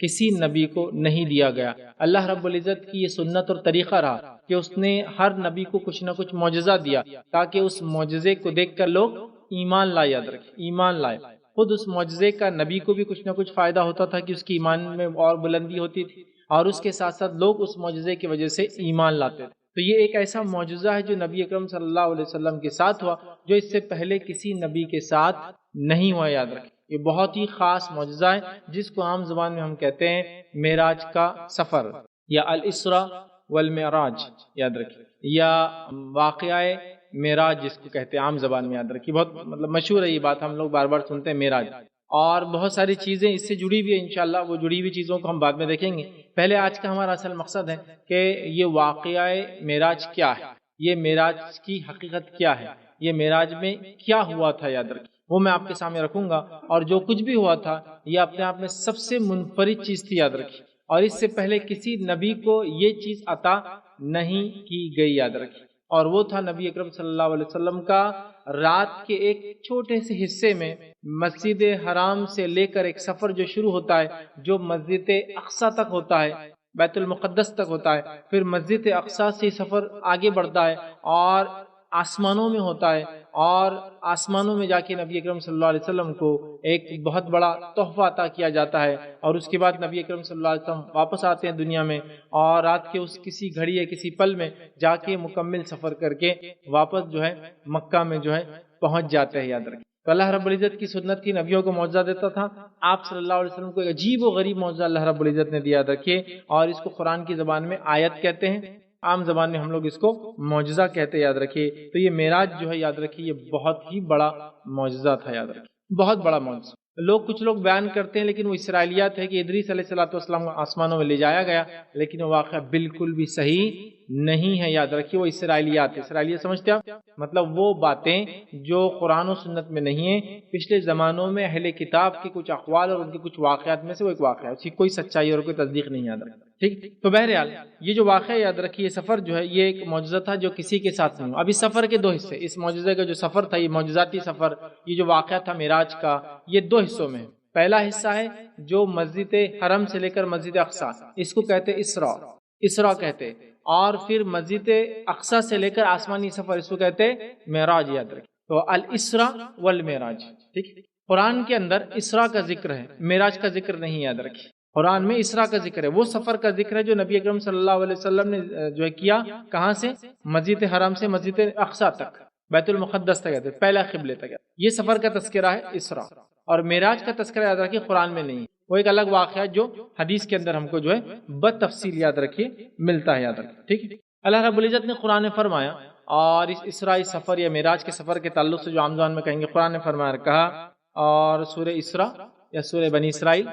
کسی نبی کو نہیں دیا گیا۔ اللہ رب العزت کی یہ سنت اور طریقہ رہا کہ اس نے ہر نبی کو کچھ نہ کچھ معجزہ دیا تاکہ اس معجزے کو دیکھ کر لوگ ایمان لائے، یاد رکھیں ایمان لائے۔ خود اس معجزے کا نبی کو بھی کچھ نہ کچھ فائدہ ہوتا تھا کہ اس کی ایمان میں اور بلندی ہوتی تھی، اور اس کے ساتھ ساتھ لوگ اس معجزے کی وجہ سے ایمان لاتے تھے۔ تو یہ ایک ایسا معجزہ ہے جو نبی اکرم صلی اللہ علیہ وسلم کے ساتھ ہوا، جو اس سے پہلے کسی نبی کے ساتھ نہیں ہوا، یاد رکھیں۔ یہ بہت ہی خاص معجزہ ہے جس کو عام زبان میں ہم کہتے ہیں معراج کا سفر یا الاسراء والمعراج، یاد رکھیں، یا واقعہ معراج جس کو کہتے ہیں عام زبان میں، یاد رکھیے۔ بہت مشہور ہے یہ بات، ہم لوگ بار بار سنتے ہیں معراج، اور بہت ساری چیزیں اس سے جڑی ہوئی ہیں انشاءاللہ۔ وہ جڑی ہوئی چیزوں کو ہم بعد میں دیکھیں گے۔ پہلے آج کا ہمارا اصل مقصد ہے کہ یہ واقعہ معراج کیا ہے، یہ معراج کی حقیقت کیا ہے، یہ معراج میں کیا ہوا تھا، یاد رکھیے، وہ میں آپ کے سامنے رکھوں گا۔ اور جو کچھ بھی ہوا تھا یہ اپنے آپ میں سب سے منفرد چیز تھی، یاد رکھیے، اور اس سے پہلے کسی نبی کو یہ چیز عطا نہیں کی گئی، یاد رکھیے۔ اور وہ تھا نبی اکرم صلی اللہ علیہ وسلم کا رات کے ایک چھوٹے سے حصے میں مسجد حرام سے لے کر ایک سفر جو شروع ہوتا ہے، جو مسجد اقصی تک ہوتا ہے، بیت المقدس تک ہوتا ہے، پھر مسجد اقصی سے سفر آگے بڑھتا ہے اور آسمانوں میں ہوتا ہے، اور آسمانوں میں جا کے نبی اکرم صلی اللہ علیہ وسلم کو ایک بہت بڑا تحفہ عطا کیا جاتا ہے، اور اس کے بعد نبی اکرم صلی اللہ علیہ وسلم واپس آتے ہیں دنیا میں، اور رات کے اس کسی گھڑی یا کسی پل میں جا کے مکمل سفر کر کے واپس جو ہے مکہ میں جو ہے پہنچ جاتے ہیں، یاد رکھیں۔ تو اللہ رب العزت کی سنت کی نبیوں کو معجزہ دیتا تھا، آپ صلی اللہ علیہ وسلم کو ایک عجیب و غریب معجزہ اللہ رب العزت نے دیا، یاد رکھیے، اور اس کو قرآن کی زبان میں آیت کہتے ہیں، عام زبان میں ہم لوگ اس کو معجزہ کہتے ہیں، یاد رکھیے۔ تو یہ معراج جو ہے، یاد رکھیے، یہ بہت ہی بڑا معجزہ تھا، یاد رکھیے، بہت بڑا معجزہ۔ کچھ لوگ بیان کرتے ہیں لیکن وہ اسرائیلیات ہے کہ ادریس علیہ الصلوۃ والسلام کو آسمانوں میں لے جایا گیا، لیکن وہ واقعہ بالکل بھی صحیح نہیں ہے، یاد رکھیے، وہ اسرائیلیات ہے۔ اسرائیلیت سمجھتے آپ؟ مطلب وہ باتیں جو قرآن و سنت میں نہیں ہیں، پچھلے زمانوں میں اہل کتاب کے کچھ اقوال اور ان کے کچھ واقعات میں سے وہ ایک واقعہ ہے، اس کی کوئی سچائی اور کوئی تصدیق نہیں، یاد رکھیں، ٹھیک۔ تو بہرحال یہ جو واقعہ، یاد رکھیے، یہ سفر جو ہے یہ ایک معجزہ تھا جو کسی کے ساتھ نہیں ہوا۔ اب اس سفر کے دو حصے، اس معجزے کا جو سفر تھا، یہ معجزاتی سفر، یہ جو واقعہ تھا معراج کا، یہ دو حصوں میں ہے۔ پہلا حصہ ہے جو مسجد حرم سے لے کر مسجد اقصی، اس کو کہتے اسراء کہتے، اور پھر مسجد اقصی سے لے کر آسمانی سفر، اس کو کہتے معراج، یاد رکھیں۔ تو الاسراء والمعراج، ٹھیک۔ قرآن کے اندر اسراء کا ذکر ہے، معراج کا ذکر نہیں، یاد رکھیں۔ قرآن میں اسراء کا ذکر ہے، وہ سفر کا ذکر ہے جو نبی اکرم صلی اللہ علیہ وسلم نے جو ہے کیا، کہاں سے؟ مسجد حرم سے مسجد اقصی تک، بیت المقدس تک گئے، پہلا قبلے تک گئے۔ یہ سفر کا تذکرہ ہے اسراء، اور معراج کا تذکرہ، یاد رکھیے، قرآن میں نہیں، وہ ایک الگ واقعہ ہے جو حدیث کے اندر ہم کو جو ہے بتفصیل، یاد رکھیے، ملتا ہے، یاد رکھیے، ٹھیک۔ اللہ رب العزت نے قرآن میں فرمایا، اور اس اسرائی سفر یا معراج کے سفر کے تعلق سے جو عام زبان میں کہیں گے، قرآن نے فرمایا کہا، اور سورہ اسراء یا سورہ بنی اسرائیل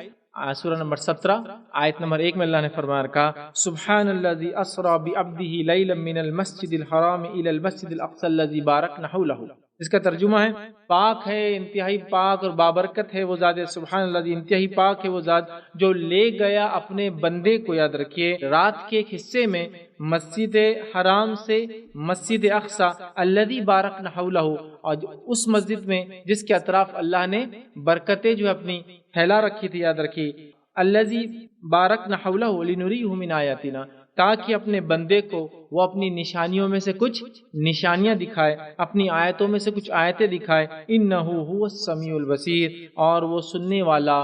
سورہ نمبر 17 آیت نمبر 1 میں اللہ نے فرمایا کہا، سبحان الذی اسری بعبدہ لیلا من المسجد الحرام الی المسجد الاقصی الذی بارکنا حولہ۔ اس کا ترجمہ ہے، پاک ہے، انتہائی پاک اور بابرکت ہے وہ ذات، سبحان اللہ، انتہائی پاک ہے وہ ذات جو لے گیا اپنے بندے کو، یاد رکھیے، رات کے ایک حصے میں مسجد حرام سے مسجد اقصی الذی بارکنا حولہ، اور اس مسجد میں جس کے اطراف اللہ نے برکتیں جو اپنی پھیلا رکھی تھی، یاد رکھیے، الذی بارکنا حولہ لنریہ من آیاتنا، تاکہ اپنے بندے کو وہ اپنی نشانیوں میں سے کچھ نشانیاں دکھائے، اپنی آیتوں میں سے کچھ آیتیں دکھائے، انہ هو السمیع البصیر، اور وہ سننے والا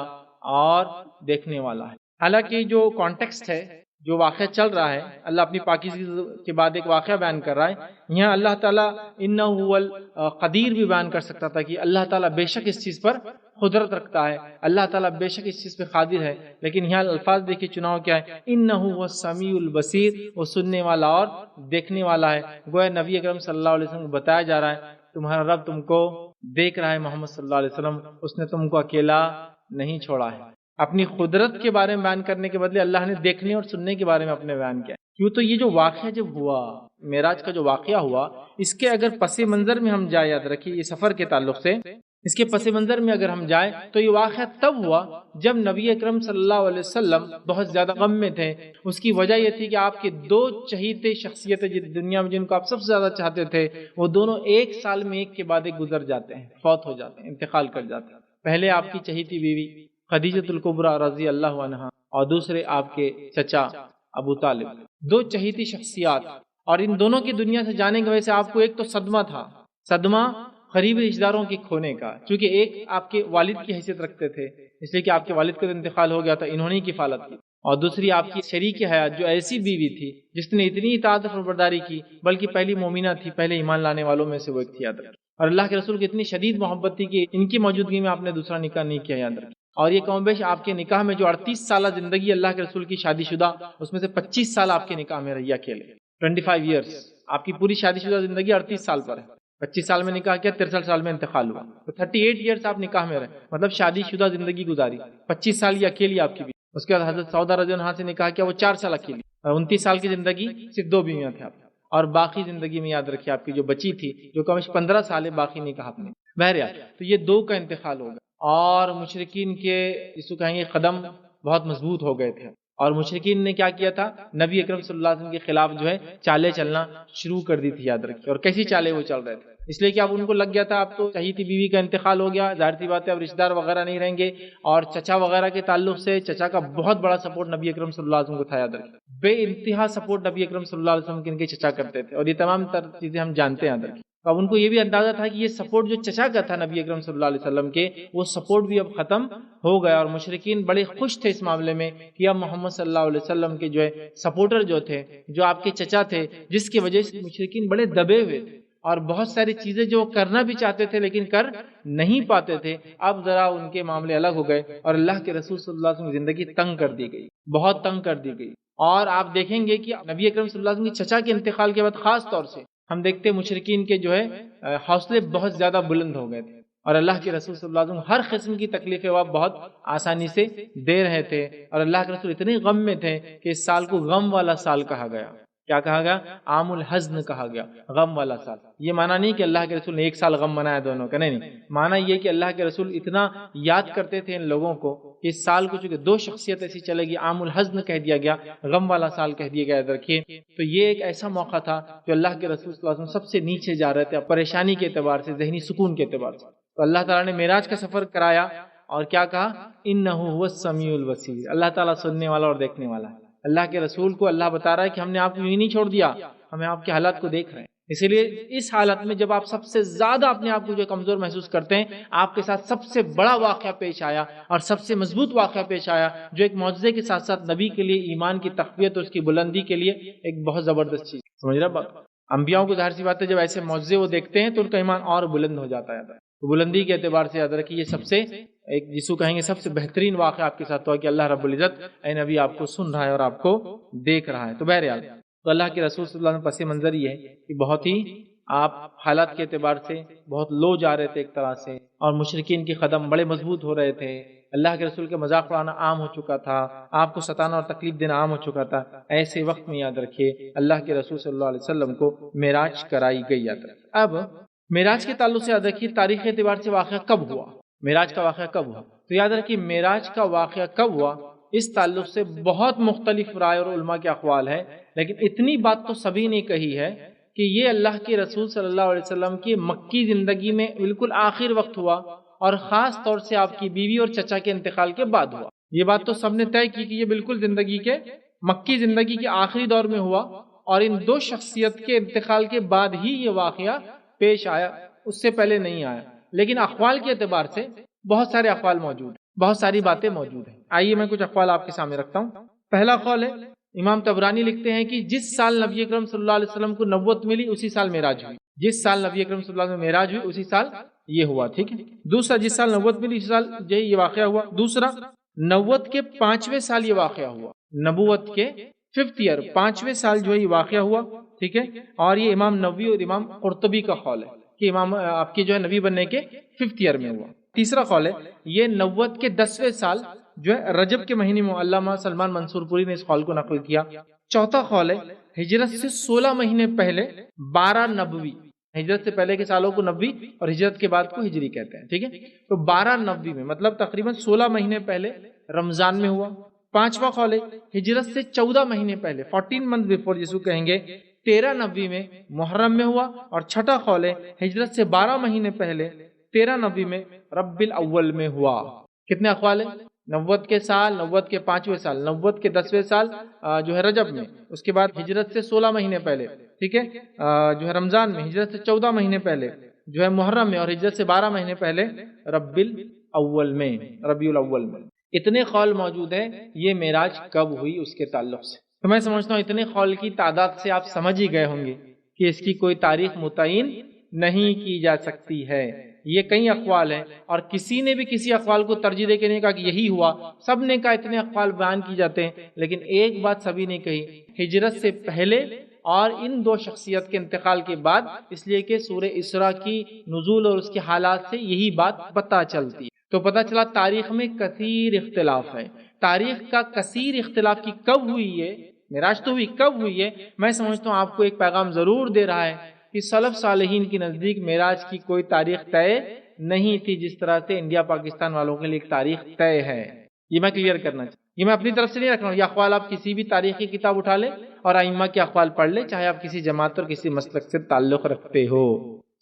اور دیکھنے والا ہے۔ حالانکہ جو کانٹیکسٹ ہے، جو واقعہ چل رہا ہے، اللہ اپنی پاکیزگی کے بعد ایک واقعہ بیان کر رہا ہے، یہاں اللہ تعالیٰ انہ هو القدیر بھی بیان کر سکتا تھا کہ اللہ تعالیٰ بے شک اس چیز پر قدرت رکھتا ہے، اللہ تعالیٰ بے شک اس چیز پہ قادر ہے، لیکن یہاں الفاظ دیکھیے چناؤ کیا ہے، انہ هو السمیع البصیر، وہ سننے والا اور دیکھنے والا ہے۔ گویا نبی اکرم صلی اللہ علیہ وسلم کو بتایا جا رہا ہے تمہارا رب تم کو دیکھ رہا ہے، محمد صلی اللہ علیہ وسلم، اس نے تم کو اکیلا نہیں چھوڑا ہے۔ اپنی قدرت کے بارے میں بیان کرنے کے بدلے اللہ نے دیکھنے اور سننے کے بارے میں اپنے بیان کیا۔ کیوں؟ تو یہ جو واقعہ جب ہوا، معراج کا جو واقعہ ہوا، اس کے اگر پس منظر میں ہم جائیں، یاد رکھیے، یہ سفر کے تعلق سے اس کے پس منظر میں اگر ہم جائیں تو یہ واقعہ تب ہوا جب نبی اکرم صلی اللہ علیہ وسلم بہت زیادہ غم میں تھے۔ اس کی وجہ یہ تھی کہ آپ کے دو چہیتے شخصیتیں دنیا میں جن کو آپ سب سے زیادہ چاہتے تھے، وہ دونوں ایک سال میں ایک کے بعد ایک گزر جاتے ہیں، فوت ہو جاتے ہیں، انتقال کر جاتے ہیں۔ پہلے آپ کی چہیتی بیوی خدیجۃ الکبریٰ رضی اللہ عنہا، اور دوسرے آپ کے چچا ابو طالب، دو چہیتی شخصیات، اور ان دونوں کی دنیا سے جانے کی وجہ سے آپ کو ایک تو صدمہ تھا، صدمہ قریبی رشتہ داروں کے کھونے کا، چونکہ ایک آپ کے والد کی حیثیت رکھتے تھے اس لیے کہ آپ کے والد کا انتقال ہو گیا تھا، انہوں نے کفالت کی، اور دوسری آپ کی شریک حیات جو ایسی بیوی تھی جس نے اتنی اطاعت و فرمانبرداری کی، بلکہ پہلی مومنہ تھی، پہلے ایمان لانے والوں میں سے وہ ایک تھی، یاد رکھیں، اور اللہ کے رسول کی اتنی شدید محبت تھی کہ ان کی موجودگی میں آپ نے دوسرا نکاح نہیں کیا، یاد رکھیں، اور یہ کم بیش آپ کے نکاح میں جو 38 سالہ زندگی اللہ کے رسول کی شادی شدہ، اس میں سے 25 سال آپ کے نکاح میں رہی اکیلے، 25 ایئرس، آپ کی پوری شادی شدہ زندگی 38 سال پر ہے، 25 سال میں نکاح کیا، 63 سال میں انتقال ہوا، تو 38 ایئرس آپ نکاح میں رہے، مطلب شادی شدہ زندگی گزاری، 25 سال یہ اکیلی آپ کی بھی، اس کے بعد حضرت سعودہ رضی اللہ عنہا سے نکاح کیا، وہ 4 سال اکیلی، اور 29 سال کی زندگی صرف 2 بیویاں تھے آپ، اور باقی زندگی میں یاد رکھیے آپ کی جو بچی تھی جو کم از 15 سال ہے، باقی نکاح آپ نے، بہرحال تو یہ دو کا انتقال ہوگا، اور مشرکین کے جس کو کہیں گے قدم بہت مضبوط ہو گئے تھے، اور مشرکین نے کیا کیا تھا، نبی اکرم صلی اللہ علیہ وسلم کے خلاف جو ہے چالیں چلنا شروع کر دی تھی، یاد رکھیے، اور کیسی چالیں وہ چل رہے تھے، اس لیے کہ اب ان کو لگ گیا تھا اب تو چہیتی بیوی کا انتقال ہو گیا، ظاہر سی بات ہے اب رشتہ دار وغیرہ نہیں رہیں گے، اور چچا وغیرہ کے تعلق سے چچا کا بہت بڑا سپورٹ نبی اکرم صلی اللہ علیہ وسلم کو تھا، یاد رکھیے، بے انتہا سپورٹ نبی اکرم صلی اللہ علیہ وسلم کے ان کے چچا کرتے تھے، اور یہ تمام تر چیزیں ہم جانتے ہیں، یاد رکھیے، اب ان کو یہ بھی اندازہ تھا کہ یہ سپورٹ جو چچا کا تھا نبی اکرم صلی اللہ علیہ وسلم کے، وہ سپورٹ بھی اب ختم ہو گیا، اور مشرکین بڑے خوش تھے اس معاملے میں کہ اب محمد صلی اللہ علیہ وسلم کے جو ہے سپورٹر جو تھے، جو آپ کے چچا تھے، جس کی وجہ سے مشرکین بڑے دبے ہوئے تھے، اور بہت ساری چیزیں جو کرنا بھی چاہتے تھے لیکن کر نہیں پاتے تھے، اب ذرا ان کے معاملے الگ ہو گئے، اور اللہ کے رسول صلی اللہ علیہ وسلم کی زندگی تنگ کر دی گئی، بہت تنگ کر دی گئی، اور آپ دیکھیں گے کہ نبی اکرم صلی اللہ علیہ وسلم کی چچا کے انتقال کے بعد خاص طور سے ہم دیکھتے ہیں مشرکین کے جو ہے حوصلے بہت زیادہ بلند ہو گئے تھے، اور اللہ کے رسول صلی اللہ علیہ وسلم ہر قسم کی تکلیفیں وہ بہت آسانی سے دے رہے تھے، اور اللہ کے رسول اتنے غم میں تھے کہ اس سال کو غم والا سال کہا گیا، کیا کہا گیا، عام الحزن کہا گیا، غم والا سال، یہ معنی نہیں کہ اللہ کے رسول نے ایک سال غم منایا دونوں کا، نہیں، معنی یہ کہ اللہ کے رسول اتنا یاد کرتے تھے ان لوگوں کو کہ اس سال کو چونکہ دو شخصیت ایسی چلے گی، عام الحزن کہہ دیا گیا، غم والا سال کہہ دیا گیا، یاد رکھیے، تو یہ ایک ایسا موقع تھا جو اللہ کے رسول صلی اللہ علیہ وسلم سب سے نیچے جا رہے تھے پریشانی کے اعتبار سے، ذہنی سکون کے اعتبار سے، تو اللہ تعالیٰ نے معراج کا سفر کرایا، اور کیا کہا، انہ هو السمیع البصیر، اللہ تعالیٰ سننے والا اور دیکھنے والا ہے، اللہ کے رسول کو اللہ بتا رہا ہے کہ ہم نے آپ کو یوں نہیں چھوڑ دیا، ہمیں آپ کے حالات کو دیکھ رہے ہیں، اسی لیے اس حالت میں جب آپ سب سے زیادہ اپنے آپ کو جو کمزور محسوس کرتے ہیں، آپ کے ساتھ سب سے بڑا واقعہ پیش آیا اور سب سے مضبوط واقعہ پیش آیا، جو ایک معجزے کے ساتھ ساتھ نبی کے لیے ایمان کی تقویت اور اس کی بلندی کے لیے ایک بہت زبردست چیز، سمجھ رہے بات، انبیاءوں کو ظاہر سی بات ہے جب ایسے معجزے وہ دیکھتے ہیں تو ان کا ایمان اور بلند ہو جاتا ہے، تو بلندی کے اعتبار سے یاد رکھیے یہ سب سے ایک جس کو کہیں گے سب سے بہترین واقعہ آپ کے ساتھ ہوا کہ اللہ رب العزت اے نبی آپ کو سن رہا ہے اور آپ کو دیکھ رہا ہے، تو بہرحال تو اللہ کے رسول صلی اللہ علیہ وسلم پس منظر یہ ہے کہ بہت ہی آپ حالات کے اعتبار سے بہت لو جا رہے تھے ایک طرح سے، اور مشرکین کے قدم بڑے مضبوط ہو رہے تھے، اللہ کے رسول کے مذاق اڑانا عام ہو چکا تھا، آپ کو ستانا اور تکلیف دینا عام ہو چکا تھا، ایسے وقت میں یاد رکھیے اللہ کے رسول صلی اللہ علیہ وسلم کو معراج کرائی گئی، یاد رکھیے۔ اب معراج کے تعلق سے یاد رکھیے تاریخ کے اعتبار سے واقعہ کب ہوا، معراج کا واقعہ کب ہوا، تو یاد رکھیے معراج کا واقعہ کب ہوا اس تعلق سے بہت مختلف رائے اور علماء کے اقوال ہیں، لیکن اتنی بات تو سبھی نے کہی ہے کہ یہ اللہ کے رسول صلی اللہ علیہ وسلم کی مکی زندگی میں بالکل آخر وقت ہوا، اور خاص طور سے آپ کی بیوی اور چچا کے انتقال کے بعد ہوا، یہ بات تو سب نے طے کی کہ یہ بالکل زندگی کے مکی زندگی کے آخری دور میں ہوا، اور ان دو شخصیت کے انتقال کے بعد ہی یہ واقعہ پیش آیا، اس سے پہلے نہیں آیا، لیکن اقوال کے اعتبار سے بہت سارے اقوال موجود ہیں، بہت ساری باتیں موجود ہیں، آئیے میں کچھ اقوال آپ کے سامنے رکھتا ہوں۔ پہلا قول ہے امام طبرانی لکھتے ہیں کہ جس سال نبی اکرم صلی اللہ علیہ وسلم کو نبوت ملی اسی سال معراج ہوئی، جس سال نبی اکرم صلی اللہ علیہ وسلم معراج ہوئی اسی سال یہ ہوا، ٹھیک ہے۔ دوسرا جس سال نبوت ملی اسی سال یہ واقعہ ہوا۔ دوسرا نبوت کے 5ویں سال یہ واقعہ ہوا، نبوت کے 5th ایئر 5ویں سال جو ہے یہ واقعہ ہوا، ٹھیک ہے، اور یہ امام نووی اور امام قرطبی کا قول ہے کہ امام آپ کی جو ہے نبی بننے کے 5th ایئر میں ہوا۔ تیسرا قول ہے یہ نبوت کے 10ویں سال جو ہے رجب کے مہینے میں، علامہ سلمان منصور پوری نے اس قول کو نقل کیا۔ چوتھا قول ہے ہجرت سے 16 مہینے پہلے 12 نبوی، ہجرت سے پہلے کے سالوں کو نبوی اور ہجرت کے بعد کو ہجری کہتے ہیں، ٹھیک ہے، تو 12 نبوی میں مطلب تقریباً 16 مہینے پہلے رمضان میں ہوا۔ پانچواں قول ہے ہجرت سے 14 مہینے پہلے 14 منتھ بیفور جس کو کہیں گے 13 نبوی میں محرم میں ہوا، اور چھٹا قول ہے ہجرت سے 12 مہینے پہلے 13 نبوی میں ربیع الاول میں ہوا۔ کتنے اقوال ہیں؟ نبوت کے سال، نبوت کے 5ویں سال، نبوت کے 10ویں سال جو ہے رجب میں، اس کے بعد ہجرت سے 16 مہینے پہلے، ٹھیک ہے، جو ہے رمضان میں، ہجرت سے 14 مہینے پہلے جو ہے محرم میں، اور ہجرت سے 12 مہینے پہلے ربیع الاول میں، ربیع الاول میں۔ اتنے قول موجود ہیں یہ معراج کب ہوئی اس کے تعلق سے۔ تو میں سمجھتا ہوں اتنے قول کی تعداد سے آپ سمجھ ہی گئے ہوں گے کہ اس کی کوئی تاریخ متعین نہیں کی جا سکتی ہے۔ یہ کئی اقوال ہیں، اور کسی نے بھی کسی اقوال کو ترجیح دے کے نہیں کہا کہ یہی ہوا، سب نے کہا اتنے اقوال بیان کی جاتے ہیں، لیکن ایک بات سبھی نے کہی، ہجرت سے پہلے اور ان دو شخصیت کے انتقال کے بعد، اس لیے کہ سورہ اسراء کی نزول اور اس کے حالات سے یہی بات پتہ چلتی ہے۔ تو پتہ چلا تاریخ میں کثیر اختلاف ہے۔ تاریخ کا کثیر اختلاف کی کب ہوئی ہے، معراج تو ہوئی، کب ہوئی ہے، میں سمجھتا ہوں آپ کو ایک پیغام ضرور دے رہا ہے کہ سلف صالحین کی نزدیک معراج کی کوئی تاریخ طے نہیں تھی، جس طرح سے انڈیا پاکستان والوں کے لیے ایک تاریخ طے ہے۔ یہ میں کلیئر کرنا چاہتا ہوں، یہ میں اپنی طرف سے نہیں رکھ رہا ہوں، یہ اقوال آپ کسی بھی تاریخی کتاب اٹھا لیں اور ائمہ کے اقوال پڑھ لیں، چاہے آپ کسی جماعت اور کسی مسلک سے تعلق رکھتے ہو۔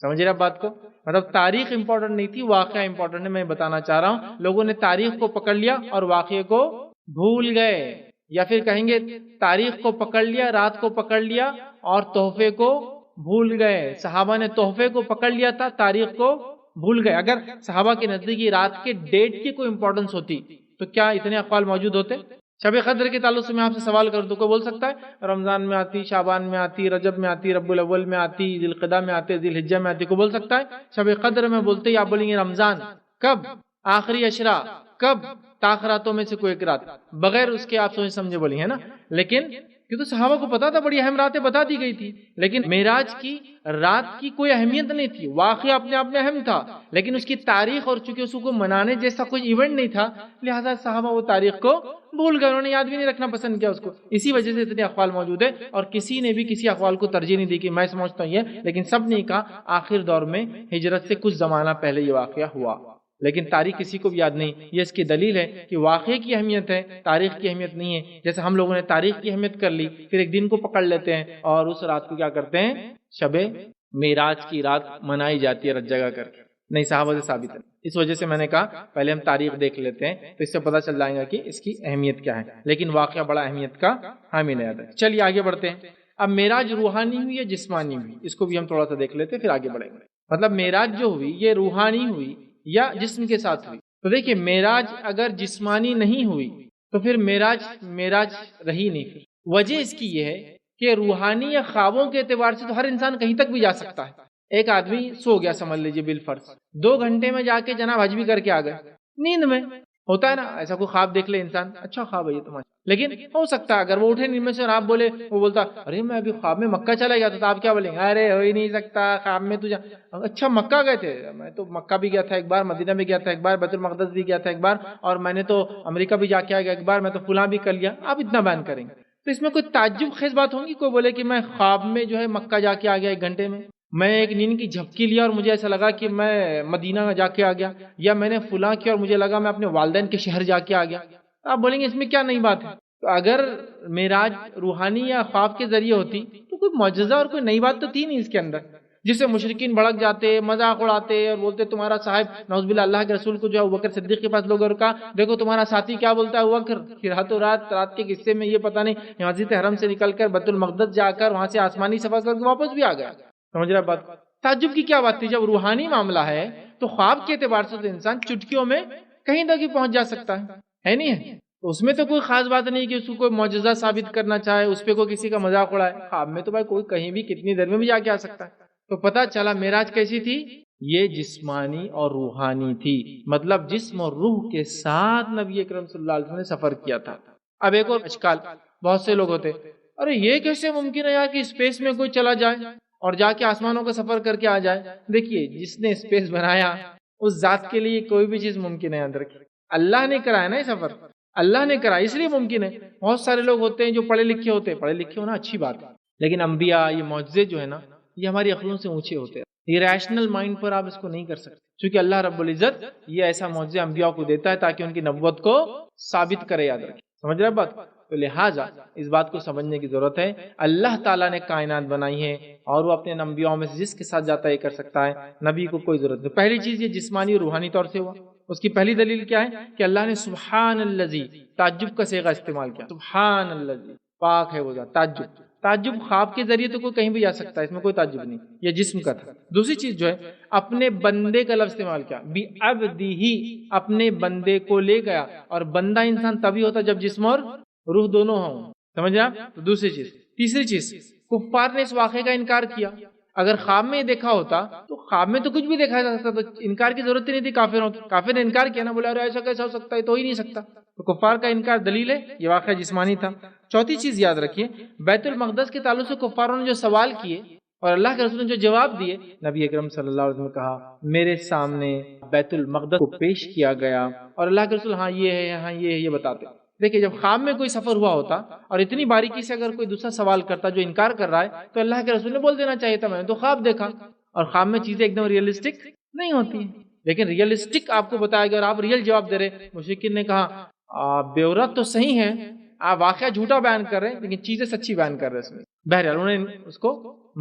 سمجھ رہے آپ بات کو؟ مطلب تاریخ امپورٹنٹ نہیں تھی، واقعہ امپورٹنٹ ہے۔ میں بتانا چاہ رہا ہوں لوگوں نے تاریخ کو پکڑ لیا اور واقعے کو بھول گئے، یا پھر کہیں گے تاریخ کو پکڑ لیا، رات کو پکڑ لیا اور تحفے کو بھول گئے۔ صحابہ نے تحفے کو پکڑ لیا تھا، تاریخ کو بھول گئے۔ اگر صحابہ کے نزدیک یہ رات کے ڈیٹ کی کوئی امپورٹنس ہوتی تو کیا اتنے اقوال موجود ہوتے؟ شب قدر کے تعلق سے میں آپ سے سوال کر دوں، کوئی بول سکتا ہے رمضان میں آتی، شعبان میں آتی، رجب میں آتی، ربیع الاول میں آتی، ذی القعدہ میں آتی، ذی الحجہ میں آتی، کوئی بول سکتا ہے؟ شب قدر میں بولتے ہی آپ بولیں گے رمضان کب، آخری عشرہ کب، تاخراتوں میں سے کوئی ایک رات، بغیر اس کے آپ سوچ سمجھے بولی ہے نا۔ لیکن کیونکہ صحابہ کو پتا تھا بڑی اہم راتیں بتا دی گئی تھی، لیکن معراج کی رات کی کوئی اہمیت نہیں تھی، واقعہ اپنے آپ میں اہم تھا، لیکن اس کی تاریخ اور چونکہ اس کو منانے جیسا کوئی ایونٹ نہیں تھا، لہذا صحابہ وہ تاریخ کو بھول گئے، انہوں نے یاد بھی نہیں رکھنا پسند کیا اس کو۔ اسی وجہ سے اتنے اقوال موجود ہیں، اور کسی نے بھی کسی اقوال کو ترجیح نہیں دی کہ میں سمجھتا ہوں یہ، لیکن سب نے کہا آخر دور میں ہجرت سے کچھ زمانہ پہلے یہ واقعہ ہوا، لیکن تاریخ کسی کو بھی یاد نہیں۔ یہ اس کی دلیل ہے کہ واقعے کی اہمیت ہے، تاریخ کی اہمیت نہیں ہے۔ جیسے ہم لوگوں نے تاریخ کی اہمیت کر لی، پھر ایک دن کو پکڑ لیتے ہیں اور اس رات کو کیا کرتے ہیں، شب معراج کی رات منائی جاتی ہے رت جگہ کر کے، نہیں صحابہ سے ثابت ہے۔ اس وجہ سے میں نے کہا پہلے ہم تاریخ دیکھ لیتے ہیں تو اس سے پتہ چل جائے گا کہ اس کی اہمیت کیا ہے، لیکن واقعہ بڑا اہمیت کا حامل ہے۔ چلیے آگے بڑھتے ہیں۔ اب معراج روحانی ہوئی یا جسمانی ہوئی، اس کو بھی ہم تھوڑا سا دیکھ لیتے ہیں، پھر آگے بڑھیں گے۔ مطلب معراج جو ہوئی یہ روحانی ہوئی یا جسم کے ساتھ ہوئی؟ تو دیکھیے معراج اگر جسمانی نہیں ہوئی تو پھر معراج رہی نہیں۔ پھر وجہ اس کی یہ ہے کہ روحانی یا خوابوں کے اعتبار سے تو ہر انسان کہیں تک بھی جا سکتا ہے۔ ایک آدمی سو گیا سمجھ لیجیے بالفرض، 2 گھنٹے میں جا کے جناب حج بھی کر کے آ گئے، نیند میں ہوتا ہے نا، ایسا کوئی خواب دیکھ لے انسان، اچھا خواب ہے یہ تمہارا، لیکن ہو سکتا ہے اگر وہ اٹھے نیند میں سے اور آپ بولے، وہ بولتا ارے میں ابھی خواب میں مکہ چلا گیا تھا، تو آپ کیا بولیں گے؟ ارے ہو ہی نہیں سکتا، خواب میں تو اچھا مکہ گئے تھے، میں تو مکہ بھی گیا تھا ایک بار، مدینہ بھی گیا تھا ایک بار، بیت المقدس بھی گیا تھا ایک بار، اور میں نے تو امریکہ بھی جا کے آ گیا ایک بار، میں تو فلاں بھی کر لیا۔ آپ اتنا بیان کریں گے تو اس میں کوئی تعجب خیز بات ہوگی؟ کوئی بولے کہ میں خواب میں جو ہے مکہ جا کے آ گیا 1 گھنٹے میں ایک نیند کی جھپکی لیا اور مجھے ایسا لگا کہ میں مدینہ جا کے آ گیا، یا میں نے فلاں کیا اور مجھے لگا میں اپنے والدین کے شہر جا کے آ گیا، آپ بولیں گے اس میں کیا نئی بات ہے؟ تو اگر معراج روحانی یا خواب کے ذریعے ہوتی تو کوئی معجزہ اور کوئی نئی بات تو تھی نہیں اس کے اندر، جس سے مشرکین بھڑک جاتے، مذاق اڑاتے اور بولتے تمہارا صاحب نعوذ باللہ اللہ کے رسول کو جو ہے ابوبکر صدیق کے پاس لوگ اور کہا دیکھو تمہارا ساتھی کیا بولتا ہے ابوبکر، پھر رات کے قصے میں یہ پتہ نہیں مسجد حرم سے نکل کر بیت المقدس جا کر وہاں سے آسمانی سفر کر کے واپس بھی آ گیا۔ سمجھ رہے بات؟ تعجب کی کیا بات تھی؟ جب روحانی معاملہ ہے تو خواب کے اعتبار سے تو انسان چٹکیوں میں کہیں تک ہی پہنچ جا سکتا ہے نہیں ہے؟ تو اس میں تو کوئی خاص بات نہیں کہ اس کو کوئی معجزہ ثابت کرنا چاہے، اس پہ کوئی کسی کا مذاق اڑائے۔ خواب میں تو بھائی کوئی کہیں بھی کتنی دیر میں بھی جا کے آ سکتا ہے۔ تو پتہ چلا معراج کیسی تھی؟ یہ جسمانی اور روحانی تھی، مطلب جسم اور روح کے ساتھ نبی اکرم صلی اللہ علیہ وسلم نے سفر کیا تھا۔ اب ایک اور اشکال، بہت سے لوگ ہوتے ارے یہ کیسے ممکن ہے یار کہ اسپیس میں کوئی چلا جائے اور جا کے آسمانوں کا سفر کر کے آ جائے؟ دیکھیے جس نے اسپیس بنایا اس ذات کے لیے کوئی بھی چیز ممکن ہے، یاد رکھیے اللہ نے کرایا نا یہ سفر، اللہ نے کرایا اس لیے ممکن ہے۔ بہت سارے لوگ ہوتے ہیں جو پڑھے لکھے ہوتے ہیں، پڑھے لکھے ہونا اچھی بات ہے، لیکن انبیاء یہ معجزے جو ہے نا یہ ہماری عقلوں سے اونچے ہوتے ہیں، یہ ریشنل مائنڈ پر آپ اس کو نہیں کر سکتے، کیونکہ اللہ رب العزت یہ ایسا معجزہ انبیاء کو دیتا ہے تاکہ ان کی نبوت کو ثابت کرے، یاد رکھیں۔ سمجھ رہے بات؟ تو لہٰذا اس بات کو سمجھنے کی ضرورت ہے اللہ تعالیٰ نے کائنات بنائی ہے اور وہ اپنے انبیاء میں سے جس کے ساتھ جاتا ہے کر سکتا ہے، نبی کو کوئی ضرورت نہیں۔ پہلی چیز یہ جسمانی اور روحانی طور سے ہوا۔ اس کی پہلی دلیل کیا ہے کہ اللہ نے سبحان الذی تعجب کا صیغہ استعمال کیا، سبحان الذی، پاک ہے وہ ذات، تعجب، تعجب خواب کے ذریعے تو کوئی کہیں بھی جا سکتا ہے، اس میں کوئی تعجب نہیں، یہ جسم کا تھا۔ دوسری چیز جو ہے اپنے بندے کا لفظ استعمال کیا، بعبدہ، اپنے بندے کو لے گیا، اور بندہ انسان تبھی ہوتا جب جسم اور روح دونوں ہوں، سمجھ آپ؟ تو دوسری چیز۔ تیسری چیز، کفار نے اس واقعے کا انکار کیا، اگر خواب میں دیکھا ہوتا تو خواب میں تو کچھ بھی دیکھا جا سکتا، تو انکار کی ضرورت ہی نہیں تھی کافروں کی، کافر نے انکار کیا نا، بولا ارے ایسا کیسا ہو سکتا ہے، تو ہی نہیں سکتا، تو کفار کا انکار دلیل ہے یہ واقعہ جسمانی تھا۔ چوتھی چیز یاد رکھیے، بیت المقدس کے تعلق سے کفاروں نے جو سوال کیے اور اللہ کے رسول نے جو جواب دیے، نبی اکرم صلی اللہ علیہ وسلم نے کہا میرے سامنے بیت المقدس کو پیش کیا گیا اور اللہ کے رسول ہاں یہ ہے، ہاں یہ ہے، یہ بتاتے۔ دیکھیں جب خواب میں کوئی سفر ہوا ہوتا اور اتنی باریکی سے اگر کوئی دوسرا سوال کرتا جو انکار کر رہا ہے تو اللہ کے رسول نے بول دینا چاہیے تھا میں نے تو خواب دیکھا، اور خواب میں چیزیں ایک دم ریئلسٹک نہیں ہوتی ہیں، لیکن ریئلسٹک آپ کو بتایا گیا اور آپ ریئل جواب دے رہے۔ مشرکین نے کہا بیورا تو صحیح ہے، آپ واقعہ جھوٹا بیان کر رہے ہیں لیکن چیزیں سچی بیان کر رہے ہیں اس میں، بہرحال انہوں نے اس کو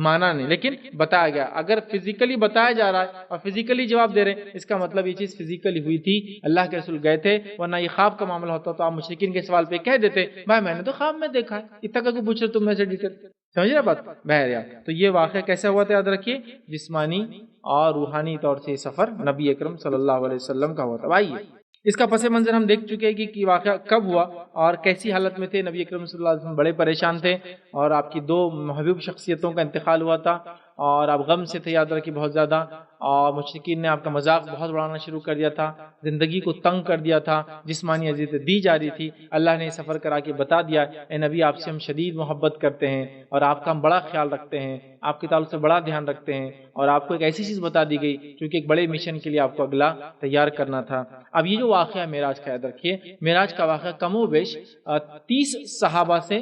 مانا نہیں، لیکن بتایا گیا۔ اگر فزیکلی بتایا جا رہا ہے اور فزیکلی جواب دے رہے ہیں، اس کا مطلب یہ چیز فزیکلی ہوئی تھی، اللہ کے رسول گئے تھے، ورنہ یہ خواب کا معاملہ ہوتا تو آپ مشرکین کے سوال پہ کہہ دیتے بھائی میں نے تو خواب میں دیکھا ہے، اتنا کا کو پوچھ رہے تم میں سے ڈیٹیل، سمجھ رہے بات؟ بہرحال تو یہ واقعہ کیسا ہوا تھا یاد رکھیے، جسمانی اور روحانی طور سے یہ سفر نبی اکرم صلی اللہ علیہ وسلم کا ہوا تھا۔ آئیے اس کا پس منظر ہم دیکھ چکے ہیں کہ واقعہ کب ہوا اور کیسی حالت میں تھے۔ نبی اکرم صلی اللہ علیہ وسلم بڑے پریشان تھے اور آپ کی دو محبوب شخصیتوں کا انتقال ہوا تھا اور آپ غم سے تھے یاد رکھیے بہت زیادہ، اور مشرکین نے آپ کا مذاق بہت بڑھانا شروع کر دیا تھا، زندگی کو تنگ کر دیا تھا، جسمانی اذیتیں دی جا رہی تھی۔ اللہ نے سفر کرا کے بتا دیا اے نبی آپ سے ہم شدید محبت کرتے ہیں اور آپ کا ہم بڑا خیال رکھتے ہیں، آپ کے تعلق سے بڑا دھیان رکھتے ہیں، اور آپ کو ایک ایسی چیز بتا دی گئی کیونکہ ایک بڑے مشن کے لیے آپ کو اگلا تیار کرنا تھا۔ اب یہ جو واقعہ ہے معراج کا یاد رکھیے، معراج کا واقعہ کم و بیش 30 صحابہ سے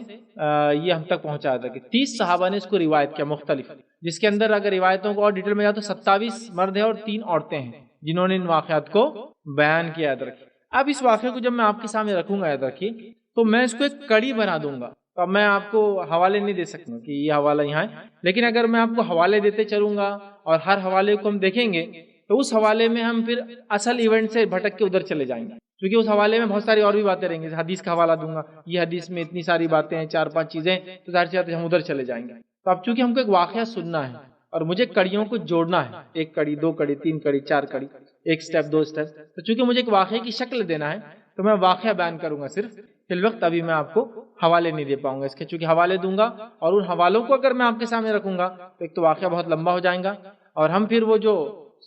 یہ ہم تک پہنچایا تھا کہ 30 صحابہ نے اس کو روایت کیا مختلف، جس کے اندر اگر روایتوں کو اور ڈیٹیل میں جاؤ تو 27 مرد ہیں اور 3 عورتیں ہیں جنہوں نے ان واقعات کو بیان کیا یاد رکھیے۔ اب اس واقعے کو جب میں آپ کے سامنے رکھوں گا یاد رکھیے تو میں اس کو ایک کڑی بنا دوں گا، تو میں آپ کو حوالے نہیں دے سکتا کہ یہ حوالہ یہاں ہے، لیکن اگر میں آپ کو حوالے دیتے چلوں گا اور ہر حوالے کو ہم دیکھیں گے تو اس حوالے میں ہم پھر اصل ایونٹ سے بھٹک کے ادھر چلے جائیں گے، کیونکہ اس حوالے میں بہت ساری اور بھی باتیں رہیں گی، حدیث کا حوالہ دوں گا، یہ حدیث میں اتنی ساری باتیں ہیں 4-5 چیزیں، تو ظاہر سی بات ہے ہم ادھر چلے جائیں گے۔ تو اب چونکہ ہم کو ایک واقعہ سننا ہے اور مجھے کڑیوں کو جوڑنا ہے، 1 کڑی 2 کڑی 3 کڑی 4 کڑی، 1 سٹیپ 2 سٹیپ، تو چونکہ مجھے ایک واقعے کی شکل دینا ہے تو میں واقعہ بیان کروں گا صرف، فی الوقت ابھی میں آپ کو حوالے نہیں دے پاؤں گا اس کے، چونکہ حوالے دوں گا اور ان حوالوں کو اگر میں آپ کے سامنے رکھوں گا تو ایک تو واقعہ بہت لمبا ہو جائے گا اور ہم پھر وہ جو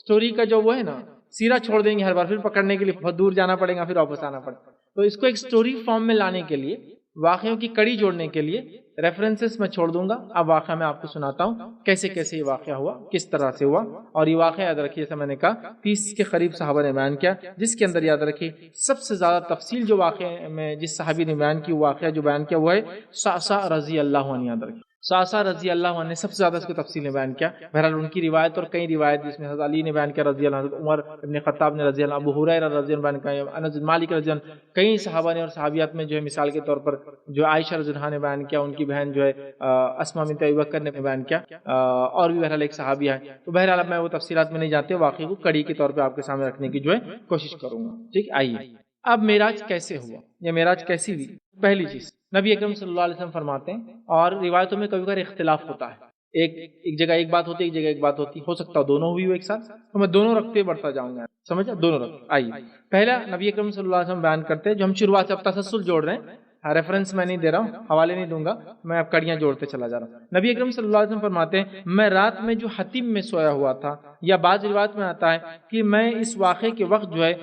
سٹوری کا جو وہ ہے نا سیرا چھوڑ دیں گے ہر بار، پھر پکڑنے کے لیے بہت دور جانا پڑے گا، پھر واپس آنا پڑے گا۔ تو اس کو ایک سٹوری فارم میں لانے کے لیے، واقعوں کی کڑی جوڑنے کے لیے ریفرنسز میں چھوڑ دوں گا۔ اب واقعہ میں آپ کو سناتا ہوں کیسے کیسے یہ واقعہ ہوا، کس طرح سے ہوا، اور یہ واقعہ یاد رکھیے جیسا میں نے کہا 30 کے قریب صحابہ نے بیان کیا، جس کے اندر یاد رکھیے سب سے زیادہ تفصیل جو واقعے میں جس صحابی نے بیان کی، واقعہ جو بیان کیا وہ ہے صعصع رضی اللہ عنہ، یاد رکھیے صعصع رضی اللہ عنہ نے سب سے زیادہ اس کو تفصیل میں بیان کیا۔ بہرحال ان کی روایت اور کئی روایت جس میں حضرت علی نے بیان کیا رضی اللہ عنہ، عمر ابن خطاب نے رضی اللہ عنہ، ابو ہریرہ رضی اللہ عنہ بیان کیا، انس بن مالک رضی اللہ عنہ، کئی صحابہ نے اور صحابیات میں جو ہے مثال کے طور پر جو عائشہ رضی اللہ عنہ نے بیان کیا، ان کی بہن جو ہے اسماء بنت ابی بکر نے بیان کیا، اور بھی بہرحال ایک صحابیہ ہے۔ تو بہرحال اب میں وہ تفصیلات میں نہیں جاتے، واقعے کو کڑی کے طور پہ آپ کے سامنے رکھنے کی جو ہے کوشش کروں گا، ٹھیک۔ آئیے اب معراج کیسے ہوا یا معراج کیسی ہوئی؟ پہلی چیز نبی اکرم صلی اللہ علیہ وسلم فرماتے ہیں، اور روایتوں میں کبھی کبھی اختلاف ہوتا ہے، ایک جگہ ایک بات ہوتی ہے، ایک جگہ ایک بات ہوتی ہو سکتا ہے دونوں ہوئی ہو ایک ساتھ، تو میں دونوں رکھتے بڑھتا جاؤں گا، سمجھا؟ دونوں رکھتے۔ آئیے پہلا نبی اکرم صلی اللہ علیہ وسلم بیان کرتے ہیں، جو ہم شروعات سے اب تسلسل جوڑ رہے ہیں، ریفرنس میں نہیں دے رہا ہوں، حوالے نہیں دوں گا، میں اب کڑیاں جوڑتے چلا جا رہا ہوں۔ نبی اکرم صلی اللہ علیہ وسلم فرماتے ہیں میں رات میں جو حتیم میں سویا ہوا تھا، یا بعض روایت میں آتا ہے کہ میں اس واقعے کے وقت جو ہے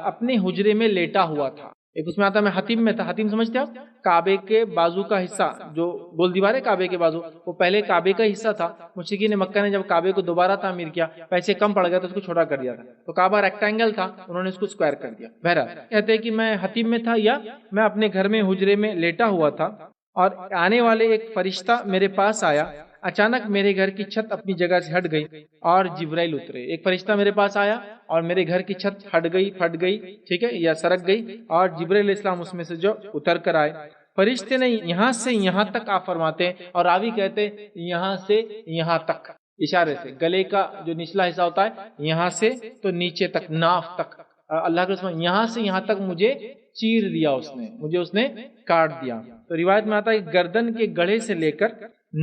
اپنے حجرے میں لیٹا ہوا تھا، ایک اس میں آتا ہے میں حتیم میں تھا، حتیم سمجھتے آپ؟ کعبے کے بازو کا حصہ، جو گول دیوار ہے کعبے کے بازو، وہ پہلے کعبے کا حصہ تھا، مشرکین مکہ نے جب کعبے کو دوبارہ تعمیر کیا، پیسے کم پڑ گیا تو اس کو چھوٹا کر دیا تھا، تو کعبہ ریکٹینگل تھا، انہوں نے اس کو اسکوائر کر دیا۔ بہرحال کہتے ہیں کہ میں حتیم میں تھا یا میں اپنے گھر میں حجرے میں لیٹا ہوا تھا، اور آنے والے ایک فرشتہ میرے پاس آیا، اچانک میرے گھر کی چھت اپنی جگہ سے ہٹ گئی اور جبرائیل اترے۔ ایک فرشتہ میرے پاس آیا اور میرے گھر کی چھت ہٹ گئی، پھٹ گئی، ٹھیک ہے، یا سرک گئی، اور جبرائیل علیہ السلام اس میں سے جو اتر کر آئے۔ فرشتے نے یہاں سے یہاں تک آپ فرماتے ہیں، اور راوی کہتے ہیں یہاں سے یہاں تک، اشارے سے گلے کا جو نچلا حصہ ہوتا ہے یہاں سے تو نیچے تک، ناف تک، اللہ کے رسول یہاں سے یہاں تک مجھے چیر دیا، اس نے کاٹ دیا. تو روایت میں آتا ہے کہ گردن کے گڑھے سے لے کر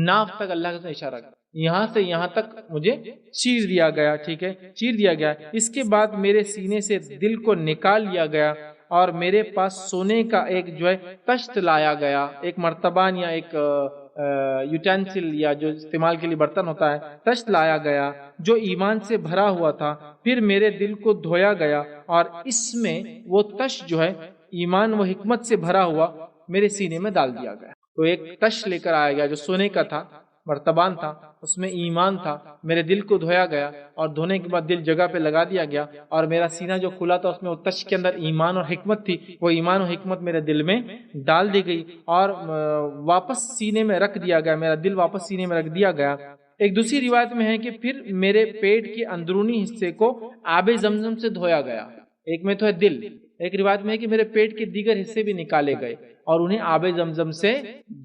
ناف تک اللہ کا اشارہ کر، یہاں سے یہاں تک مجھے چیر دیا گیا. ٹھیک ہے، چیر دیا گیا. اس کے بعد میرے سینے سے دل کو نکال لیا گیا اور میرے پاس سونے کا ایک جو ہے تشت لایا گیا، ایک مرتبان یا ایک یوٹینسل یا جو استعمال کے لیے برتن ہوتا ہے، تشت لایا گیا جو ایمان سے بھرا ہوا تھا. پھر میرے دل کو دھویا گیا اور اس میں وہ تشت جو ہے ایمان و حکمت سے بھرا ہوا میرے سینے میں ڈال دیا گیا. تو ایک تشت لے کر آیا گیا جو سونے کا تھا، مرتبان تھا، اس میں ایمان تھا. میرے دل کو دھویا گیا اور دھونے کے بعد دل جگہ پہ لگا دیا گیا اور میرا سینہ جو کھلا تھا اس میں وہ تشت کے اندر ایمان اور حکمت تھی، وہ ایمان و حکمت میرے دل میں ڈال دی گئی اور واپس سینے میں رکھ دیا گیا، میرا دل واپس سینے میں رکھ دیا گیا. ایک دوسری روایت میں ہے کہ پھر میرے پیٹ کے اندرونی حصے کو آب زمزم سے دھویا گیا. ایک میں تو ہے دل، ایک روایت میں ہے کہ میرے پیٹ کے دیگر حصے بھی نکالے گئے اور انہیں آب زمزم سے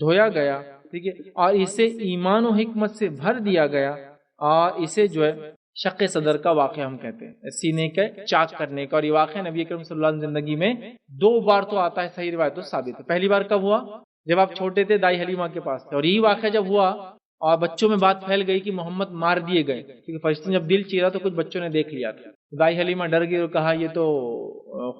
دھویا گیا. ٹھیک ہے، اور اسے ایمان و حکمت سے بھر دیا گیا اور اسے جو ہے شق صدر کا واقعہ ہم کہتے ہیں، سینے کے چاک کرنے کا. اور یہ واقعہ نبی اکرم صلی اللہ علیہ وسلم زندگی میں 2 بار تو آتا ہے، صحیح روایت تو ثابت ہے. پہلی بار کب ہوا؟ جب آپ چھوٹے تھے، دائی حلیمہ کے پاس تھے. اور یہی واقعہ جب ہوا اور بچوں میں بات پھیل گئی کہ محمد مار دیے گئے، کیونکہ فرشتے نے جب دل چیرا تو کچھ بچوں نے دیکھ لیا تھا. دائی حلیمہ ڈر گئی اور کہا یہ تو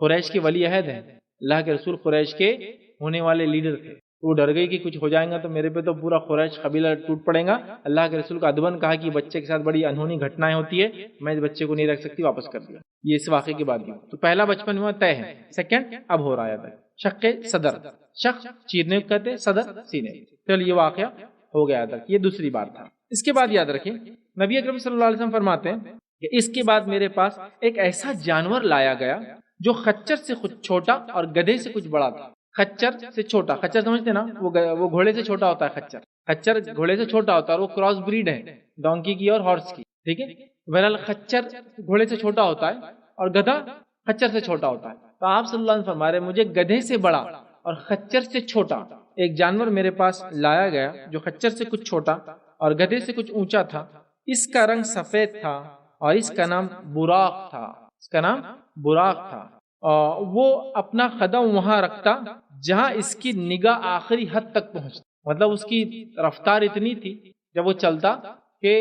قریش کے ولی عہد ہیں، اللہ کے رسول قریش کے ہونے والے لیڈر تھے. وہ ڈر گئی کہ کچھ ہو جائے گا تو میرے پہ تو پورا قریش قبیلہ ٹوٹ پڑے گا. اللہ کے رسول کا ادباً کہا کہ بچے کے ساتھ بڑی انہونی گھٹنائیں ہوتی ہے، میں اس بچے کو نہیں رکھ سکتی، واپس کر دیا. یہ اس واقعے کے بعد بھی تو پہلا بچپن میں طے ہے. سیکنڈ اب ہو رہا ہے شق صدر، شق چیرنے کو کہتے ہیں، صدر سینے. چل یہ واقعہ ہو گیا تک، یہ دوسری بار تھا. اس کے بعد یاد رکھیں نبی اکرم صلی اللہ علیہ وسلم فرماتے ہیں کہ اس کے بعد میرے پاس ایک ایسا جانور لایا گیا جو خچر سے کچھ چھوٹا اور گدھے سے کچھ بڑا تھا. خچر سے چھوٹا، خچر سمجھتے نا، وہ گھوڑے سے چھوٹا ہوتا ہے. خچر گھوڑے سے چھوٹا ہوتا ہے اور وہ کراس بریڈ ہے ڈونکی کی اور ہارس کی. ٹھیک ہے، بہرحال خچر گھوڑے سے چھوٹا ہوتا ہے اور گدھا خچر سے چھوٹا ہوتا ہے. تو آپ صلی اللہ علیہ وسلم فرما رہے مجھے گدھے سے بڑا اور خچر سے چھوٹا ایک جانور میرے پاس لایا گیا جو خچر سے کچھ چھوٹا اور گدھے سے کچھ اونچا تھا. اس کا رنگ سفید تھا اور اس کا نام براق تھا. اس کا نام براق تھا. وہ اپنا قدم وہاں رکھتا جہاں اس کی نگاہ آخری حد تک پہنچتی. مطلب اس کی رفتار اتنی تھی جب وہ چلتا کہ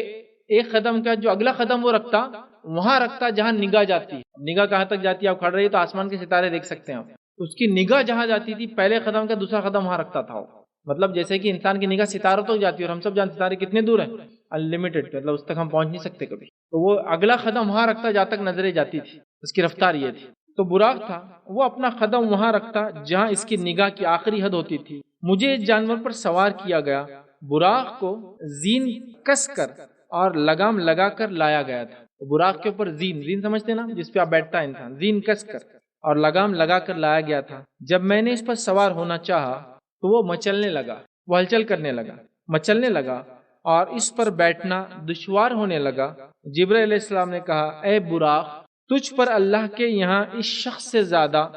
ایک قدم کا جو اگلا قدم وہ رکھتا وہاں رکھتا جہاں نگاہ جاتی ہے. نگاہ کہاں تک جاتی ہے؟ آپ کھڑ رہی ہے تو آسمان کے ستارے دیکھ سکتے ہیں آپ. اس کی نگاہ جہاں جاتی تھی پہلے قدم کا دوسرا قدم وہاں رکھتا تھا. مطلب جیسے کہ انسان کی نگاہ ستاروں تک جاتی ہے اور ہم سب جانتے ستارے کتنے دور ہیں، انلمیٹڈ، مطلب اس تک ہم پہنچ نہیں سکتے کبھی. تو وہ اگلا قدم وہاں رکھتا جہاں تک نظریں جاتی تھی. اس کی رفتار یہ تھی. تو براق تھا، وہ اپنا قدم وہاں رکھتا جہاں اس کی نگاہ کی آخری حد ہوتی تھی. مجھے اس جانور پر سوار کیا گیا. براق کو زین کس کر اور لگام لگا کر لایا گیا تھا. براق کے اوپر زین سمجھتے نا، جس پہ آپ بیٹھتا ہے انسان، زین کس کر اور لگام لگا کر لایا گیا تھا. جب میں نے اس پر سوار ہونا چاہا تو وہ مچلنے لگا، وہ ہلچل کرنے لگا، مچلنے لگا اور اس پر بیٹھنا دشوار ہونے لگا. جبرائیل علیہ السلام نے کہا اے براق، تجھ پر اللہ کے یہاں اس شخص سے زیادہ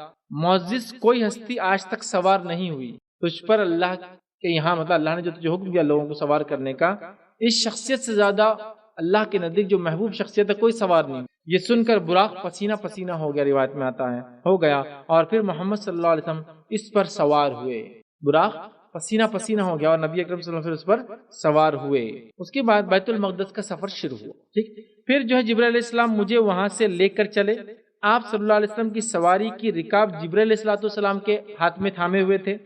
معزز کوئی ہستی آج تک سوار نہیں ہوئی. تجھ پر اللہ کے یہاں، مطلب اللہ نے جو تجھے حکم دیا لوگوں کو سوار کرنے کا، اس شخصیت سے زیادہ اللہ کے نزدیک جو محبوب شخصیت ہے کوئی سوار نہیں. یہ سن کر براق پسینہ پسینہ ہو گیا، روایت میں آتا ہے ہو گیا، اور پھر محمد صلی اللہ علیہ وسلم اس پر سوار ہوئے. براق پسینہ پسینہ ہو گیا اور نبی اکرم صلی اللہ علیہ وسلم اس پر سوار ہوئے. اس کے بعد بیت المقدس کا سفر شروع ہوا. ٹھیک، پھر جو ہے جبرائیل علیہ السلام مجھے وہاں سے لے کر چلے. آپ صلی اللہ علیہ وسلم کی سواری کی رکاب جبرائیل علیہ السلام کے ہاتھ میں تھامے ہوئے تھے.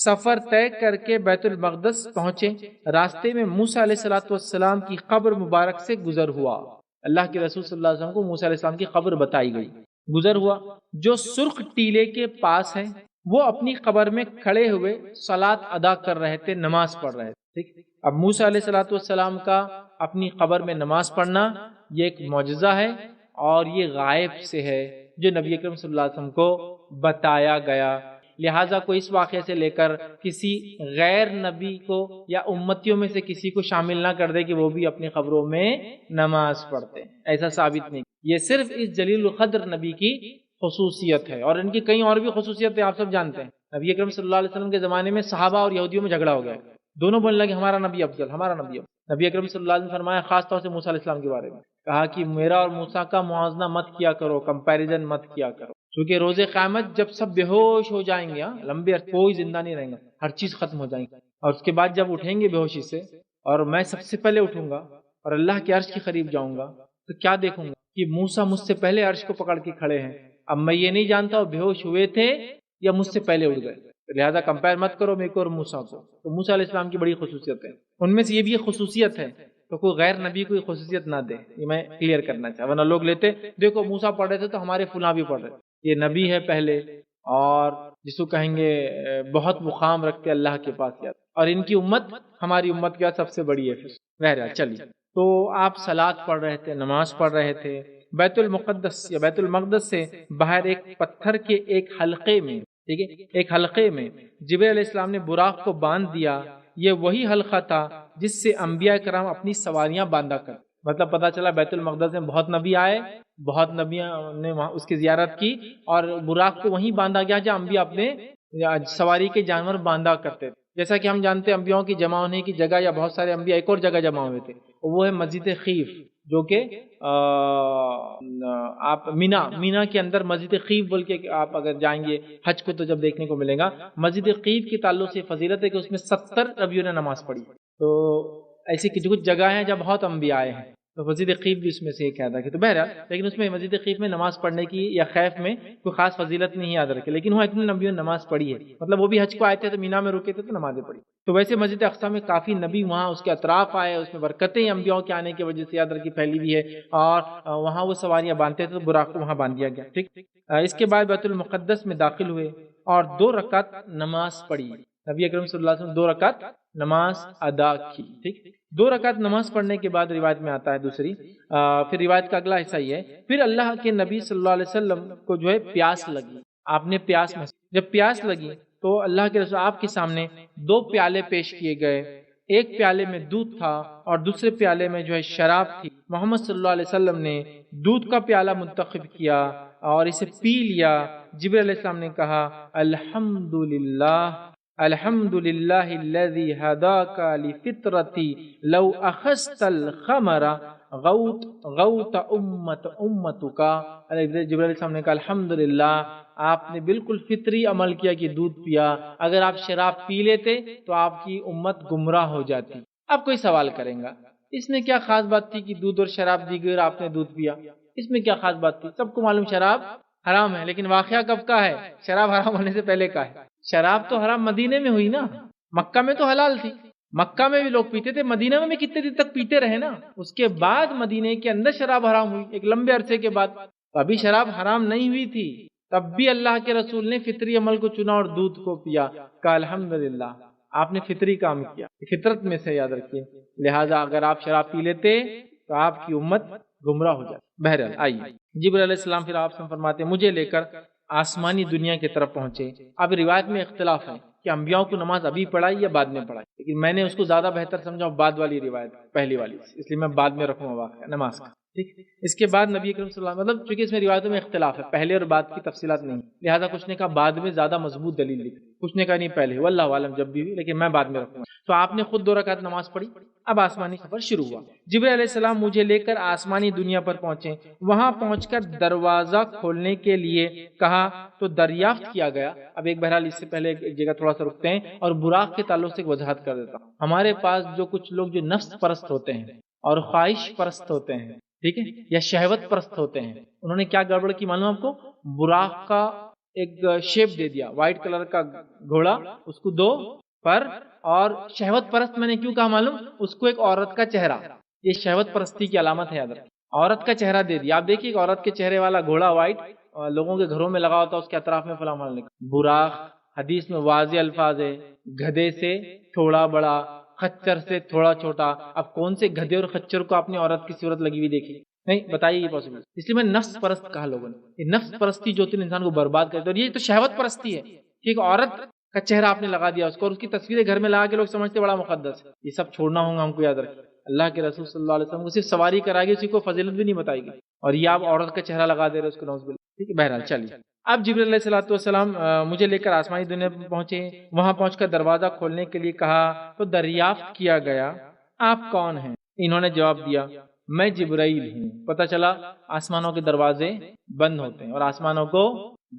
سفر طے کر کے بیت المقدس پہنچے. راستے میں موسیٰ علیہ السلام کی قبر مبارک سے گزر ہوا. اللہ کے رسول صلی اللہ علیہ وسلم کو موسیٰ علیہ السلام کی قبر بتائی گئی، گزر ہوا، جو سرخ ٹیلے کے پاس ہے. وہ اپنی قبر میں کھڑے ہوئے صلاۃ ادا کر رہے تھے، نماز پڑھ رہے تھے. ٹھیک، اب موسیٰ علیہ السلام کا اپنی قبر میں نماز پڑھنا یہ ایک معجزہ ہے اور یہ غائب سے ہے جو نبی اکرم صلی اللہ علیہ وسلم کو بتایا گیا. لہٰذا کوئی اس واقعے سے لے کر کسی غیر نبی کو یا امتیوں میں سے کسی کو شامل نہ کر دے کہ وہ بھی اپنی قبروں میں نماز پڑھتے، ایسا ثابت نہیں. یہ صرف اس جلیل القدر نبی کی خصوصیت ہے، اور ان کی کئی اور بھی خصوصیت آپ سب جانتے ہیں. نبی اکرم صلی اللہ علیہ وسلم کے زمانے میں صحابہ اور یہودیوں میں جھگڑا ہو گیا، دونوں بولنے لگے ہمارا نبی افضل، ہمارا نبی افضل. نبی اکرم صلی اللہ علیہ وسلم نے فرمایا خاص طور سے موسیٰ علیہ السلام کے بارے میں کہا کہ میرا اور موسیٰ کا موازنہ مت کیا کرو، کمپیریزن مت کیا کرو، کیونکہ روز قیامت جب سب بے ہوش ہو جائیں گے، لمبے عرصے کوئی زندہ نہیں رہیں گا، ہر چیز ختم ہو جائیں گی، اور اس کے بعد جب اٹھیں گے بے ہوشی سے اور میں سب سے پہلے اٹھوں گا اور اللہ کے عرش کے قریب جاؤں گا تو کیا دیکھوں گا کہ موسیٰ مجھ سے پہلے عرش کو پکڑ کے کھڑے ہیں۔ اب میں یہ نہیں جانتا وہ بے ہوش ہوئے تھے یا مجھ سے پہلے اٹھ گئے، لہذا کمپیئر مت کرو میرے کو اور موسیٰ کو۔ تو موسیٰ علیہ السلام کی بڑی خصوصیت ہے، ان میں سے یہ بھی ایک خصوصیت ہے، تو کوئی غیر نبی کو یہ خصوصیت نہ دے، یہ میں کلیئر کرنا چاہتا، ورنہ لوگ لیتے دیکھو موسیٰ پڑھ رہے تھے تو ہمارے فلاں بھی پڑھ رہے تھے، یہ نبی ہے پہلے اور جس کو کہیں گے بہت مقام رکھتے اللہ کے پاس یاد، اور ان کی امت ہماری امت کیا سب سے بڑی ہے۔ پھر بہرحال چلیے، تو آپ صلاۃ پڑھ رہے تھے، نماز پڑھ رہے تھے بیت المقدس یا بیت المقدس سے باہر ایک پتھر کے ایک حلقے میں، ٹھیک ہے، ایک حلقے میں جبرائیل علیہ السلام نے براق کو باندھ دیا۔ یہ وہی حلقہ تھا جس سے انبیاء کرام اپنی سواریاں باندھا کر، مطلب پتہ چلا بیت المقدس میں بہت نبی آئے، بہت نبیوں نے وہاں اس کی زیارت کی، اور براق کو وہیں باندھا گیا جہاں انبیاء اپنے سواری کے جانور باندھا کرتے تھے۔ جیسا کہ ہم جانتے ہیں انبیاءوں کی جمع ہونے کی جگہ یا بہت سارے انبیاء ایک اور جگہ جمع ہوئے تھے، وہ ہے مسجد خیف، جو کہ آپ مینا کے اندر مسجد خیف بول کے آپ اگر جائیں گے حج کو تو جب دیکھنے کو ملے گا، مسجد خیف کے تعلق سے فضیلت ہے کہ اس میں 70 نبیوں نے نماز پڑھی۔ تو ایسی کچھ جگہ ہیں جہاں بہت انبیاء آئے ہیں، تو مسجد خیف بھی اس میں سے ایک یاد رکھے۔ تو بہرحال لیکن اس میں مسجد خیف میں نماز پڑھنے کی یا خیف میں کوئی خاص فضیلت نہیں یاد رکھے، لیکن وہاں اتنے نبیوں نے نماز پڑھی ہے، مطلب وہ بھی حج کو آئے تھے تو مینا میں رکے تھے تو نمازیں پڑھی۔ تو ویسے مسجد اقصیٰ میں کافی نبی وہاں اس کے اطراف آئے، اس میں برکتیں انبیاء کے آنے کی وجہ سے یاد رکھی پھیلی ہوئی ہے، اور وہاں وہ سواریاں باندھتے تھے تو براق کو وہاں باندھ دیا گیا، ٹھیک۔ اس کے بعد بیت المقدس میں داخل ہوئے اور 2 رکعت نماز پڑھی، نبی اکرم صلی اللہ علیہ وسلم 2 رکعت نماز ادا کی، ٹھیک۔ 2 رکعت نماز پڑھنے کے بعد روایت میں آتا ہے دوسری، پھر روایت کا اگلا حصہ یہ ہے، پھر اللہ کے نبی صلی اللہ علیہ وسلم کو جو ہے پیاس لگی، آپ نے پیاس میں جب پیاس لگی تو اللہ کے رسول آپ کے سامنے 2 پیالے پیش کیے گئے، ایک پیالے میں دودھ تھا اور دوسرے پیالے میں جو ہے شراب تھی۔ محمد صلی اللہ علیہ وسلم نے دودھ کا پیالہ منتخب کیا اور اسے پی لیا۔ جبرائیل علیہ السلام نے کہا الحمدللہ الحمدللہ الذی ہداک لفطرتی لو اخذت الخمر غوت امتک۔ جبرائیل علیہ السلام نے کہا الحمدللہ آپ نے بالکل فطری عمل کیا کہ دودھ پیا، اگر آپ شراب پی لیتے تو آپ کی امت گمراہ ہو جاتی۔ اب کوئی سوال کریں گا اس میں کیا خاص بات تھی کہ دودھ اور شراب دی گئی اور آپ نے دودھ پیا، اس میں کیا خاص بات تھی؟ سب کو معلوم شراب حرام ہے، لیکن واقعہ کب کا ہے؟ شراب حرام ہونے سے پہلے کا ہے۔ شراب تو حرام مدینے میں ہوئی نا، مکہ میں تو حلال تھی، مکہ میں بھی لوگ پیتے تھے، مدینہ میں بھی کتنے دن تک پیتے رہے نا، اس کے بعد مدینے کے اندر شراب حرام ہوئی ایک لمبے عرصے کے بعد، ابھی شراب حرام نہیں ہوئی تھی، تب بھی اللہ کے رسول نے فطری عمل کو چنا اور دودھ کو پیا، کہا الحمدللہ آپ نے فطری کام کیا، فطرت میں سے یاد رکھیے، لہٰذا اگر آپ شراب پی لیتے تو آپ کی امت گمراہ ہو جاتی۔ بہرحال آئیے جبرائیل علیہ السلام پھر آپ سے فرماتے ہیں مجھے لے کر آسمانی دنیا کی طرف پہنچے۔ اب روایت میں اختلاف ہے کہ انبیاء کو نماز ابھی پڑھائی یا بعد میں پڑھائی، لیکن میں نے اس کو زیادہ بہتر سمجھا بعد والی روایت پہلی والی، اس لیے میں بعد میں رکھوں گا واقعہ نماز کا، ٹھیک۔ اس کے بعد نبی اکرم صلی اللہ علیہ وسلم مطلب چونکہ اس میں روایتوں میں اختلاف ہے، پہلے اور بعد کی تفصیلات نہیں، لہذا کچھ نے کہا بعد میں زیادہ مضبوط دلیل لکھی، کچھ نے کہا نہیں پہلے، واللہ عالم جب بھی ہوئی، لیکن میں بعد میں رکھوں گا۔ تو آپ نے خود 2 رکعت نماز پڑھی، اب آسمانی سفر شروع ہوا۔ جبرائیل علیہ السلام مجھے لے کر آسمانی دنیا پر پہنچے، وہاں پہنچ کر دروازہ کھولنے کے لیے کہا تو دریافت کیا گیا۔ اب ایک بہرحال اس سے پہلے ایک جگہ تھوڑا سا رکتے ہیں اور براق کے تعلق سے ایک وضاحت کر دیتا ہوں۔ ہمارے پاس جو کچھ لوگ جو نفس پرست ہوتے ہیں اور خواہش پرست ہوتے ہیں، ٹھیک ہے، یا شہوت پرست ہوتے ہیں، انہوں نے کیا گڑبڑ کی معلوم آپ کو؟ براق کا ایک شیپ دے دیا، وائٹ کلر کا گھوڑا، اس کو 2 پر، اور شہوت پرست میں نے کیوں کہا معلوم؟ اس کو ایک عورت کا چہرہ، یہ شہوت پرستی کی علامت ہے، یاد رکھیں، عورت کا چہرہ دے دیا۔ آپ دیکھیے ایک عورت کے چہرے والا گھوڑا وائٹ لوگوں کے گھروں میں لگا ہوتا ہے، اس کے اطراف میں فلاں فلاں لکھا۔ براق حدیث میں واضح الفاظ ہے، گدھے سے تھوڑا بڑا، خچر سے تھوڑا چھوٹا۔ اب کون سے گدھے اور خچر کو اپنی عورت کی صورت لگی ہوئی دیکھی؟ نہیں، بتائیے یہ پاسبل؟ اس لیے میں نفس پرست کہا لوگوں نے، یہ نفس پرستی جو تین انسان کو برباد کرتے، اور یہ تو شہوت پرستی ہے کہ ایک عورت کا چہرہ آپ نے لگا دیا اس کو، اور اس کی تصویریں گھر میں لگا کے لوگ سمجھتے بڑا مقدس ہے۔ یہ سب چھوڑنا ہوگا ہم کو، یاد رکھیں اللہ کے رسول صلی اللہ علیہ وسلم کو صرف سواری کرائے گی، اسی کو فضیلت بھی نہیں بتائے گی، اور یہ آپ عورت کا چہرہ لگا دے رہے اس کو، نعوذ باللہ، ٹھیک ہے۔ بہرحال چلیے، اب جبرائیل علیہ الصلوۃ والسلام مجھے لے کر آسمانی دنیا پر پہنچے، وہاں پہنچ کر دروازہ کھولنے کے لیے کہا تو دریافت کیا گیا آپ کون ہیں؟ انہوں نے جواب دیا میں جبرائیل ہوں. پتہ چلا آسمانوں کے دروازے بند ہوتے ہیں اور آسمانوں کو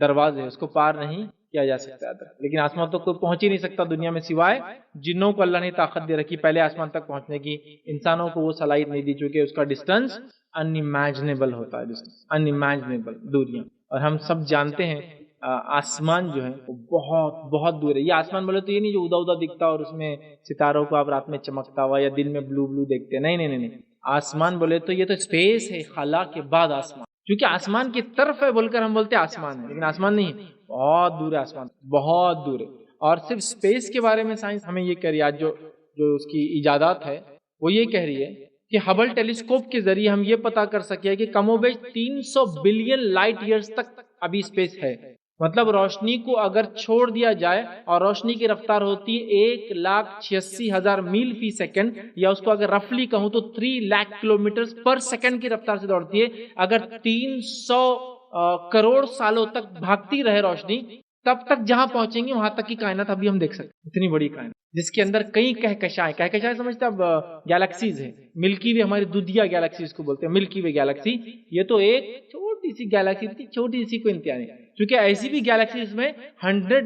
دروازے، اس کو پار نہیں کیا جا سکتا تھا. لیکن آسمان تک کوئی پہنچ ہی نہیں سکتا دنیا میں سوائے جنوں کو اللہ نے طاقت دے رکھی پہلے آسمان تک پہنچنے کی. انسانوں کو وہ صلاحیت نہیں دی چونکہ اس کا ڈسٹنس انیمیجنیبل ہوتا ہے، انیمیجنیبل دوریاں. اور ہم سب جانتے ہیں آسمان جو ہے وہ بہت بہت دور ہے. یہ آسمان بولے تو یہ نہیں جو ادا دکھتا اور اس میں ستاروں کو آپ رات میں چمکتا ہوا یا دن میں بلو بلو دیکھتے ہیں. نہیں نہیں نہیں. آسمان بولے تو یہ تو اسپیس ہے، خلا کے بعد آسمان. کیونکہ آسمان کی طرف ہے بول کر ہم بولتے ہیں آسمان ہے، لیکن آسمان نہیں ہے، بہت دور ہے آسمان، بہت دور ہے. اور صرف اسپیس کے بارے میں سائنس ہمیں یہ کہہ رہی ہے آج جو اس کی ایجادات ہے وہ یہ کہہ رہی ہے کہ ہبل ٹیلیسکوپ کے ذریعے ہم یہ پتا کر سکے کہ کم و بیش 300 بلین لائٹ ایئرز تک ابھی اسپیس ہے. مطلب روشنی کو اگر چھوڑ دیا جائے اور روشنی کی رفتار ہوتی ہے 1,86,000 میل فی سیکنڈ، یا اس کو اگر رفلی کہوں تو 3 لاکھ کلومیٹر پر سیکنڈ کی رفتار سے دوڑتی ہے. اگر 300 کروڑ سالوں تک بھاگتی رہے روشنی، تب تک جہاں پہنچیں گے وہاں تک کی کائنات ابھی ہم دیکھ سکتے ہیں. اتنی بڑی کائنات جس کے اندر کئی کہکشائیں سمجھتے اب گیلیکسیز ہیں. ملکی وے ہماری دودھیا گیلیکسیز کو بولتے ہیں، ملکی وے گیلیکسی. یہ تو ایک چھوٹی سی گیلیکسی تھی، چھوٹی سی کو انتہا نہیں. کیونکہ ایسی بھی گیلیکسیز میں 100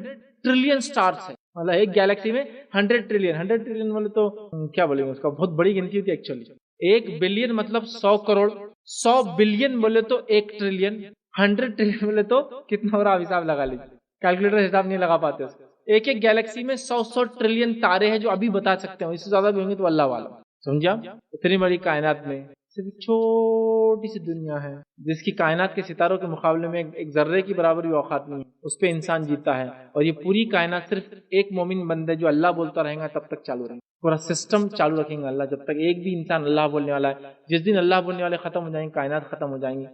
ٹریلین سٹارز ہیں. مطلب ایک گیلیکسی میں 100 ٹریلین بولے تو کیا بولیں گے، اس کا بہت بڑی گنتی ہوتی ہے ایکچولی. 1 بلین مطلب 100 کروڑ، 100 بلین بولے تو 1 ٹریلین، 100 ٹریلین بولے تو کتنا ہو رہا آپ حساب لگا لیجیے. کیلکولیٹر حساب نہیں لگا پاتے اس. ایک گیلیکسی میں 100 ٹریلین تارے ہیں جو ابھی بتا سکتے ہیں، اس سے زیادہ بھی ہوں گے تو اللہ والا. سمجھا؟ اتنی بڑی کائنات میں صرف چھوٹی سی دنیا ہے جس کی کائنات کے ستاروں کے مقابلے میں ایک ذرے کی برابر بھی اوقات نہیں ہے. اس پہ انسان جیتا ہے اور یہ پوری کائنات صرف ایک مومن بندے جو اللہ بولتا رہے گا تب تک چالو رہے گا. پورا سسٹم چالو رکھیں گے اللہ جب تک ایک بھی انسان اللہ بولنے والا ہے. جس دن اللہ بولنے والے ختم ہو جائیں گے کائنات ختم ہو جائیں گی.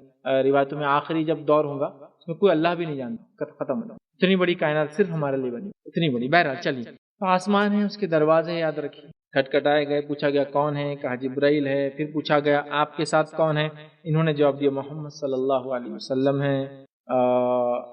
روایتوں میں آخری جب دور ہوگا اس میں کوئی اللہ بھی نہیں جانتا، ختم ہو جائے. اتنی بڑی کائنات صرف ہمارے لیے بنی، اتنی بڑی. بہرحال چلیے، تو آسمان ہے، اس کے دروازے یاد رکھیے. کھٹکھٹائے گئے، پوچھا گیا کون ہے، کہا جبرائیل ہے. پھر پوچھا گیا آپ کے ساتھ کون ہے، انہوں نے جواب دیا محمد صلی اللہ علیہ وسلم ہے.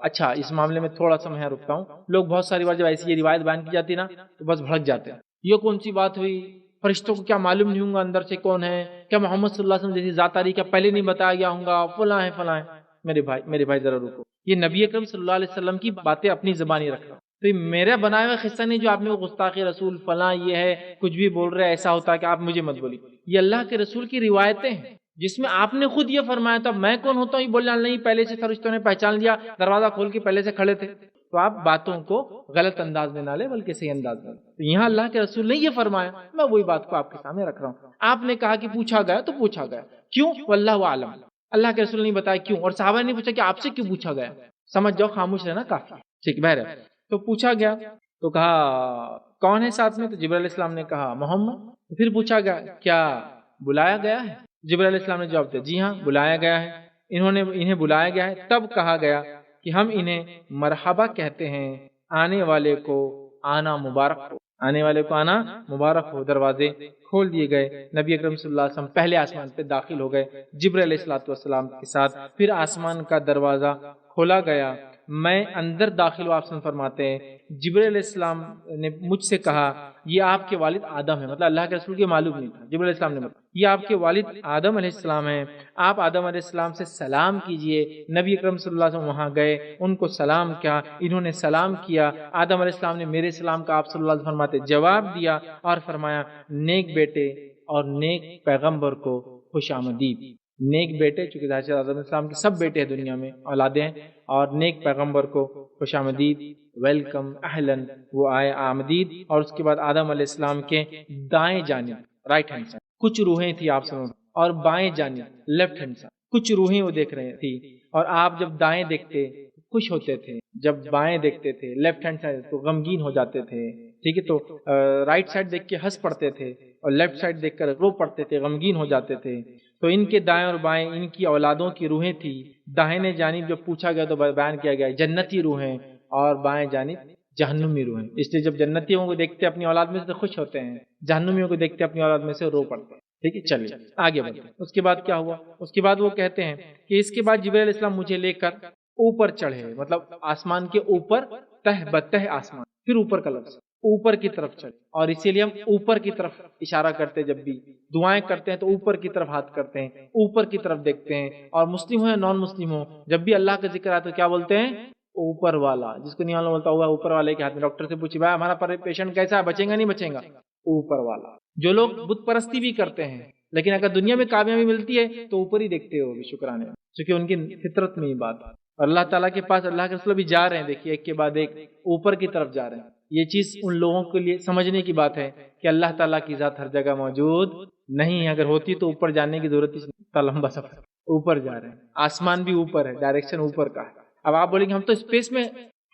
اچھا، اس معاملے میں تھوڑا سا میں رکتا ہوں. لوگ بہت ساری بار جب ایسی یہ روایت بیان کی جاتی نا تو بس بھڑک جاتے ہیں. یہ کون سی بات ہوئی، فرشتوں کو کیا معلوم نہیں ہوں گا اندر سے کون ہے، کیا محمد صلی اللہ علیہ وسلم جیسی ذات آ رہی کیا پہلے نہیں بتایا گیا ہوں گا، فلاں ہے فلاں ہے. میرے بھائی ذرا رکو. یہ نبی اکرم صلی اللہ علیہ وسلم کی باتیں اپنی زبانی رکھ رہا ہوں. تو یہ میرا بنایا ہوا قصہ نہیں جو آپ نے وہ گستاخی رسول فلاں یہ ہے کچھ بھی بول رہے ایسا ہوتا ہے کہ آپ مجھے مت بولیے. یہ اللہ کے رسول کی روایتیں ہیں جس میں آپ نے خود یہ فرمایا تھا میں کون ہوتا ہوں یہ بولنا نہیں، پہلے سے فرشتوں نے پہچان لیا، دروازہ کھول کے پہلے سے کھڑے تھے. تو آپ باتوں کو غلط انداز میں نہ لیں بلکہ صحیح انداز میں. تو یہاں اللہ کے رسول نے یہ فرمایا، میں وہی بات کو آپ کے سامنے رکھ رہا ہوں. آپ نے کہا کہ پوچھا گیا تو پوچھا گیا کیوں، واللہ عالم. اللہ کے رسول نے نہیں بتایا کیوں، اور صحابہ نے پوچھا کہ آپ سے کیوں پوچھا گیا. سمجھ جاؤ، خاموش رہنا کافی. ٹھیک بہرحال تو پوچھا گیا تو کہا کون ہے ساتھ میں، تو جبرائیل علیہ السلام نے کہا محمد. پھر پوچھا گیا کیا بلایا گیا ہے، جبرائیل علیہ السلام نے جواب دیا جی ہاں بلایا گیا ہے. انہیں بلایا گیا ہے. تب کہا گیا کہ ہم انہیں مرحبا کہتے ہیں، آنے والے کو آنا مبارک ہو، آنے والے کو آنا مبارک ہو. دروازے کھول دیے گئے. نبی اکرم صلی اللہ علیہ وسلم پہلے آسمان پہ داخل ہو گئے جبرائیل علیہ السلام کے ساتھ. پھر آسمان کا دروازہ کھولا گیا، میں اندر داخل ہوا. آپ فرماتے ہیں جبرائیل علیہ السلام نے مجھ سے کہا یہ آپ کے والد آدم ہے. مطلب اللہ کے رسول کے معلوم نہیں تھا. جبرائیل علیہ السلام نے بتایا یہ آپ کے والد آدم علیہ السلام ہیں، آپ آدم علیہ السلام سے سلام کیجئے. نبی اکرم صلی اللہ علیہ وسلم وہاں گئے، ان کو سلام کیا، انہوں نے سلام کیا. آدم علیہ السلام نے میرے سلام کا آپ صلی اللہ علیہ وسلم فرماتے جواب دیا اور فرمایا نیک بیٹے اور نیک پیغمبر کو خوش آمدید. نیک بیٹے، چونکہ آدم علیہ السلام کے سب بیٹے ہیں دنیا میں اولادیں ہیں، اور نیک پیغمبر کو خوش آمدید، ویلکم، اہلن، وہ آئے آمدید. اور اس کے بعد آدم علیہ السلام کے دائیں جانب رائٹ ہینڈ سائڈ کچھ روحیں تھی آپ سنو، اور بائیں جانب لیفٹ ہینڈ سائڈ کچھ روحیں وہ دیکھ رہے تھی. اور آپ جب دائیں دیکھتے خوش ہوتے تھے، جب بائیں دیکھتے تھے لیفٹ ہینڈ سائڈ تو غمگین ہو جاتے تھے. ٹھیک ہے، تو رائٹ سائڈ دیکھ کے ہنس پڑتے تھے اور لیفٹ سائڈ دیکھ کر رو پڑتے تھے، غمگین ہو جاتے تھے. تو ان کے دائیں اور بائیں ان کی اولادوں کی روحیں تھی. داہنے جانب جب پوچھا گیا تو بیان کیا گیا جنتی روحیں، اور بائیں جانب جہنمی روحیں. اس لیے جب جنتیوں کو دیکھتے اپنی اولاد میں سے تو خوش ہوتے ہیں، جہنمیوں کو دیکھتے اپنی اولاد میں سے رو پڑتے ہیں. ٹھیک ہے، چلیے آگے بڑھتے ہیں. اس کے بعد کیا ہوا، اس کے بعد وہ کہتے ہیں کہ اس کے بعد جبرائیل علیہ السلام مجھے لے کر اوپر چڑھے، مطلب آسمان کے اوپر، تہ بتہ آسمان، پھر اوپر کا لفظ اوپر کی طرف چڑھے، اور اسی لیے ہم اوپر کی طرف اشارہ کرتے ہیں، جب بھی دعائیں کرتے ہیں تو اوپر کی طرف ہاتھ کرتے ہیں، اوپر کی طرف دیکھتے ہیں، اور مسلم ہو یا نان مسلم ہو جب بھی اللہ کا ذکر آئے تو کیا بولتے ہیں؟ اوپر والا، جس کو نہیں معلوم بولتا ہوا اوپر والے کے ہاتھ میں۔ ڈاکٹر سے پوچھی بھائی ہمارا پیشنٹ کیسا ہے، بچے گا نہیں بچے گا؟ اوپر والا۔ جو لوگ بت پرستی بھی کرتے ہیں لیکن اگر دنیا میں کامیابی ملتی ہے تو اوپر ہی دیکھتے ہو شکرانے، کیونکہ ان کی فطرت میں یہ بات ہے۔ اور اللہ تعالیٰ کے پاس اللہ کے رسول بھی جا رہے ہیں، دیکھیے ایک کے بعد ایک اوپر کی طرف جا رہے ہیں۔ یہ چیز ان لوگوں کے لیے سمجھنے کی بات ہے کہ اللہ تعالیٰ کی ذات ہر جگہ موجود نہیں ہے، اگر ہوتی تو اوپر جانے کی ضرورت ہی، لمبا سفر اوپر جا رہے ہیں، آسمان بھی اوپر ہے، ڈائریکشن اوپر کا ہے۔ اب آپ بولیں گے ہم تو اسپیس میں،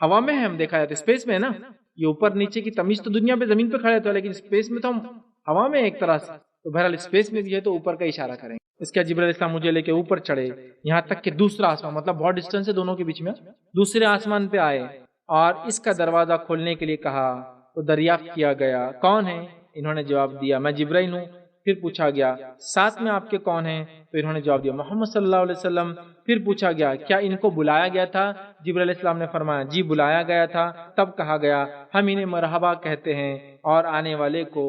ہوا میں ہیں، ہم دیکھا جاتا ہے اسپیس میں ہے نا، یہ اوپر نیچے کی تمیز تو دنیا پہ زمین پہ کھڑے تو، لیکن اسپیس میں تو ہم ہوا میں ایک طرح سے، تو بہرحال اسپیس میں بھی ہے تو اوپر کا اشارہ کریں گے۔ اس کے جبرائیل السلام مجھے لے کے اوپر چڑھے، یہاں تک کہ دوسرا آسمان، مطلب بہت ڈسٹینس ہے دونوں کے بیچ میں، دوسرے آسمان پہ آئے اور اس کا دروازہ کھولنے کے لیے کہا تو دریافت کیا گیا کون ہے؟ انہوں نے جواب دیا میں جبرائیل ہوں۔ پھر پوچھا گیا ساتھ میں آپ کے کون ہیں؟ تو انہوں نے جواب دیا محمد صلی اللہ علیہ وسلم۔ پھر پوچھا گیا کیا ان کو بلایا گیا تھا؟ جبرائیل علیہ السلام نے فرمایا جی بلایا گیا تھا۔ تب کہا گیا ہم انہیں مرحبا کہتے ہیں اور آنے والے کو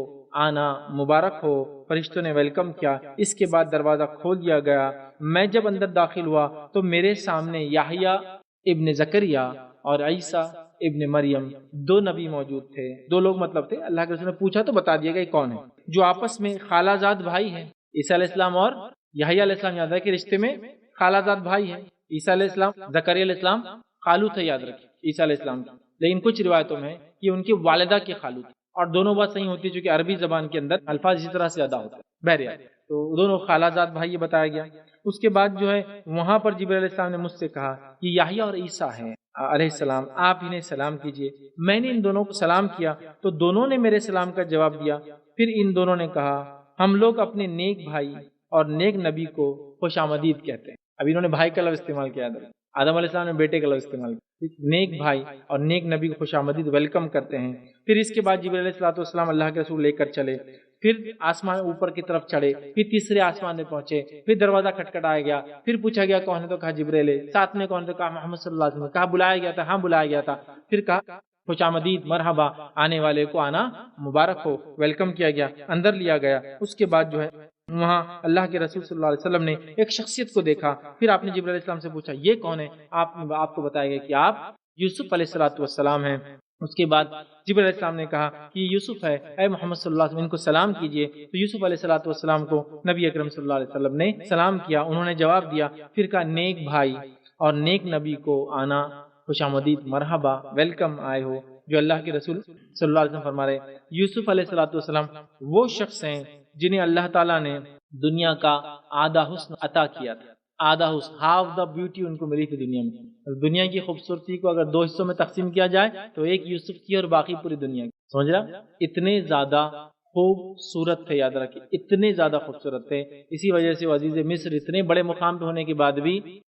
آنا مبارک ہو۔ فرشتوں نے ویلکم کیا۔ اس کے بعد دروازہ کھول دیا گیا۔ میں جب اندر داخل ہوا تو میرے سامنے یحییٰ ابن زکریا اور عیسیٰ ابن مریم دو نبی موجود تھے، دو لوگ مطلب تھے۔ اللہ کے رسول نے پوچھا تو بتا دیا گیا کون ہے، جو آپس میں خالہ زاد بھائی ہیں۔ عیسیٰ علیہ السلام اور یحییٰ علیہ السلام، یاد ہے کہ رشتے میں خالہ زاد بھائی ہیں۔ عیسیٰ علیہ السلام، زکریا علیہ السلام خالو تھے، یاد رکھیں عیسیٰ علیہ السلام کی، لیکن کچھ روایتوں میں کہ ان کی والدہ کی خالو تھی، اور دونوں بات صحیح ہوتی ہے چونکہ عربی زبان کے اندر الفاظ اسی طرح سے ادا ہوتے ہیں۔ بہرحال تو دونوں خالہ زاد بھائی یہ بتایا گیا۔ اس کے بعد جو ہے وہاں پر جبرائیل علیہ السلام نے مجھ سے کہا کہ یحییٰ اور عیسیٰ ہیں علیہ السلام، آپ انہیں سلام کیجئے۔ میں نے ان دونوں کو سلام کیا تو دونوں نے میرے سلام کا جواب دیا۔ پھر ان دونوں نے کہا ہم لوگ اپنے نیک بھائی اور نیک نبی کو خوش آمدید کہتے ہیں۔ اب انہوں نے بھائی کا لفظ استعمال کیا، آدم علیہ السلام نے بیٹے کا لفظ استعمال کیا، نیک بھائی اور نیک نبی کو خوش آمدید ویلکم کرتے ہیں۔ پھر اس کے بعد جبرائیل علیہ السلام اللہ کے رسول لے کر چلے، پھر آسمان اوپر کی طرف چڑھے، پھر تیسرے آسمان میں پہنچے، پھر دروازہ کھٹکھٹایا گیا، پھر پوچھا گیا کون ہے تو کہا جبرائیل ہے، ساتھ میں کون ہے تو کہا محمد صلی اللہ علیہ وسلم، کہا بلایا گیا تھا، ہاں بلایا گیا تھا، پھر کہا خوش آمدید مرحبا، آنے والے کو آنا مبارک ہو، ویلکم کیا گیا، اندر لیا گیا۔ اس کے بعد جو ہے وہاں اللہ کے رسول صلی اللہ علیہ وسلم نے ایک شخصیت کو دیکھا، پھر آپ نے جبرائیل علیہ السلام سے پوچھا یہ کون ہے؟ آپ کو بتایا گیا کہ آپ یوسف علیہ السلام ہیں۔ اس کے بعد جبرائیل علیہ السلام نے کہا کہ یوسف ہے، اے محمد صلی اللہ علیہ وسلم ان کو سلام کیجئے۔ تو یوسف علیہ السلام کو نبی اکرم صلی اللہ علیہ وسلم نے سلام کیا، انہوں نے جواب دیا، پھر کہا نیک بھائی اور نیک نبی کو آنا خوش آمدید مرحبا، ویلکم آئے ہو۔ جو اللہ کے رسول صلی اللہ علیہ وسلم فرما رہے یوسف علیہ السلام وہ شخص ہیں جنہیں اللہ تعالیٰ نے دنیا کا آدھا حسن عطا کیا تھا، آدھا حسن، ہاف دا بیوٹی ان کو ملی تھی دنیا میں۔ دنیا کی خوبصورتی کو اگر دو حصوں میں تقسیم کیا جائے تو ایک یوسف کی اور باقی پوری دنیا کی، سمجھ رہا؟ اتنے زیادہ خوبصورت تھے، یاد رکھیں اتنے زیادہ خوبصورت تھے۔ اسی وجہ سے وہ عزیز مصر اتنے بڑے مقام پہ ہونے کے بعد بھی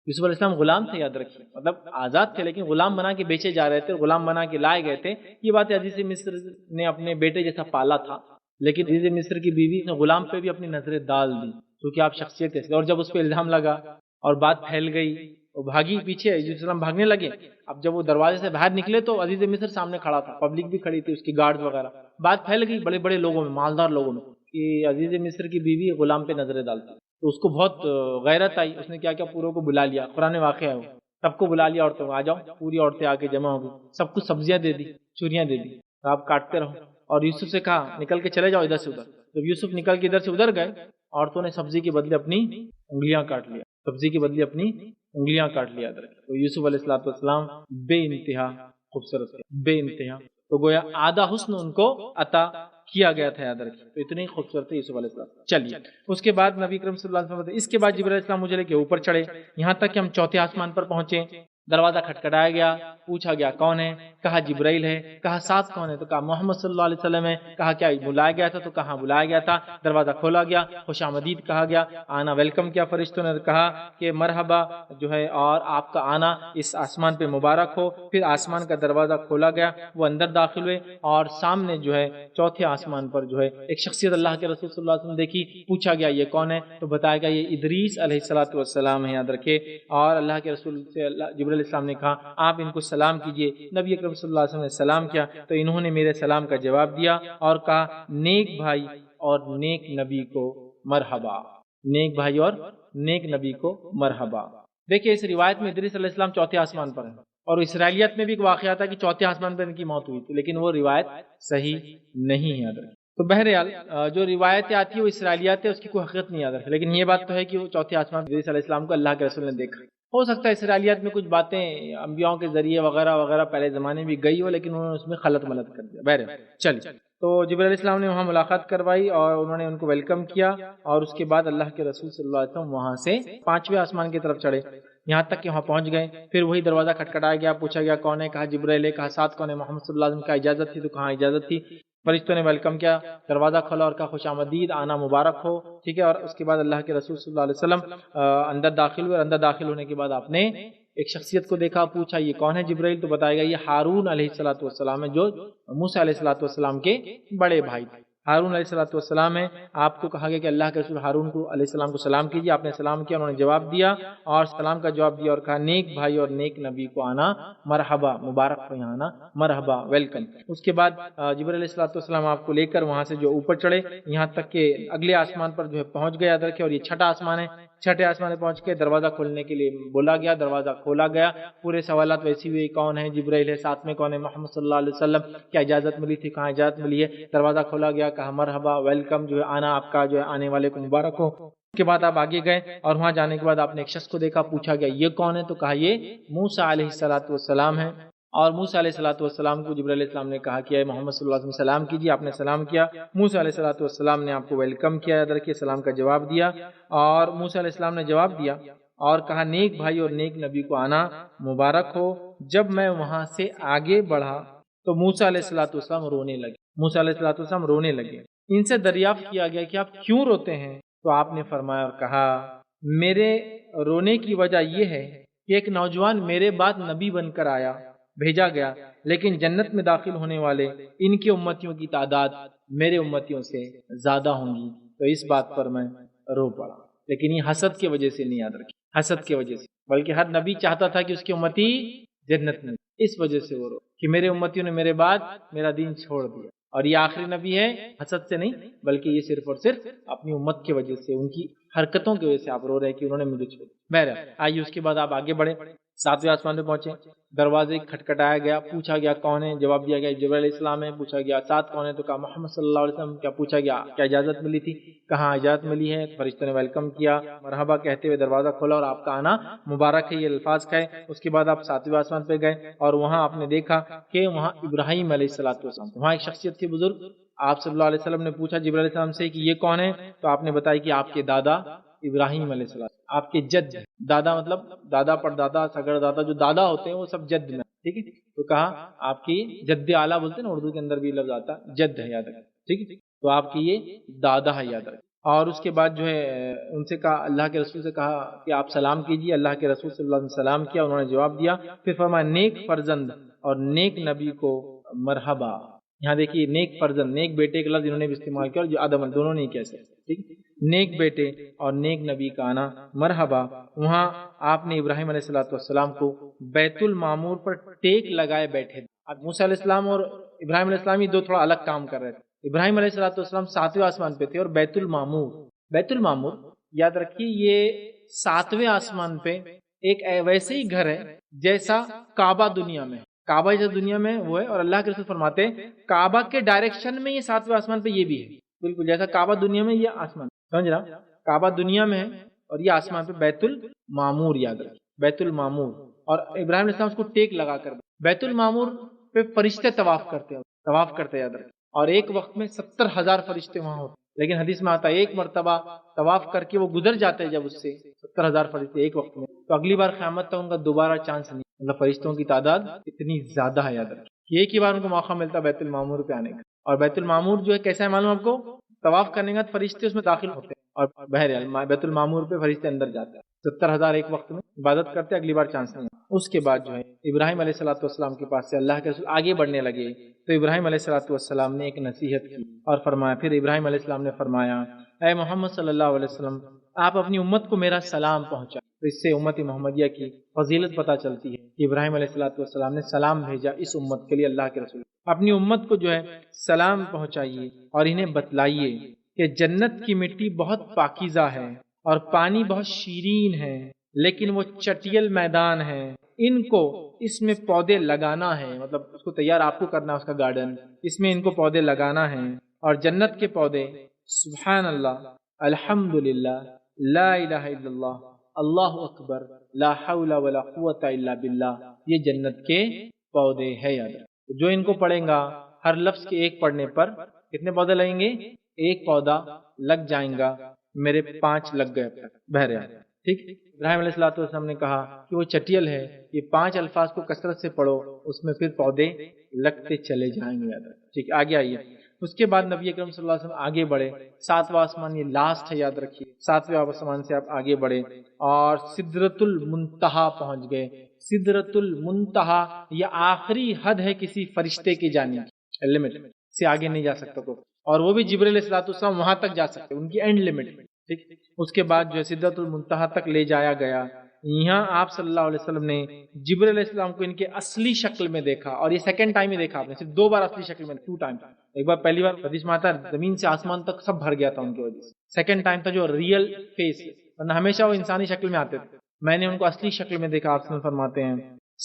یوسف علیہ السلام غلام تھے، یاد رکھیے، مطلب آزاد تھے لیکن غلام بنا کے بیچے جا رہے تھے، غلام بنا کے لائے گئے تھے۔ یہ بات عزیز مصر نے اپنے بیٹے جیسا پالا تھا، لیکن عزیز مصر کی بیوی نے غلام پہ بھی اپنی نظریں ڈال دی کیونکہ آپ شخصیت ایسے، اور جب اس پہ الزام لگا اور بات پھیل گئی، وہ بھاگی پیچھے، یوسف علیہ السلام بھاگنے لگے۔ اب جب وہ دروازے سے باہر نکلے تو عزیز مصر سامنے کھڑا تھا، پبلک بھی کھڑی تھی، اس کی گارڈ وغیرہ، بات پھیل گئی بڑے بڑے لوگوں میں، مالدار لوگوں میں، کہ عزیز مصر کی بیوی غلام پہ نظریں ڈالتی، تو اس کو بہت غیرت آئی، اس نے کیا کیا پوروں کو بلا لیا، قرآن واقعہ ہے وہ، سب کو بلا لیا، عورتوں آ جاؤ، پوری عورتیں آ کے جمع ہو گئی، سب کچھ سبزیاں دے دی، چوریاں دے دی، آپ کاٹتے رہو، اور یوسف سے کہا نکل کے چلے جاؤ ادھر سے ادھر۔ جب یوسف نکل کے ادھر سے ادھر گئے، عورتوں نے سبزی کے بدلے اپنی انگلیاں کاٹ لیا، سبزی کے بدلے اپنی انگلیاں کاٹ لیا ادھر۔ تو یوسف علیہ السلام بے انتہا خوبصورت تھے، بے انتہا، تو گویا آدھا حسن ان کو عطا کیا گیا تھا، یاد رکھیں، تو اتنے خوبصورت تھے یوسف علیہ السلام۔ چلیے اس کے بعد نبی کریم صلی اللہ علیہ وسلم، اس کے بعد جبرائیل علیہ السلام مجھے لے کے اوپر چڑھے، یہاں تک کہ ہم چوتھے آسمان پر پہنچے، دروازہ کھٹکھٹایا گیا، پوچھا گیا کون ہے؟ کہا جبرائیل ہے۔ کہا ساتھ کون ہے؟ تو کہا محمد صلی اللہ علیہ وسلم ہے۔ کہا کیا بلایا گیا تھا؟ تو کہا بلایا گیا تھا۔ دروازہ کھولا گیا، خوش آمدید کہا گیا، آنا ویلکم کیا، فرشتوں نے کہا کہ مرحبا جو ہے اور آپ کا آنا اس آسمان پہ مبارک ہو۔ پھر آسمان کا دروازہ کھولا گیا، وہ اندر داخل ہوئے، اور سامنے جو ہے چوتھے آسمان پر جو ہے ایک شخصیت اللہ کے رسول صلی اللہ علیہ وسلم دیکھی، پوچھا گیا یہ کون ہے؟ تو بتایا گیا یہ ادریس علیہ السلام ہے، یاد رکھے۔ اور اللہ کے رسول سے جبرائیل جبرائیل علیہ السلام نے کہا آپ ان کو سلام کیجئے. نبی اکرم صلی اللہ علیہ وسلم نے سلام کیا تو انہوں نے میرے سلام کا جواب دیا اور کہا نیک بھائی اور نیک نبی کو مرحبا. نیک بھائی اور نیک نبی کو مرحبا. دیکھیں اس روایت میں ادریس علیہ السلام چوتھے آسمان پر ہیں، اور اسرائیلیت میں بھی ایک واقعہ تھا کہ چوتھے آسمان پر ان کی موت ہوئی تھی، لیکن وہ روایت صحیح نہیں ہے. تو بہرحال جو روایتیں آتی ہیں وہ اسرائیلیات ہے، اس کی کوئی حقیقت نہیں یاد رکھے، لیکن یہ بات تو ہے کہ وہ چوتھے آسمان پر ادریس علیہ السلام کو اللہ کے رسول نے دیکھا. ہو سکتا ہے اسرائیلیات میں کچھ باتیں انبیاءوں کے ذریعے وغیرہ وغیرہ پہلے زمانے میں گئی ہو، لیکن انہوں نے اس میں خلط ملط کر دیا. بہرحال چلیے، تو جبرائیل علیہ السلام نے وہاں ملاقات کروائی اور انہوں نے ان کو ویلکم کیا، اور اس کے بعد اللہ کے رسول صلی اللہ علیہ وسلم وہاں سے 5ویں آسمان کی طرف چڑھے، یہاں تک کہ وہاں پہنچ گئے. پھر وہی دروازہ کھٹکھٹایا گیا، پوچھا گیا کون ہے، کہا جبرائیل ہے. کہا ساتھ کون ہے، محمد صلی اللہ علیہ وسلم. کا اجازت تھی، تو کہاں اجازت تھی. فرشتوں نے ویلکم کیا، دروازہ کھولا اور کہا خوش آمدید، آنا مبارک ہو. ٹھیک ہے، اور اس کے بعد اللہ کے رسول صلی اللہ علیہ وسلم اندر داخل ہوئے، اور اندر داخل ہونے کے بعد آپ نے ایک شخصیت کو دیکھا. پوچھا یہ کون ہے جبرائیل، تو بتایا گیا یہ ہارون علیہ السلام ہے، جو موسیٰ علیہ السلام کے بڑے بھائی تھے. ہارون علیہ السلام ہے. آپ کو کہا گیا کہ اللہ کے رسول ہارون کو علیہ السلام کو سلام کیجیے. آپ نے سلام کیا، انہوں نے جواب دیا اور سلام کا جواب دیا اور کہا نیک بھائی اور نیک نبی کو آنا مرحبا، مبارک ہو یہاں آنا، مرحبا، ویلکم. اس کے بعد جبرائیل علیہ السلام آپ کو لے کر وہاں سے جو اوپر چڑھے، یہاں تک کہ اگلے آسمان پر جو ہے پہنچ گیا. یاد رکھے، اور یہ چھٹا آسمان ہے. چھٹے آسمان میں پہنچ کے دروازہ کھولنے کے لیے بولا گیا، دروازہ کھولا گیا. پورے سوالات ویسی ہوئی، کون ہے جبرائیل ہے، ساتھ میں کون ہے محمد صلی اللہ علیہ وسلم، کیا اجازت ملی تھی، کہاں اجازت ملی ہے. دروازہ کھولا گیا، کہا مرحبا، ویلکم، جو ہے آنا آپ کا جو ہے آنے والے کو مبارک ہو. اس کے بعد آپ آگے گئے اور وہاں جانے کے بعد آپ نے ایک شخص کو دیکھا. پوچھا گیا یہ کون ہے، تو کہا یہ موسیٰ علیہ السلام ہے. اور موسیٰ علیہ السلام کو جبرائیل علیہ السلام نے کہا کہ اے محمد صلی اللہ علیہ وسلم سلام کیجیے. آپ نے سلام کیا. موسیٰ علیہ السلام نے آپ کو ویلکم کیا، یاد رکھیے سلام کا جواب دیا. اور موسیٰ علیہ السلام نے جواب دیا اور کہا نیک بھائی اور نیک نبی کو آنا مبارک ہو. جب میں وہاں سے آگے بڑھا تو موسیٰ علیہ السلام رونے لگے. موسیٰ علیہ السلام رونے لگے. ان سے دریافت کیا گیا کہ آپ کیوں روتے ہیں، تو آپ نے فرمایا اور کہا میرے رونے کی وجہ یہ ہے کہ ایک نوجوان میرے بعد نبی بن کر آیا، بھیجا گیا، لیکن جنت میں داخل ہونے والے ان کی امتیوں کی تعداد میرے امتیوں سے زیادہ ہوں گی، تو اس بات پر میں رو پڑا. لیکن یہ حسد کی وجہ سے نہیں، یاد رکھیں، حسد کی وجہ سے، بلکہ ہر نبی چاہتا تھا کہ اس کی امتی جنت میں، اس وجہ سے وہ رو کہ میرے امتیوں نے میرے بعد میرا دین چھوڑ دیا. اور یہ آخری نبی ہے، حسد سے نہیں، بلکہ یہ صرف اور صرف اپنی امت کی وجہ سے، ان کی حرکتوں کی وجہ سے آپ رو رہے ہیں کہ انہوں نے مجھے چھوڑا. بہرحال آئیے اس کے بعد آپ آگے بڑھے، 7ویں آسمان پہ پہنچے. دروازے کھٹکھٹایا گیا، پوچھا گیا کون ہے، جواب دیا گیا جبرائیل علیہ السلام ہے. پوچھا گیا ساتھ کون ہے، تو کہا محمد صلی اللہ علیہ وسلم. کیا پوچھا گیا کیا اجازت ملی تھی، کہاں اجازت ملی ہے. فرشتوں نے ویلکم کیا، مرحبا کہتے ہوئے دروازہ کھولا اور آپ کا آنا مبارک ہے، یہ الفاظ کہے. اس کے بعد آپ 7ویں آسمان پہ گئے اور وہاں آپ نے دیکھا کہ وہاں ابراہیم علیہ السلام، وہاں ایک شخصیت تھی بزرگ. آپ صلی اللہ علیہ وسلم نے پوچھا جبرائیل علیہ السلام سے کہ یہ کون ہے، تو آپ نے بتایا کہ آپ کے دادا ابراہیم علیہ السلام، آپ کے جد. دادا مطلب دادا، پردادا، سگڑ دادا، جو دادا ہوتے ہیں وہ سب جد میں. ٹھیک ہے، تو کہا آپ کی جد اعلیٰ بولتے ہیں نا، اردو کے اندر بھی لفظ آتا ہے جد ہے، یاد رکھیں. ٹھیک ہے، تو آپ کی یہ دادا ہے، یاد رکھیں. اور اس کے بعد جو ہے ان سے کہا، اللہ کے رسول سے کہا کہ آپ سلام کیجیے. اللہ کے رسول صلی اللہ علیہ وسلم سلام کیا، انہوں نے جواب دیا. پھر فرمایا نیک فرزند اور نیک نبی کو مرحبا. یہاں دیکھیے نیک فرزند، نیک بیٹے کا لفظ انہوں نے بھی استعمال کیا، اور جو آدم دونوں نہیں کہہ سکتے. ٹھیک، نیک بیٹے اور نیک نبی کا آنا مرحبا. وہاں آپ نے ابراہیم علیہ السلام کو بیت المعمور پر ٹیک لگائے بیٹھے. اب موسیٰ علیہ السلام اور ابراہیم علیہ السلام یہ دو تھوڑا الگ کام کر رہے تھے. ابراہیم علیہ السلام 7ویں آسمان پہ تھے، اور بیت المعمور یاد رکھیے یہ 7ویں آسمان پہ ایک ویسے ہی گھر ہے جیسا کعبہ دنیا میں، کعبہ جیسا دنیا میں وہ ہے. اور اللہ کے رسول فرماتے ہیں کعبہ کے ڈائریکشن میں یہ 7ویں آسمان پہ یہ بھی ہے، بالکل جیسا کعبہ دنیا میں یہ آسمان، سمجھ رہا، کعبہ دنیا میں ہے اور یہ آسمان پہ بیت المعمور. یاد رکھیں بیت المعمور. اور ابراہیم علیہ السلام اس کو ٹیک لگا کر بیت المعمور پہ فرشتے طواف کرتے یاد رکھیں. اور ایک وقت میں 70,000 فرشتے وہاں ہوتے. لیکن حدیث میں آتا ہے ایک مرتبہ طواف کر کے وہ گزر جاتے ہیں جب اس سے 70,000 فرشتے ایک وقت میں، تو اگلی بار قیامت تک ان کا دوبارہ چانس نہیں. مطلب فرشتوں کی تعداد اتنی زیادہ ہے، یاد رکھیں ایک ہی بار ان کو موقع ملتا ہے بیت المعمور پہ آنے کا. اور بیت المعمور جو ہے کیسا ہے معلوم آپ کو، طواف کرنے کے بعد فرشتے اس میں داخل ہوتے ہیں، اور بہرحال بیت المعمور پہ فرشتے اندر جاتے ہیں. 70,000 ایک وقت میں عبادت کرتے، اگلی بار چانس نہیں. اس کے بعد جو ہے ابراہیم علیہ السلام کے پاس سے اللہ کے رسول آگے بڑھنے لگے، تو ابراہیم علیہ السلام نے ایک نصیحت کی اور فرمایا. پھر ابراہیم علیہ السلام نے فرمایا اے محمد صلی اللہ علیہ وسلم، آپ اپنی امت کو میرا سلام پہنچا. تو اس سے امت محمدیہ کی فضیلت پتہ چلتی ہے کہ ابراہیم علیہ السلام نے سلام بھیجا اس امت کے لیے، اللہ کے رسول اپنی امت کو جو ہے سلام پہنچائیے اور انہیں بتلائیے کہ جنت کی مٹی بہت پاکیزہ ہے اور پانی بہت شیرین ہے، لیکن وہ چٹیل میدان ہے، ان کو اس میں پودے لگانا ہے، مطلب اس کو تیار آپ کو کرنا ہے، اس کا گارڈن، اس میں ان کو پودے لگانا ہے۔ اور جنت کے پودے سبحان اللہ، الحمدللہ، لا الہ الا اللہ، اللہ اکبر، لا حول ولا قوت الا باللہ، یہ جنت کے پودے ہے۔ یاد رکھیں، جو ان کو پڑھیں گا ہر لفظ کے ایک پڑھنے پر کتنے پودے لگیں گے؟ ایک پودا لگ جائیں گا، میرے 5 لگ گئے اب تک بہرحال، ٹھیک۔ ابراہیم علیہ السلام نے کہا کہ وہ چٹیل ہے، یہ 5 الفاظ کو کثرت سے پڑھو، اس میں پھر پودے لگتے چلے جائیں گے۔ یاد رکھیں، ٹھیک۔ آگے آئیے، اس کے بعد نبی اکرم صلی اللہ علیہ وسلم آگے بڑھے، 7واں آسمان، یہ لاسٹ ہے، یاد رکھیے، 7ویں آسمان سے آپ آگے بڑھے اور سدرۃ المنتہا پہنچ گئے۔ سدرۃ المنتہا یہ آخری حد ہے کسی فرشتے کی جانب، لمٹ سے آگے نہیں جا سکتا کوئی، اور وہ بھی جبرائیل علیہ السلام وہاں تک جا سکتے، ان کی اینڈ لمٹ، ٹھیک۔ اس کے بعد جو ہے سدرۃ المنتہا تک لے جایا گیا۔ یہاں آپ صلی اللہ علیہ وسلم نے جبرائیل علیہ السلام کو ان کے اصلی شکل میں دیکھا، اور یہ سیکنڈ ٹائم ہی دیکھا آپ نے، صرف 2 بار اصلی شکل میں، 2 ٹائم۔ ایک بار پہلی بار حدیث میں آتا ہے زمین سے آسمان تک سب بھر گیا تھا ان کی وجہ سے، سیکنڈ ٹائم تھا جو ریئل فیس، ورنہ ہمیشہ وہ انسانی شکل میں آتے تھے، میں نے ان کو اصلی شکل میں دیکھا۔ آپ فرماتے ہیں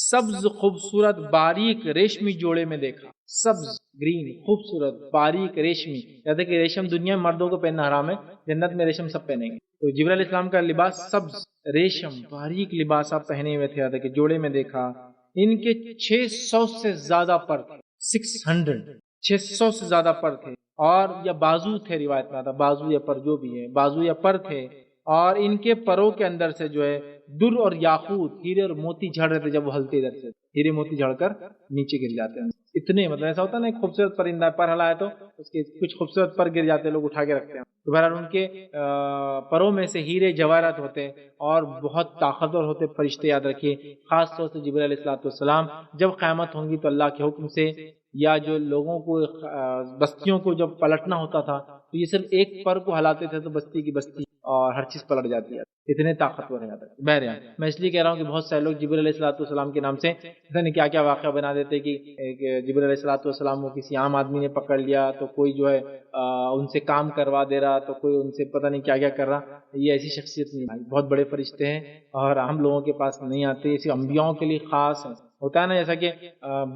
سبز خوبصورت باریک ریشمی جوڑے میں دیکھا، سبز گرین خوبصورت باریک ریشمی، یاد ہے کہ ریشم دنیا میں مردوں کو پہننا حرام ہے، جنت میں ریشم سب پہنیں گے، تو جبرائیل علیہ السلام کا لباس سبز ریشم باریک لباس آپ پہنے ہوئے تھے، یاد ہے کہ جوڑے میں دیکھا۔ ان کے 600 سے زیادہ پر تھے، 600 سے زیادہ پر تھے، اور یا بازو تھے، روایت میں آتا بازو یا پر، جو بھی ہے بازو یا پر تھے، اور ان کے پروں کے اندر سے جو ہے در اور یاقوت، ہیرے اور موتی جھڑ رہے تھے، جب وہ ہلتے ادھر سے ہیرے موتی جھڑ کر نیچے گر جاتے ہیں، اتنے، مطلب ایسا ہوتا ہے نا ایک خوبصورت پرندہ پر ہلایا تو اس کے کچھ خوبصورت پر گر جاتے ہیں، لوگ اٹھا کے رکھتے ہیں، تو بہرحال ان کے پروں میں سے ہیرے جواہرات ہوتے ہیں اور بہت طاقتور ہوتے فرشتے، یاد رکھیے، خاص طور سے جبرائیل علیہ السلام جب قیامت ہوں گی تو اللہ کے حکم سے، یا جو لوگوں کو بستیوں کو جب پلٹنا ہوتا تھا تو یہ صرف ایک پر کو ہلاتے تھے تو بستی کی بستی اور ہر چیز پلٹ جاتی ہے، اتنے طاقتور ہے۔ بہرحال میں اس لیے کہہ رہا ہوں کہ بہت سارے لوگ جبرائیل علیہ السلام کے نام سے پتہ نہیں کیا کیا واقعہ بنا دیتے کہ جبرائیل علیہ السلام کو کسی عام آدمی نے پکڑ لیا تو کوئی جو ہے ان سے کام کروا دے رہا، تو کوئی ان سے پتہ نہیں کیا کیا کر رہا، یہ ایسی شخصیت نہیں، بہت بڑے فرشتے ہیں اور عام لوگوں کے پاس نہیں آتے، یہ صرف انبیاؤں کے لیے خاص ہے۔ ہوتا ہے نا جیسا کہ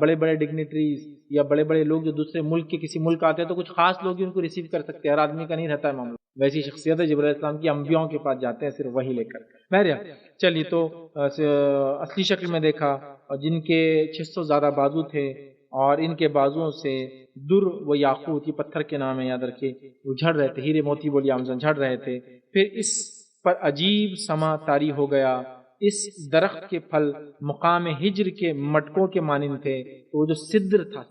بڑے بڑے ڈگنیٹریز یا بڑے بڑے لوگ جو دوسرے ملک کے کسی ملک آتے ہیں تو کچھ خاص لوگ ہی ان کو ریسیو کر سکتے ہیں، ہر آدمی کا نہیں رہتا ہے معاملہ، ویسی شخصیت ہے جبرائیل السلام کی، انبیاؤں کے پاس جاتے ہیں صرف وہی لے کر۔ بہرحال چلیے، تو اصلی شکل میں دیکھا، اور جن کے 600 زیادہ بازو تھے، اور ان کے بازوؤں سے در و یاقوت، یہ پتھر کے نام ہے، یاد رکھیے، وہ جھڑ رہے تھے، ہیرے موتی بولی آمزن جھڑ رہے تھے۔ پھر اس پر عجیب سما طاری ہو گیا، اس درخت کے پھل مقام ہجر کے مٹکوں کے مانند تھے، تو وہ جو سدر تھا،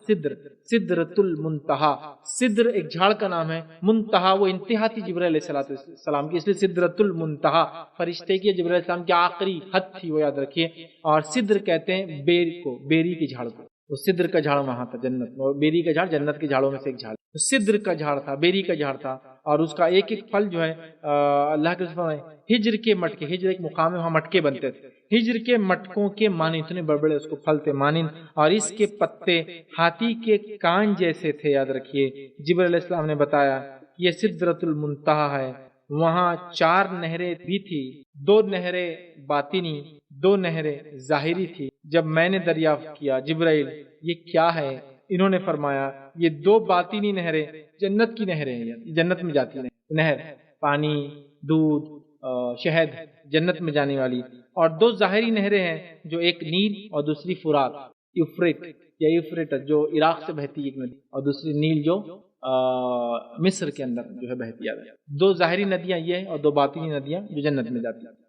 سدرۃ المنتہا، سدر ایک جھاڑ کا نام ہے، منتہا وہ انتہا تھی جبرائیل علیہ السلام کی، اس لیے سدرۃ المنتہا فرشتے کی، جبرائیل علیہ السلام کی آخری حد تھی وہ، یاد رکھیے۔ اور سدر کہتے ہیں بیر کو، بیری کے جھاڑ کو، وہ سدر کا جھاڑ وہاں تھا جنت میں، بیری کا جھاڑ جنت کے جھاڑوں میں سے ایک جھاڑ، سدر کا جھاڑ تھا، بیری کا جھاڑ تھا، اور اس کا ایک ایک پھل جو ہے اللہ کے ہجر کے مٹکے، ہجر ایک مقام ہے وہاں مٹکے بنتے تھے، ہجر کے مٹکوں کے مانند، اتنے بڑے بڑے اس کو پھل تھے مانند، اور اس کے پتے ہاتھی کے کان جیسے تھے، یاد رکھیے۔ جبرائیل علیہ السلام نے بتایا یہ سدرۃ المنتہا ہے، وہاں 4 نہریں بھی تھی، 2 نہریں باطنی، 2 نہریں ظاہری تھی۔ جب میں نے دریافت کیا جبرائیل یہ کیا ہے، انہوں نے فرمایا یہ 2 باطنی نہریں جنت کی نہریں ہیں، جنت میں جاتی ہیں، نہر پانی، دودھ، شہد، جنت میں جانے والی، اور 2 ظاہری نہریں ہیں، جو ایک نیل اور دوسری فرات، یوفریٹ جو عراق سے بہتی ایک ندی، اور دوسری نیل جو مصر کے اندر جو ہے بہتی ہے۔ 2 ظاہری ندیاں یہ ہیں اور 2 باطنی ندیاں جو جنت میں جاتی ہیں۔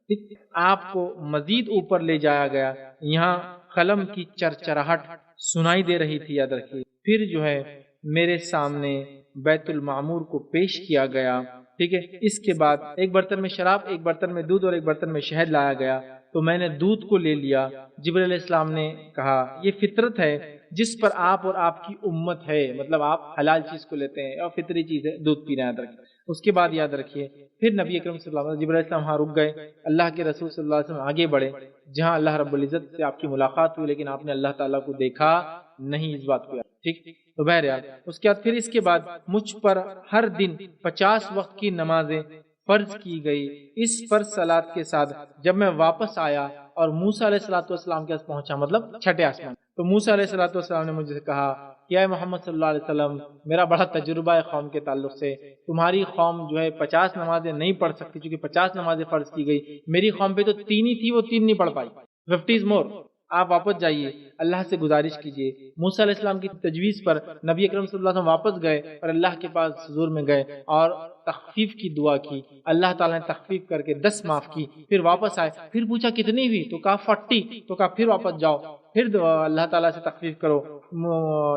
آپ کو مزید اوپر لے جایا گیا، یہاں قلم کی چرچراہٹ سنائی دے رہی تھی، یاد رکھیے۔ پھر جو ہے میرے سامنے بیت المعمور کو پیش کیا گیا، ٹھیک ہے۔ اس کے بعد ایک برتن میں شراب، ایک برتن میں دودھ اور ایک برتن میں شہد لایا گیا، تو میں نے دودھ کو لے لیا۔ جبرائیل علیہ السلام نے کہا یہ فطرت ہے جس پر آپ اور آپ کی امت ہے، مطلب آپ حلال چیز کو لیتے ہیں اور فطری چیز ہے دودھ پینا یاد رکھیں۔ اس کے بعد یاد رکھیے پھر نبی اکرم صلی اللہ علیہ وسلم، جبرائیل علیہ السلام وہاں رک گئے، اللہ کے رسول صلی اللہ علیہ وسلم آگے بڑھے جہاں اللہ رب العزت سے آپ کی ملاقات ہوئی، لیکن آپ نے اللہ تعالیٰ کو دیکھا نہیں، اس بات کو یاد، ٹھیک۔ تو بہرحال اس کے بعد پھر اس کے بعد مجھ پر ہر دن 50 وقت کی نمازیں فرض کی گئی۔ اس فرض صلات کے ساتھ جب میں واپس آیا اور موسیٰ علیہ السلام کے پاس پہنچا، مطلب چھٹے آسمان، تو موسیٰ علیہ السلام نے مجھے کہا کہ اے محمد صلی اللہ علیہ وسلم، میرا بڑا تجربہ ہے قوم کے تعلق سے، تمہاری قوم جو ہے 50 نمازیں نہیں پڑھ سکتی چونکہ 50 نمازیں فرض کی گئی، میری قوم پہ تو 3 ہی تھی، وہ 3 نہیں پڑھ پائی، 50 مور۔ آپ واپس جائیے، اللہ سے گزارش کیجیے۔ موسیٰ علیہ السلام کی تجویز پر نبی اکرم صلی اللہ علیہ وسلم واپس گئے اور اللہ کے پاس حضور میں گئے اور تخفیف کی دعا کی، اللہ تعالیٰ نے تخفیف کر کے 10 معاف کی۔ پھر واپس آئے، پھر پوچھا کتنی ہوئی، تو کہا 40، تو کہا پھر واپس جاؤ، پھر اللہ تعالیٰ سے تخفیف کرو۔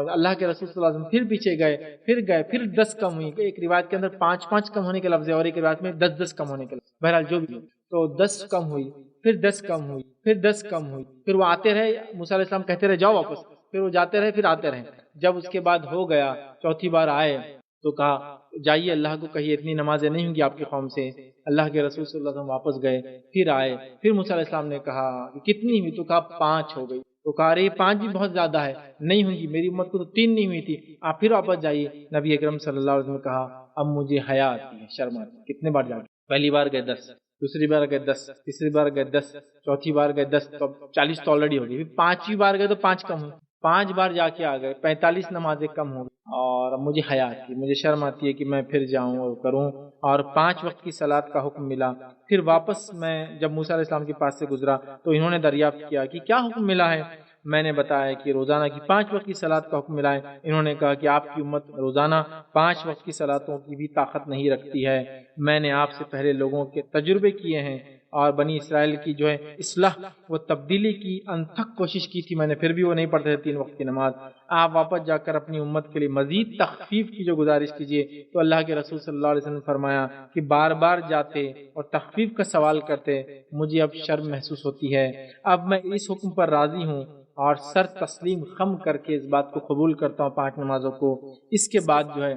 اللہ کے رسول صلی اللہ علیہ وسلم پھر پیچھے گئے، پھر 10 کم ہوئی، ایک روایت کے اندر 5 کم ہونے کے لفظ ہے اور ایک روایت میں 10 کم ہونے کے لفظ، بہرحال جو بھی ہو، تو 10 کم ہوئی، پھر 10 کم ہوئی، پھر 10 کم ہوئی، پھر وہ آتے رہے، موسیٰ علیہ السلام کہتے رہے جاؤ واپس، پھر وہ جاتے رہے، پھر آتے رہے۔ جب اس کے بعد ہو گیا، چوتھی بار آئے تو کہا جائیے اللہ کو کہیے اتنی نمازیں نہیں ہوں گی آپ کی قوم سے۔ اللہ کے رسول صلی اللہ علیہ وسلم واپس گئے، پھر آئے، پھر موسیٰ علیہ السلام نے کہا کہ کتنی ہوئی، تو کہا 5 ہو گئی، تو کہا رہے 5 بھی بہت زیادہ ہے، نہیں ہوں گی، میری امت کو تو 3 نہیں ہوئی تھی، آپ پھر واپس جائیے۔ نبی اکرم صلی اللہ علیہ وسلم نے کہا اب مجھے حیا آتی ہے، شرم آتی ہے۔ کتنے بار جا کے پہلی بار گئے 10، دوسری بار گئے 10، تیسری بار گئے 10، چوتھی بار گئے 10، تو 40 تو آلریڈی ہو گئی، پھر 5ویں بار گئے تو 5 کم ہوئی، 5 بار جا کے آ گئے، 45 نمازیں کم ہو گئی، اور اب مجھے حیا آتی ہے، مجھے شرم آتی ہے کہ میں پھر جاؤں اور کروں، اور 5 وقت کی صلات کا حکم ملا۔ پھر واپس میں جب موسیٰ علیہ السلام کے پاس سے گزرا تو انہوں نے دریافت کیا کہ کیا حکم ملا ہے، میں نے بتایا کہ روزانہ کی 5 وقت کی صلات کا حکم ملا ہے۔ انہوں نے کہا کہ آپ کی امت روزانہ 5 وقت کی صلاتوں کی بھی طاقت نہیں رکھتی ہے، میں نے آپ سے پہلے لوگوں کے تجربے کیے ہیں اور بنی اسرائیل کی جو ہے اصلاح و تبدیلی کی انتھک کوشش کی تھی میں نے، پھر بھی وہ نہیں پڑھتے تھے 3 وقت کی نماز۔ آپ واپس جا کر اپنی امت کے لیے مزید تخفیف کی جو گزارش کیجیے۔ تو اللہ کے رسول صلی اللہ علیہ وسلم نے فرمایا کہ بار بار جاتے اور تخفیف کا سوال کرتے، مجھے اب شرم محسوس ہوتی ہے، اب میں اس حکم پر راضی ہوں اور سر تسلیم خم کر کے اس بات کو قبول کرتا ہوں 5 نمازوں کو۔ اس کے بعد جو ہے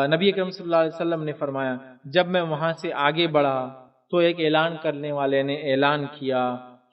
نبی اکرم صلی اللہ علیہ وسلم نے فرمایا جب میں وہاں سے آگے بڑھا تو ایک اعلان کرنے والے نے اعلان کیا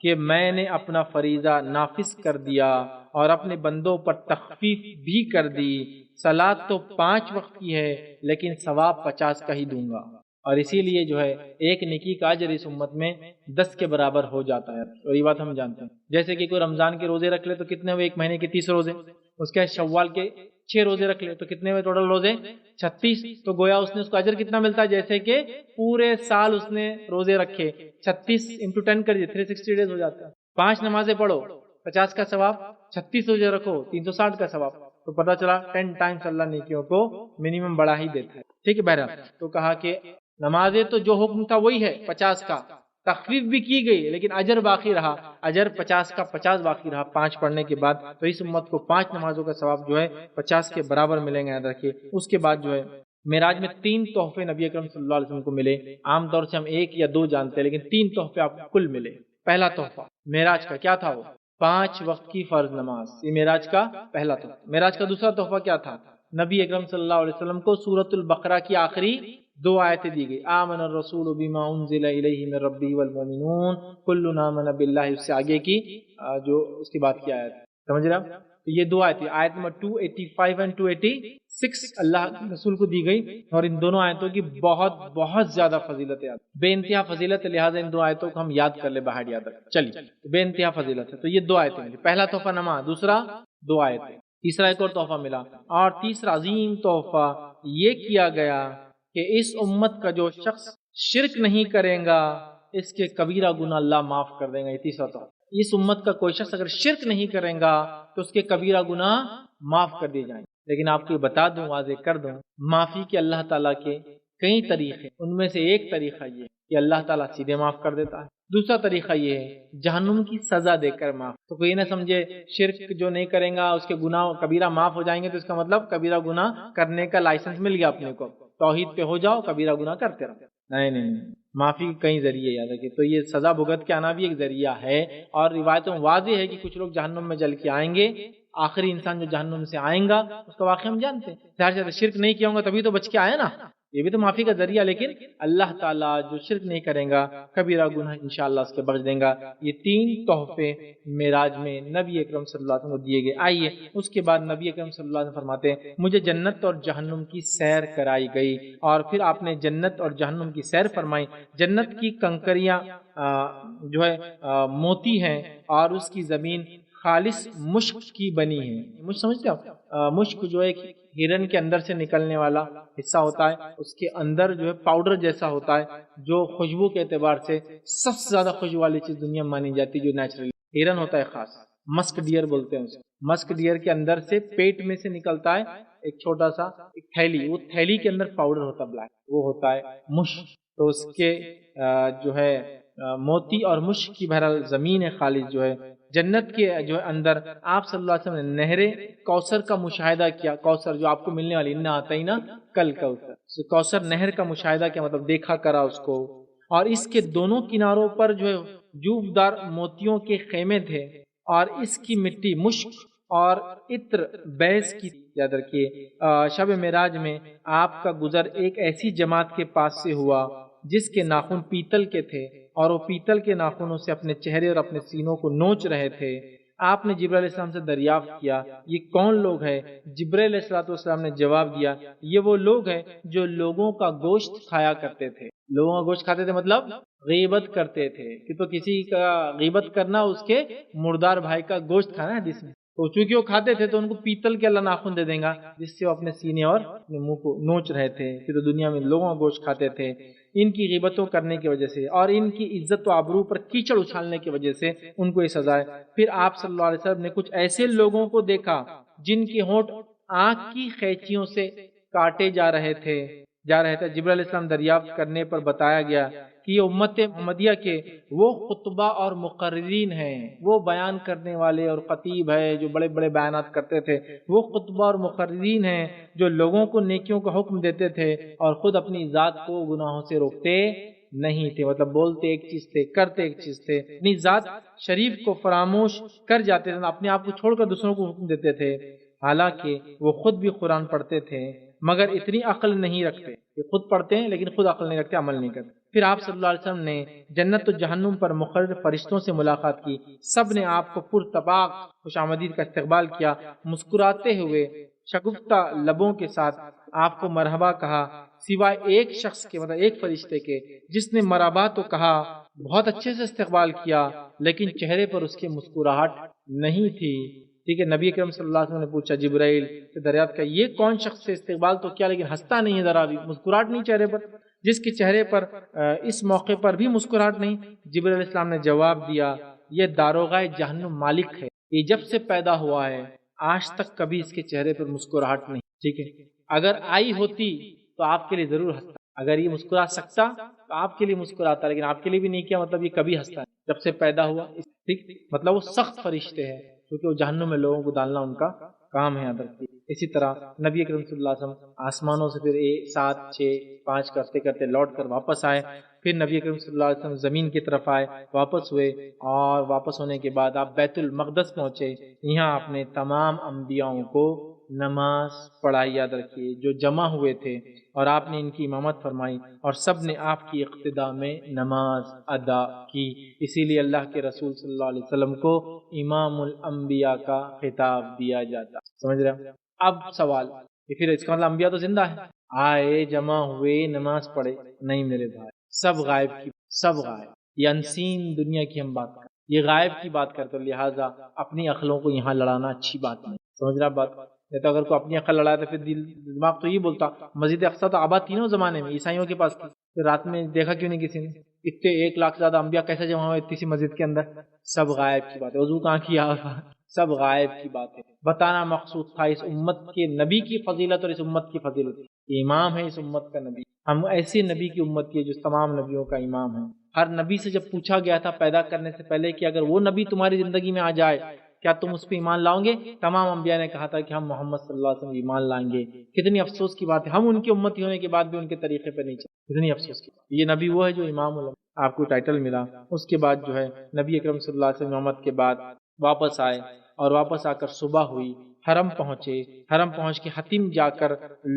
کہ میں نے اپنا فریضہ نافذ کر دیا اور اپنے بندوں پر تخفیف بھی کر دی، صلات تو 5 وقت کی ہے لیکن ثواب 50 کا ہی دوں گا، اور اسی لیے جو ہے ایک نیکی کا اجر اس امت میں 10 کے برابر ہو جاتا ہے، اور یہ بات ہم جانتے ہیں۔ جیسے کہ کوئی رمضان کے روزے رکھ لے تو کتنے ہوئے، ایک مہینے کے 30 روزے، اس کے شوال کے 6 روزے رکھ لے تو کتنے ہوئے ٹوٹل روزے، 36، تو گویا اس نے اس کو اجر کتنا ملتا ہے، جیسے کہ پورے سال اس نے روزے رکھے، 36 × 10 کریے 360 ڈیز ہو جاتا ہے۔ 5 نمازیں پڑھو 50 کا ثواب، 36 روزے رکھو 360 کا ثواب، تو پتہ چلا 10 ٹائمز اللہ نیکیوں کو منیمم بڑھا ہی دیتا ہے، ٹھیک ہے۔ بہرحال تو کہا کہ نمازیں تو جو حکم تھا وہی ہے 50 کا، تخفیف بھی کی گئی لیکن اجر باقی رہا، اجر 50 کا 50 باقی رہا 5 پڑھنے کے بعد، تو اس امت کو 5 نمازوں کا ثواب جو ہے 50 کے برابر ملیں گے، یاد رکھیے۔ اس کے بعد جو ہے معراج میں 3 تحفے نبی اکرم صلی اللہ علیہ وسلم کو ملے، عام طور سے ہم 1 یا 2 جانتے ہیں لیکن 3 تحفے آپ کو کل ملے۔ پہلا تحفہ معراج کا کیا تھا، وہ 5 وقت کی فرض نماز، یہ معراج کا پہلا تحفہ۔ معراج کا دوسرا تحفہ کیا تھا، نبی اکرم صلی اللہ علیہ وسلم کو سورۃ البقرہ کی آخری 2 آیتیں دی گئی، آمن الرسول بما انزل الیہ من ربہ والمؤمنون کل آمن باللہ، اس سے آگے کی جو اس کی بات کی آیت، سمجھ رہے آپ؟ تو یہ 2 آیتیں، آیت نمبر 285 اور 286 اللہ رسول کو دی گئی، اور ان دونوں آیتوں کی بہت زیادہ فضیلت ہے، بے انتہا فضیلت ہے، لہٰذا ان 2 آیتوں کو ہم یاد کر لیں، باہر یاد رکھ چلیے، بے انتہا فضیلت ہے۔ تو یہ 2 آیتیں ملی، پہلا تحفہ نماز، دوسرا 2 آیتیں، تیسرا ایک اور تحفہ ملا، اور تیسرا عظیم تحفہ یہ کیا گیا کہ اس امت کا جو شخص شرک نہیں کرے گا اس کے کبیرہ گناہ اللہ معاف کر دیں گا، یہ تیسرا تحفہ۔ اس امت کا کوئی شخص اگر شرک نہیں کرے گا تو اس کے کبیرہ گناہ معاف کر دیے جائیں گے۔ لیکن آپ کو بتا دوں، واضح کر دوں، معافی کے اللہ تعالیٰ کے کئی طریقے، ان میں سے ایک طریقہ یہ کہ اللہ تعالیٰ سیدھے معاف کر دیتا ہے، دوسرا طریقہ یہ ہے جہنم کی سزا دے کر معاف۔ تو کوئی نہ سمجھے شرک جو نہیں کرے گا اس کے گناہ کبیرہ معاف ہو جائیں گے تو اس کا مطلب کبیرہ گناہ کرنے کا لائسنس مل گیا اپنے کو، توحید پہ ہو جاؤ کبیرہ گناہ کرتے رہو، نہیں، معافی کے کئی ذریعے، یاد رکھیے۔ تو یہ سزا بھگت کے آنا بھی ایک ذریعہ ہے، اور روایتوں واضح ہے کہ کچھ لوگ جہنم میں جل کے آئیں گے آخری انسان جو جہنم سے آئیں گا اس کا واقعہ ہم جانتے ہیں. ظاہر سے شرک نہیں کیا ہوں گا تبھی تو بچ کے آیا نا، یہ بھی تو معافی کا ذریعہ. لیکن اللہ تعالیٰ جو شرک نہیں کرے گا، کبیرہ گناہ انشاءاللہ اس کے بخش دیں گا. یہ 3 تحفے معراج میں نبی اکرم صلی اللہ علیہ وسلم کو دیے گئے. آئیے اس کے بعد نبی اکرم صلی اللہ علیہ وسلم فرماتے ہیں مجھے جنت اور جہنم کی سیر کرائی گئی، اور پھر آپ نے جنت اور جہنم کی سیر فرمائی. جنت کی کنکریاں جو ہے موتی ہیں، اور اس کی زمین خالص مشک کی بنی ہے. مشک سمجھتے ہو؟ مشک جو ہے ہرن کے اندر سے نکلنے والا حصہ ہوتا ہے، اس کے اندر جو ہے پاؤڈر جیسا ہوتا ہے، جو خوشبو کے اعتبار سے سب سے زیادہ خوشبو والی چیز دنیا میں مانی جاتی ہے جو نیچرل ہرن ہوتا ہے. خاص مسک ڈیئر بولتے ہیں اسے. مسک ڈیئر کے اندر سے پیٹ میں سے نکلتا ہے ایک چھوٹا سا ایک تھیلی، وہ تھیلی کے اندر پاؤڈر ہوتا ہے بلیک، وہ ہوتا ہے مشک. تو اس کے جو ہے موتی اور مشک کی بہرحال زمین ہے خالص جو ہے. جنت کے جو ہے اندر آپ صلی اللہ علیہ وسلم نے نہر کوثر کا مشاہدہ کیا. کوثر جو آپ کو ملنے والی، انا اعطینا کل کوثر، کوثر نہر کا مشاہدہ کیا، مطلب دیکھا کرا اس کو. اور اس کے دونوں کناروں پر جو ہے جوبدار موتیوں کے خیمے تھے، اور اس کی مٹی مشک اور عطر بیس کی. یاد رکھیے شب معراج میں آپ کا گزر ایک ایسی جماعت کے پاس سے ہوا جس کے ناخن پیتل کے تھے، اور وہ پیتل کے ناخنوں سے اپنے چہرے اور اپنے سینوں کو نوچ رہے تھے. آپ نے جبرائیل علیہ السلام سے دریافت کیا یہ کون لوگ ہیں؟ جبرائیل علیہ السلام نے جواب دیا یہ وہ لوگ ہیں جو لوگوں کا گوشت کھایا کرتے تھے. لوگوں کا گوشت کھاتے تھے مطلب غیبت کرتے تھے، کہ تو کسی کا غیبت کرنا اس کے مردار بھائی کا گوشت کھانا ہے حدیث میں. تو چونکہ وہ کھاتے تھے تو ان کو پیتل کے اللہ ناخن دے دیں گا جس سے وہ اپنے سینے اور اپنے منہ کو نوچ رہے تھے. پھر تو دنیا میں لوگوں کا گوشت کھاتے تھے. ان کی غیبتوں کرنے کی وجہ سے اور ان کی عزت و آبرو پر کیچڑ اچھالنے کی وجہ سے ان کو یہ سزا ہے. پھر آپ صلی اللہ علیہ وسلم نے کچھ ایسے لوگوں کو دیکھا جن کے ہونٹ آنکھ کی قینچیوں سے کاٹے جا رہے تھے. جبرائیل علیہ السلام دریافت کرنے پر بتایا گیا کہ یہ امت محمدیہ کے وہ خطبہ اور مقررین ہیں، وہ بیان کرنے والے اور خطیب ہے جو بڑے بڑے بیانات کرتے تھے. وہ خطبہ اور مقررین ہیں جو لوگوں کو نیکیوں کا حکم دیتے تھے اور خود اپنی ذات کو گناہوں سے روکتے نہیں تھے. مطلب بولتے ایک چیز تھے، کرتے ایک چیز تھے. اپنی ذات شریف کو فراموش کر جاتے تھے، اپنے آپ کو چھوڑ کر دوسروں کو حکم دیتے تھے. حالانکہ وہ خود بھی قرآن پڑھتے تھے مگر اتنی عقل نہیں رکھتے. یہ خود پڑھتے ہیں لیکن خود عقل نہیں رکھتے، عمل نہیں کرتے. پھر آپ صلی اللہ علیہ وسلم نے جنت و جہنم پر مقرر فرشتوں سے ملاقات کی. سب نے آپ کو پرتپاک خوش آمدید کا استقبال کیا. مسکراتے ہوئے شگفتہ لبوں کے ساتھ آپ کو مرحبا کہا، سوائے ایک شخص کے، مطلب ایک فرشتے کے، جس نے مرحبا تو کہا، بہت اچھے سے استقبال کیا، لیکن چہرے پر اس کے مسکراہٹ نہیں تھی. ٹھیک ہے. نبی اکرم صلی اللہ علیہ وسلم نے پوچھا جبرائیل سے دریافت کیا یہ کون شخص سے استقبال تو کیا لیکن ہنستا نہیں ہے، ذرا بھی مسکراہٹ نہیں چہرے پر، جس کے چہرے پر اس موقع پر بھی مسکراہٹ نہیں. جبرائیل علیہ السلام نے جواب دیا یہ داروغہ جہنم مالک ہے، یہ جب سے پیدا ہوا ہے آج تک کبھی اس کے چہرے پر مسکراہٹ نہیں. ٹھیک ہے. اگر آئی ہوتی تو آپ کے لیے ضرور ہنستا. اگر یہ مسکرا سکتا تو آپ کے لیے مسکراتا، لیکن آپ کے لیے بھی نہیں کیا. مطلب یہ کبھی ہنستا ہے جب سے پیدا ہوا. ٹھیک. مطلب وہ سخت فرشتے ہیں کیونکہ وہ جہنم میں لوگوں کو ڈالنا ان کا کام ہے. اسی طرح نبی اکرم صلی اللہ علیہ وسلم آسمانوں سے پھر 7 6 5 کرتے کرتے لوٹ کر واپس آئے. پھر نبی اکرم صلی اللہ علیہ وسلم زمین کی طرف آئے، واپس ہوئے، اور واپس ہونے کے بعد آپ بیت المقدس پہنچے. یہاں آپ نے تمام انبیاءوں کو نماز پڑھائی. یاد رکھیے جو جمع ہوئے تھے، اور آپ نے ان کی امامت فرمائی اور سب نے آپ کی اقتداء میں نماز ادا کی. اسی لیے اللہ کے رسول صلی اللہ علیہ وسلم کو امام الانبیاء کا خطاب دیا جاتا. سمجھ رہے ہیں؟ اب سوال کہ پھر اس کا مطلب انبیاء تو زندہ ہے، آئے جمع ہوئے نماز پڑھے؟ نہیں میرے بھائی، سب غائب کی، سب غائب. یہ انسین دنیا کی ہم بات کریں، یہ غائب کی بات کرتے، لہٰذا اپنی عقلوں کو یہاں لڑانا اچھی بات نہیں. سمجھ رہا بات؟ نہیں تو اگر کوئی اپنی عقل لڑایا تو پھر دماغ تو یہ بولتا مسجد اقصی تو آباد تھی نا زمانے میں، عیسائیوں کے پاس تھی، پھر رات میں دیکھا کیوں نہیں کسی نے؟ اتنے 1 لاکھ سے زیادہ انبیاء کیسے جمع ہوئے اتنی سی مسجد کے اندر؟ سب غائب کی بات ہے. وضو کہاں کیا؟ سب غائب کی بات ہے. بتانا مقصود تھا اس امت کے نبی کی فضیلت اور اس امت کی فضیلت. امام ہے اس امت کا نبی. ہم ایسے نبی کی امت کی ہے جو تمام نبیوں کا امام ہے. ہر نبی سے جب پوچھا گیا تھا پیدا کرنے سے پہلے کہ اگر وہ نبی تمہاری زندگی میں آ جائے کیا تم اس پہ ایمان لاؤ گے؟ تمام انبیاء نے کہا تھا کہ ہم محمد صلی اللہ علیہ وسلم ایمان لائیں گے. کتنی افسوس کی بات ہے ہم ان کی امتی ہونے کے بعد بھی ان کے طریقے پہ نہیں چلے. کتنی افسوس کی. یہ نبی وہ ہے جو امام آپ کو ٹائٹل ملا. اس کے بعد جو ہے نبی اکرم صلی اللہ علیہ وسلم محمد کے بعد واپس آئے اور واپس آ کر صبح ہوئی، حرم پہنچے، حرم پہنچ کے حتیم جا کر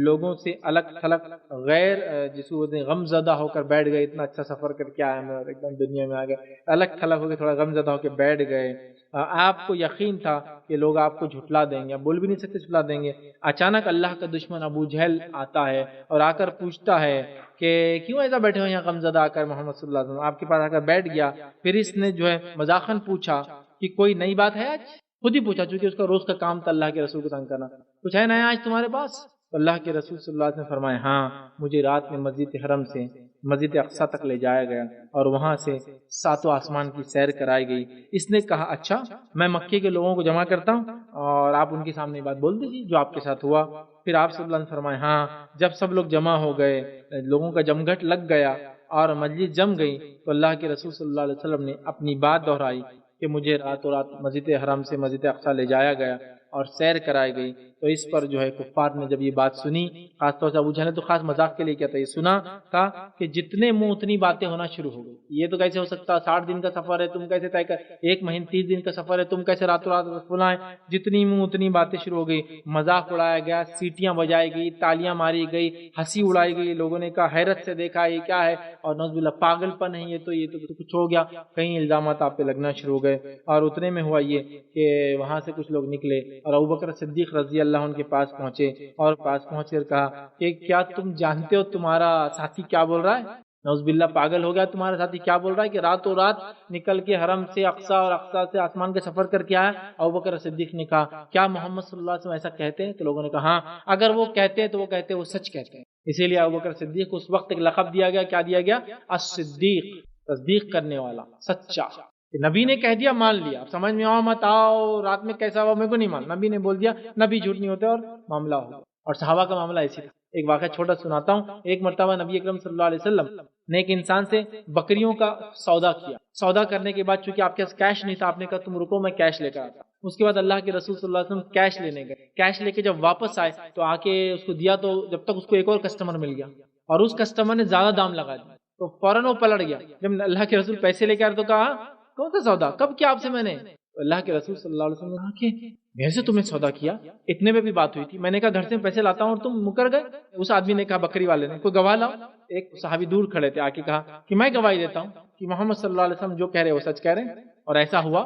لوگوں سے الگ تھلگ غیر جس کو بولتے ہیں غم زدہ ہو کر بیٹھ گئے، اتنا اچھا سفر کر کے آئے میں ایک دم دنیا میں آ گئے، الگ تھلگ ہو کے تھوڑا غم زدہ ہو کے بیٹھ گئے۔ آپ کو یقین تھا کہ لوگ آپ کو جھٹلا دیں گے، بول بھی نہیں سکتے جھٹلا دیں گے۔ اچانک اللہ کا دشمن ابو جہل آتا ہے اور آ کر پوچھتا ہے کہ کیوں ایسا بیٹھے ہو یہاں غم زدہ آ کر محمد صلی اللہ علیہ وسلم، آپ کے پاس آ کر بیٹھ گیا۔ پھر اس نے جو ہے مذاقاً پوچھا کہ کوئی نئی بات ہے آج؟ خود ہی پوچھا چونکہ اس کا روز کا کام تھا اللہ کے رسول کو تنگ کرنا، کچھ ہے نیا آج تمہارے پاس؟ تو اللہ کے رسول صلی اللہ علیہ وسلم نے فرمایا ہاں، مجھے رات میں مسجد حرم سے مسجد اقصی تک لے جایا گیا اور وہاں سے ساتوں آسمان کی سیر کرائی گئی۔ اس نے کہا اچھا، میں مکے کے لوگوں کو جمع کرتا ہوں اور آپ ان کے سامنے بات بول دیجیے جو آپ کے ساتھ ہوا۔ پھر آپ صلی اللہ علیہ وسلم فرمائے ہاں، جب سب لوگ جمع ہو گئے، لوگوں کا جمگھٹ لگ گیا اور مجلس جم گئی، تو اللہ کے رسول صلی اللہ علیہ وسلم نے اپنی بات دہرائی کہ مجھے راتوں رات مسجد حرم سے مسجد اقصی لے جایا گیا اور سیر کرائی گئی۔ تو اس پر جو ہے کفار نے جب یہ بات سنی، خاص طور سے ابو جہل نے تو خاص مذاق کے لیے کیا تھا، یہ سنا تھا کہ جتنے منہ اتنی باتیں ہونا شروع ہو گئی، یہ تو کیسے ہو سکتا، 60 دن کا سفر ہے تم کیسے طے کر، 1 مہینے 30 دن کا سفر ہے تم کیسے راتوں رات بلائیں، جتنی منہ اتنی باتیں شروع ہو گئی، مذاق اڑایا گیا، سیٹیاں بجائی گئی، تالیاں ماری گئی، ہنسی اڑائی گئی، لوگوں نے کہا حیرت سے دیکھا یہ کیا ہے، اور نعوذ باللہ پاگل پن ہے یہ تو کچھ ہو گیا، کئی الزامات آپ پہ لگنا شروع ہو گئے۔ اور اتنے میں ہوا یہ کہ وہاں سے کچھ لوگ نکلے اور ابوبکر صدیق رضی اللہ عنہ کے پاس پہنچے اور پاس پہنچ کر کہا کہ کیا تم جانتے ہو تمہارا ساتھی کیا بول رہا ہے؟ نعوذ باللہ پاگل ہو گیا تمہارا ساتھی کیا بول رہا ہے کہ راتوں رات نکل کے حرم سے اقصی اور اقصی سے آسمان کے سفر کر کے آیا۔ ابوبکر صدیق نے کہا کیا محمد صلی اللہ علیہ وسلم ایسا کہتے ہیں؟ تو لوگوں نے کہا ہاں، اگر وہ کہتے ہیں تو وہ کہتے ہیں وہ سچ کہتے ہیں۔ اسی لیے ابوبکر صدیق کو اس وقت ایک لقب دیا گیا، کیا دیا گیا؟ الصدیق، تصدیق کرنے والا، سچا۔ نبی نے کہہ دیا مان لیا، اب سمجھ میں آؤ مت آؤ رات میں کیسا ہوا میرے کو نہیں مان، نبی نے بول دیا، نبی جھوٹ نہیں ہوتے اور معاملہ ہو۔ اور صحابہ کا معاملہ ایسی تھا۔ ایک واقعہ چھوٹا سناتا ہوں۔ ایک مرتبہ نبی اکرم صلی اللہ علیہ وسلم نے ایک انسان سے بکریوں کا سودا کیا، سودا کرنے کے بعد چونکہ آپ کے پاس کیش نہیں تھا، آپ نے کہا تم رکو میں کیش لے کر آتا۔ اس کے بعد اللہ کے رسول صلی اللہ علیہ وسلم کیش لینے گئے، کیش لے کے جب واپس آئے تو آ کے اس کو دیا، تو جب تک اس کو ایک اور کسٹمر مل گیا اور اس کسٹمر نے زیادہ دام لگا دیا تو فوراً وہ پلٹ گیا۔ جب اللہ کے رسول پیسے لے کے آئے تو کہا کون سا سودا، کب کیا آپ سے میں نے؟ اللہ کے رسول صلی اللہ علیہ وسلم نے کہا کہ میں سے تمہیں سودا کیا، اتنے میں بھی بات ہوئی تھی، میں نے کہا گھر سے پیسے لاتا ہوں اور تم مکر گئے۔ اس آدمی نے کہا، بکری والے نے، کوئی گواہ لاؤ۔ ایک صحابی دور کھڑے تھے، آ کے کہا کہ میں گواہی دیتا ہوں کہ محمد صلی اللہ علیہ وسلم جو کہہ رہے وہ سچ کہہ رہے ہیں، اور ایسا ہوا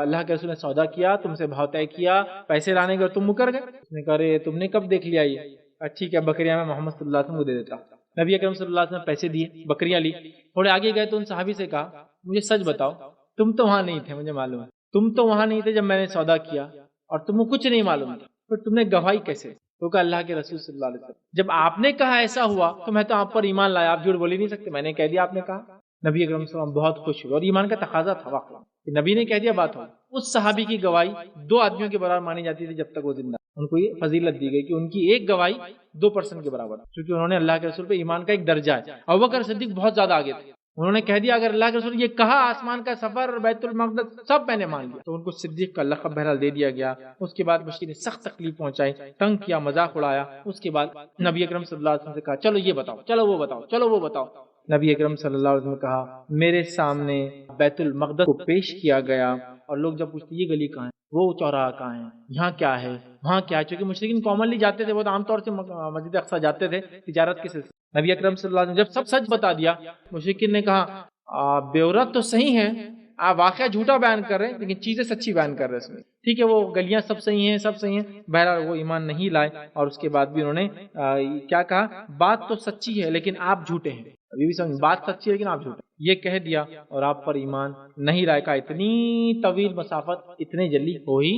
اللہ کے رسول نے سودا کیا، تم سے بھاؤ طے کیا، پیسے لانے گئے تم مکر گئے۔ اس نے کہا تم نے کب دیکھ لیا یہ؟ ٹھیک ہے بکریاں میں محمد صلی اللہ علیہ وسلم کو دے دیتا ہوں۔ نبی اکرم صلی اللہ علیہ وسلم پیسے دیے، بکریاں لی، تھوڑے آگے گئے تو ان صحابی سے کہا مجھے سچ بتاؤ، تم تو وہاں نہیں تھے، مجھے معلوم ہے تم تو وہاں نہیں تھے جب میں نے سودا کیا اور تم کو کچھ نہیں معلوم تھا، پھر تم نے گواہی کیسے؟ تو کہا اللہ کے رسول صلی اللہ علیہ وسلم جب آپ نے کہا ایسا ہوا تو میں تو آپ پر ایمان لایا، آپ جھوٹ بول ہی نہیں سکتے، میں نے کہہ دیا آپ نے کہا۔ نبی اکرم صلی اللہ علیہ وسلم بہت خوش ہوئے اور ایمان کا تقاضا تھا واقعا کہ نبی نے کہہ دیا بات ہو۔ اس صحابی کی گواہی 2 آدمیوں کے برابر مانی جاتی تھی جب تک وہ زندہ، ان کو یہ فضیلت دی گئی کہ ان کی ایک گواہی 2% کے برابر، کیونکہ انہوں نے اللہ کے رسول پہ ایمان کا ایک درجہ ہے۔ ابوبکر صدیق بہت زیادہ آگے تھے، انہوں نے کہہ دیا اگر اللہ کے رسول یہ کہا آسمان کا سفر بیت المقدس سب میں نے مان لیا، تو ان کو صدیق کا لقب بہرحال دے دیا گیا۔ اس کے بعد مشکل نے سخت تکلیف پہنچائی، تنگ کیا، مذاق اڑایا۔ اس کے بعد نبی اکرم صلی اللہ علیہ وسلم سے کہا چلو یہ بتاؤ، چلو وہ بتاؤ، چلو وہ بتاؤ۔ نبی اکرم صلی اللہ علیہ وسلم نے کہا میرے سامنے بیت المقدس کو پیش کیا گیا، اور لوگ جب پوچھتے یہ گلی کہاں ہے، وہ چوراہا کہاں ہے، یہاں کیا ہے، وہاں کیا ہے، چونکہ مشرکین کامنلی جاتے تھے، بہت عام طور سے مسجد اقصی جاتے تھے تجارت کے سلسلے۔ نبی اکرم صلی اللہ علیہ وسلم جب سب سچ بتا دیا، مشرکین نے کہا بیورت تو صحیح ہے، آپ واقعہ جھوٹا بیان کر رہے ہیں لیکن چیزیں سچی بیان کر رہے ہیں اس میں، ٹھیک ہے وہ گلیاں سب صحیح ہیں، سب صحیح ہیں۔ بہرحال وہ ایمان نہیں لائے، اور اس کے بعد بھی انہوں نے کیا کہا، بات تو سچی ہے لیکن آپ جھوٹے ہیں، ابھی بھی سمجھ، بات سچی ہے لیکن آپ جھوٹے، یہ کہہ دیا اور آپ پر ایمان نہیں لائے۔ کا اتنی طویل مسافت اتنے جلدی ہو ہی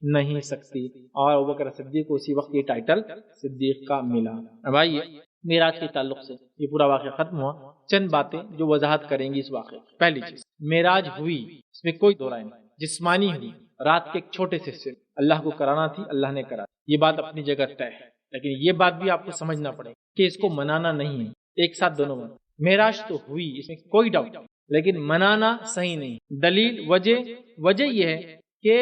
نہیں سکتی، اور ابوبکر صدیق کو اسی وقت یہ ٹائٹل صدیق کا ملا۔ اب آئیے معراج کے تعلق سے یہ پورا واقعہ ختم ہوا، چند باتیں جو وضاحت کریں گی اس واقعے کی۔ پہلی چیز، معراج ہوئی، اس میں کوئی دو رائے نہیں، جسمانی ہوئی، رات کے ایک چھوٹے سے حصے اللہ کو کرانا تھی، اللہ نے کرا، یہ بات اپنی جگہ طے ہے، لیکن یہ بات بھی آپ کو سمجھنا پڑے کہ اس کو منانا نہیں ہے، ایک ساتھ دونوں میں معراج تو ہوئی، اس میں کوئی ڈاؤٹ، لیکن منانا صحیح نہیں۔ دلیل، وجہ یہ ہے کہ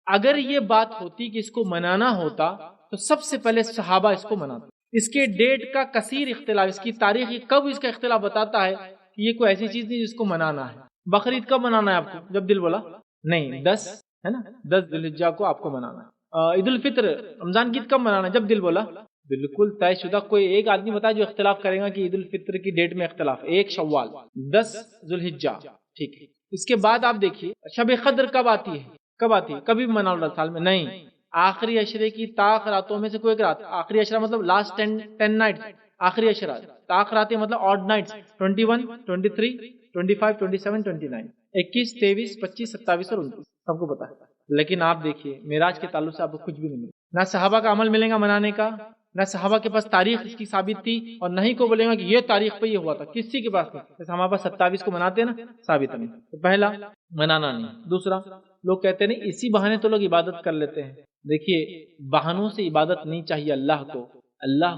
اگر یہ بات ہوتی کہ اس کو منانا ہوتا تو سب سے پہلے صحابہ اس کو مناتے۔ اس کے ڈیٹ کا کثیر اختلاف، اس کی تاریخ کب اس کا اختلاف بتاتا ہے کہ یہ کوئی ایسی چیز نہیں جس کو منانا ہے۔ بقرعید کب منانا ہے آپ کو؟ جب دل بولا نہیں، 10 ہے نا 10 ذوالحجہ کو آپ کو منانا ہے۔ عید الفطر رمضان کی عید کب منانا ہے؟ جب دل بولا، بالکل طے شدہ۔ کوئی ایک آدمی بتائے جو اختلاف کرے گا کہ عید الفطر کی ڈیٹ میں اختلاف، 1 شوال 10 ذوالحجہ، ٹھیک ہے۔ اس کے بعد آپ دیکھیے شب قدر کب آتی ہے؟ کب آتی ہے؟ کبھی بھی منا لو سال میں نہیں، آخری عشرے کی طاق راتوں میں سے کوئی ایک رات، آخری عشرہ مطلب لاسٹ 10 نائٹس، آخری عشرہ، طاق راتیں مطلب آڈ نائٹس، 21 23 25 27 29 21 23 25 27 اور 29 سب کو پتا ہے۔ لیکن آپ دیکھیے معراج کے تعلق سے آپ کو کچھ بھی نہیں ملے، نہ صحابہ کا عمل ملے گا منانے کا، نہ صحابہ کے پاس تاریخ اس کی ثابت تھی، اور نہ ہی کو بولے گا کہ یہ تاریخ پہ یہ ہوا تھا، کسی کے پاس نہیں۔ جیسے ہمارے پاس 27 کو مناتے ہیں نا، ثابت نہیں۔ تو پہلا منانا نہیں، دوسرا لوگ کہتے ہیں اسی بہانے تو لوگ عبادت کر لیتے ہیں۔ دیکھیے بہانوں سے عبادت نہیں چاہیے اللہ